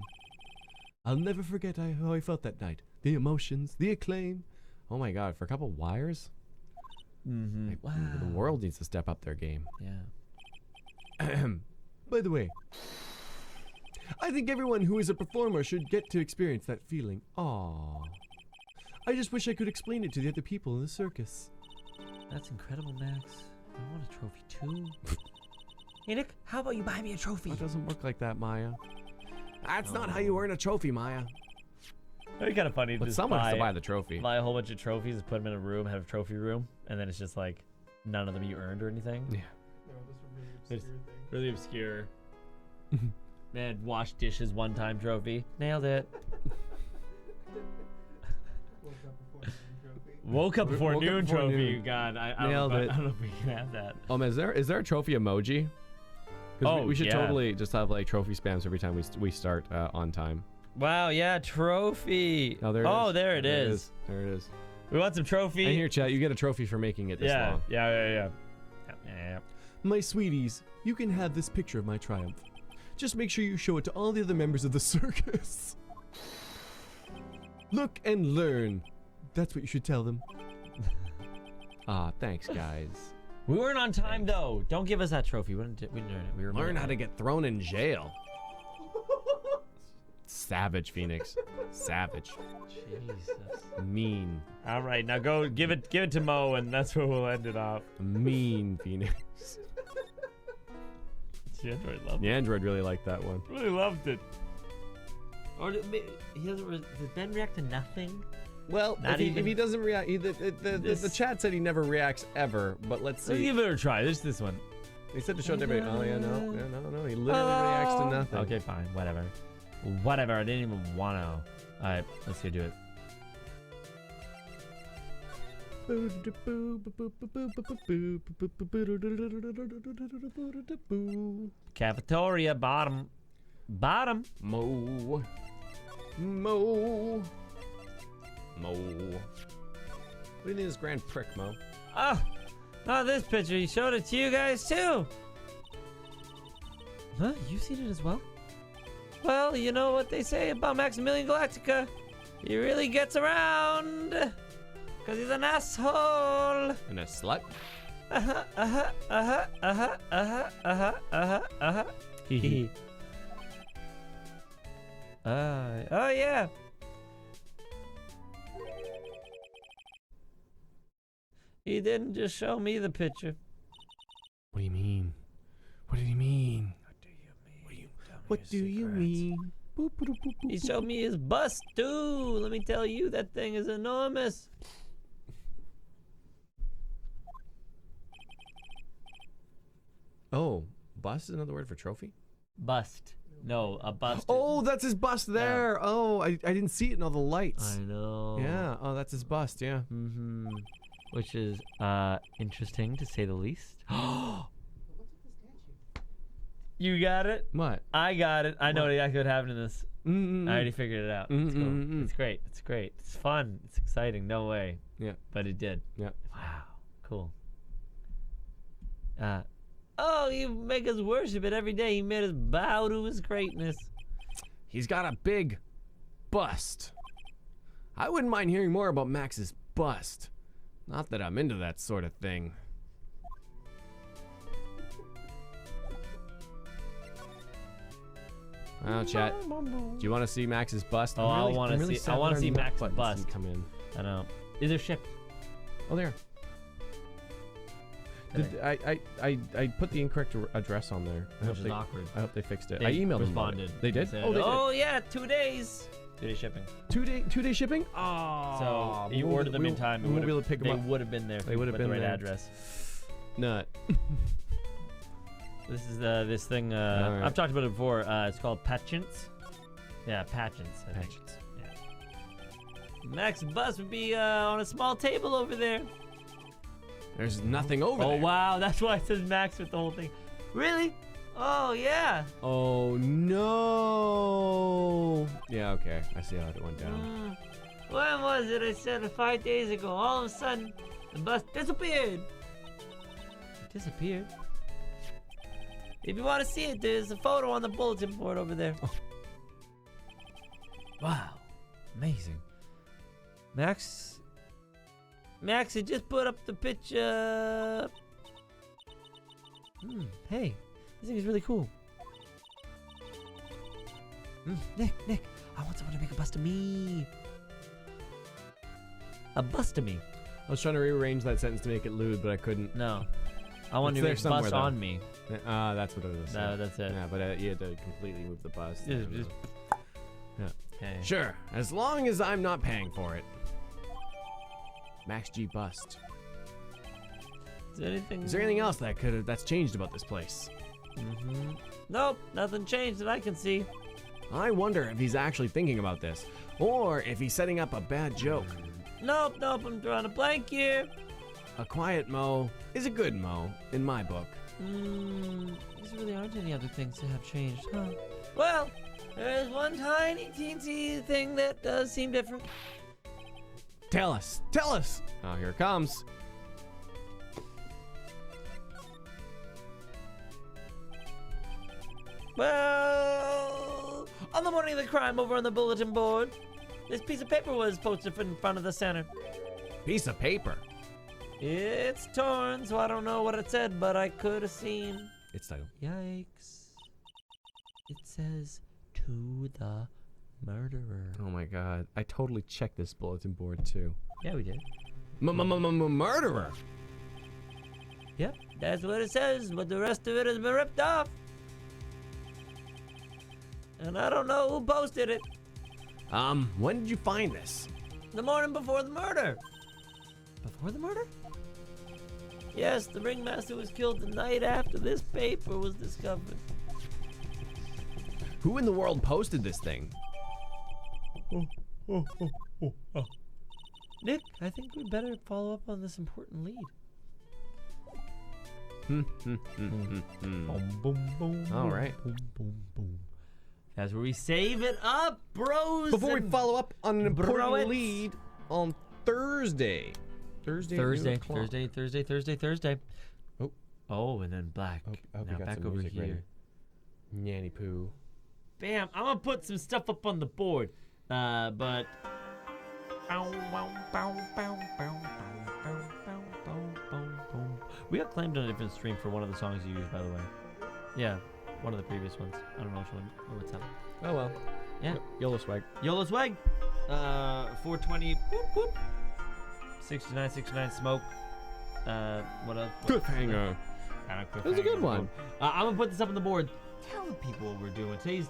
I'll never forget how I felt that night. The emotions, the acclaim. Oh my god, for a couple wires? Wow. The world needs to step up their game. Yeah. By the way, I think everyone who is a performer should get to experience that feeling. Aww. I just wish I could explain it to the other people in the circus. That's incredible, Max. I want a trophy too. Hey Nick, how about you buy me a trophy? It doesn't work like that, Maya. That's not how you earn a trophy, Maya. It'd be kind of funny to But just someone has to buy the trophy. buy a whole bunch of trophies and put them in a room, have a trophy room, and then it's just like none of them you earned or anything. Yeah. No, this is a really obscure thing. Really obscure. Man, wash dishes one time trophy. Nailed it. Woke up before noon trophy. Woke up before Woke up noon before trophy. noon. God, I Nailed don't it. know, I don't know if we can have that. Is there a trophy emoji? 'Cause Oh, we should yeah. totally just have like trophy spams every time we start on time. Wow, yeah, trophy. Oh, there it is. There it is. There it is. We want some trophy. And here, chat, you get a trophy for making it this yeah, long. yeah. My sweeties, you can have this picture of my triumph. Just make sure you show it to all the other members of the circus. Look and learn. That's what you should tell them. Ah, thanks, guys. We weren't on time though. Don't give us that trophy. We didn't earn it. We were Learn how to get thrown in jail. Savage, Phoenix. Savage. Jesus. Mean. All right, now go give it to Mo, and that's where we'll end it off. Mean Phoenix. The Android loved The Android really liked that one. it. Really loved it. Or he doesn't. Does Ben react to nothing? Well, Not if even- he doesn't react, the chat said he never reacts ever, but let's Let's see. give it a try. This one. He said to show everybody. Oh yeah, no. He literally reacts to nothing. Okay, fine, whatever. Whatever, I didn't even want to know. Alright, let's go do it. Cafeteria, bottom. Bottom. Mo. What do you need this grand prick, Mo? Oh, not this picture. He showed it to you guys too. Huh? You've seen it as well? Well, you know what they say about Maximilian Galactica. He really gets around. Because he's an asshole. And a slut? Hee. Oh yeah. He didn't just show me the picture. What do you mean? What do you mean? What do you mean? He showed me his bust too. Let me tell you, that thing is enormous. Oh, bust is another word for trophy? Bust. No, a bust. Oh, that's his bust there. Yeah. Oh, I didn't see it in all the lights. I know. Yeah. Oh, that's his bust. Yeah. Mm-hmm. Which is interesting to say the least. You got it? What? I got it. I know exactly what happened in this. Mm-mm. I already figured it out. It's cool. It's great. It's great. It's fun. It's exciting. No way. Yeah. But it did. Yeah. Wow. Cool. Oh, you make us worship it every day. He made us bow to his greatness. He's got a big bust. I wouldn't mind hearing more about Max's bust. Not that I'm into that sort of thing. Well, chat. Do you want to see Max's bust? Oh, I want to see. I want to see Max's buttons bust. didn't come in. I know. Is there ship? Oh, there. I put the incorrect address on there. Which is awkward. I hope they fixed it. They I emailed them. responded. They did? Said, Oh, they did. oh yeah, 2 days. 2 day shipping. 2 day shipping? Oh. So you ordered them in time. We won't be able to pick them They up. would have been there. If They you would have put been the right there. address. Nut. This is this thing. All right. I've talked about it before. It's called Patchants. Yeah, Patchants. I think. Patchants. Yeah. Max bus would be on a small table over there. There's nothing over Oh there. wow, that's why it says Max with the whole thing. Really? Oh yeah. Oh no. Yeah, okay. I see how it went down. When was it? I said it 5 days ago. All of a sudden, the bus disappeared. It disappeared. If you want to see it, there's a photo on the bulletin board over there. Wow, amazing. Max, I just put up the picture. Hey, this thing is really cool. Nick, I want someone to make a bust of me. A bust of me? I was trying to rearrange that sentence to make it lewd, but I couldn't. No. I want It's to there make a somewhere, bust though. on me. That's what it was. No, that's it. Yeah, but you had to completely move the bust. Just- Yeah. Hey. Sure, as long as I'm not paying for it. Max G bust. Is there anything? Is there anything else that's changed about this place? Nope, nothing changed that I can see. I wonder if he's actually thinking about this, or if he's setting up a bad joke. Nope, I'm drawing a blank here. A quiet Mo is a good Mo, in my book. There really aren't any other things that have changed, huh? Well, there's one tiny teensy thing that does seem different. Tell us! Oh, here it comes. Well, on the morning of the crime over on the bulletin board, this piece of paper was posted in front of the center. Piece of paper. It's torn, so I don't know what it said, but I could have seen. Its title. Yikes. It says, to the murderer. Oh my god. I totally checked this bulletin board too. Yeah, we did. Murderer! Yep, that's what it says, but the rest of it has been ripped off. And I don't know who posted it. When did you find this? The morning before the murder. Before the murder? Yes, the ringmaster was killed the night after this paper was discovered. Who in the world posted this thing? Nick, I think we better follow up on this important lead. All right. That's where we save it up, bros. Before we and follow up on an important broets. lead on Thursday. Thursday. at noon o'clock. Thursday. Oh. Oh, and then black. I hope you Now got back some over music ready. here. Nanny poo. Bam! I'm gonna put some stuff up on the board. But. We got claimed on a different stream for one of the songs you used, by the way. Yeah, one of the previous ones. I don't know which one. Oh, what's up? Oh well. Yeah. YOLO swag. YOLO swag. 420. Whoop, whoop. 69 smoke. What else? Cliffhanger. That was a good one. I'm gonna put this up on the board. Tell the people what we're doing. Today's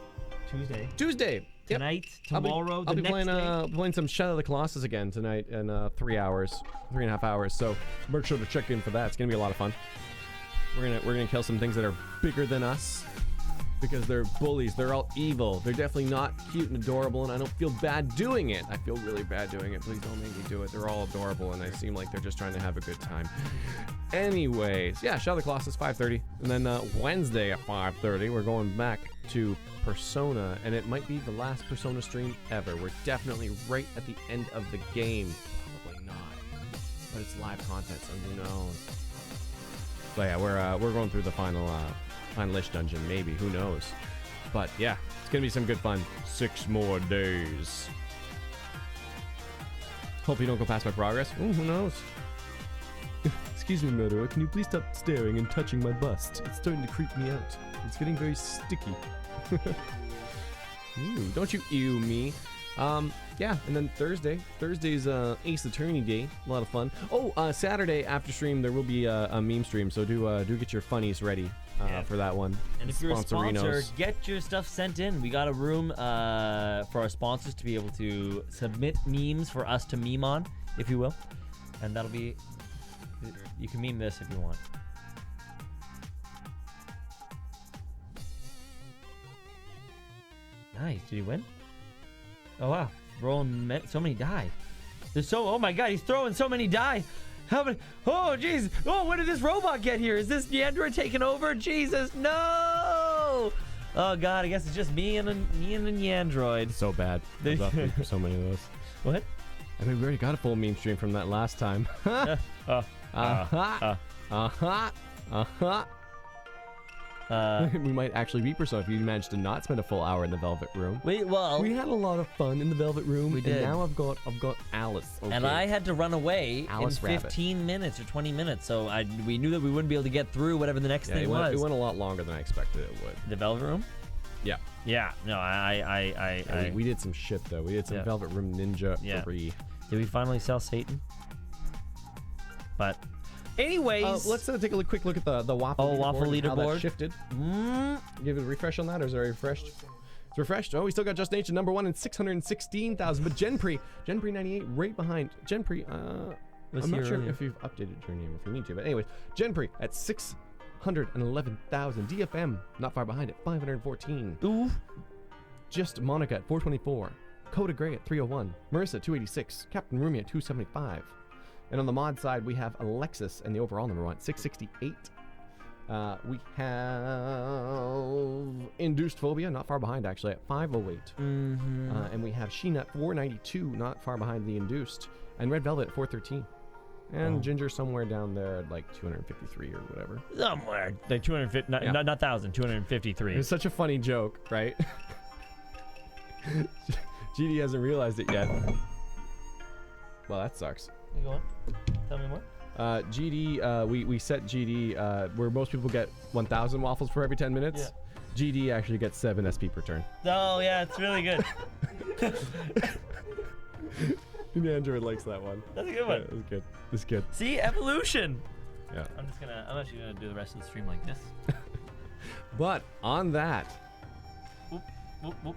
Tuesday. Tuesday. Yep. Tonight, tomorrow, I'll the be next playing, day. playing some Shadow of the Colossus again tonight in 3.5 hours. So make sure to check in for that. It's gonna be a lot of fun. We're gonna kill some things that are bigger than us because they're bullies. They're all evil. They're definitely not cute and adorable, and I don't feel bad doing it. I feel really bad doing it. Please don't make me do it. They're all adorable, and they seem like they're just trying to have a good time. Anyways, yeah, Shadow of the Colossus 5:30, and then Wednesday at 5:30, we're going back to Persona, and it might be the last Persona stream ever. We're definitely right at the end of the game. Probably not, but it's live content, so who knows? But yeah, we're going through the finalish dungeon, maybe, who knows? But yeah, it's gonna be some good fun. 6 more days. Hope you don't go past my progress. Ooh, who knows? Excuse me, murderer. Can you please stop staring and touching my bust? It's starting to creep me out. It's getting very sticky. Ew, don't you ew me. Yeah, and then Thursday's Ace Attorney Day. A lot of fun. Oh, Saturday after stream there will be a meme stream, so do get your funnies ready for that one. And if you're a sponsor, get your stuff sent in. We got a room for our sponsors to be able to submit memes for us to meme on, if you will. And that'll be... You can meme this if you want. Nice. Did he win? Oh, wow. Rolling so many die. There's so... Oh, my God. He's throwing so many die. How many... Oh, jeez. Oh, when did this robot get here? Is this Neandroid taking over? Jesus, no! Oh, God. I guess it's just me and the Neandroid. So bad. So many of those. What? I mean, we already got a full meme stream from that last time. We might actually beat Persona if you managed to not spend a full hour in the Velvet Room. We had a lot of fun in the Velvet Room. We did. And now I've got Alice. Okay. And I had to run away Alice in Rabbit. 15 minutes or 20 minutes, so we knew that we wouldn't be able to get through whatever the next thing was. It went a lot longer than I expected it would. The Velvet Room? Yeah. Yeah. No, We did some shit though. We did some Velvet Room Ninja 3. Did we finally sell Satan? But, anyways, let's take a quick look at the waffle. Waffle leaderboard. And how leaderboard. that shifted. Give it a refresh on that, or is it already refreshed? It's refreshed. Oh, we still got Just Nation number 1 in 616,000, but Genpri 98 right behind. Genpri, I'm not sure if you've updated your name if you need to, but anyways, Genpri at 611,000. DFM not far behind at 514. Ooh. Just Monica at 424. Coda Gray at 301. Marissa at 286. Captain Rumi at 275. And on the mod side, we have Alexis and the overall number 1 at 668. We have Induced Phobia, not far behind actually, at 508. And we have Sheen at 492, not far behind the Induced. And Red Velvet at 413. And Ginger somewhere down there at like 253 or whatever. Somewhere. Like 250, not 1,000, 253. It was such a funny joke, right? GD hasn't realized it yet. Well, that sucks. You go on. Tell me more. GD, we set GD where most people get 1,000 waffles for every 10 minutes. Yeah. GD actually gets 7 SP per turn. Oh, yeah, it's really good. Android likes that one. That's a good one. Yeah, it was good. It's good. See, evolution. Yeah. I'm actually gonna do the rest of the stream like this. But on that. Whoop, whoop, whoop.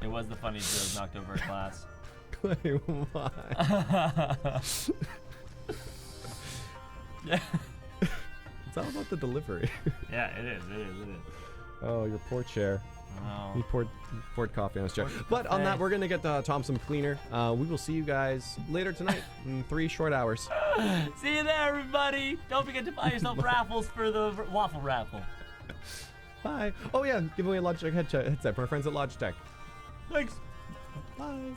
It was the funny joke knocked over a class. Wait, why? Yeah. It's all about the delivery. Yeah, it is. It is. It is. Oh, your poor chair. Oh. He poured coffee on his chair. But on that, we're gonna get Tom some cleaner. We will see you guys later tonight in 3 short hours. See you there, everybody. Don't forget to buy yourself raffles for the waffle raffle. Bye. Oh yeah, give away a Logitech headset from our friends at Logitech. Thanks. Bye.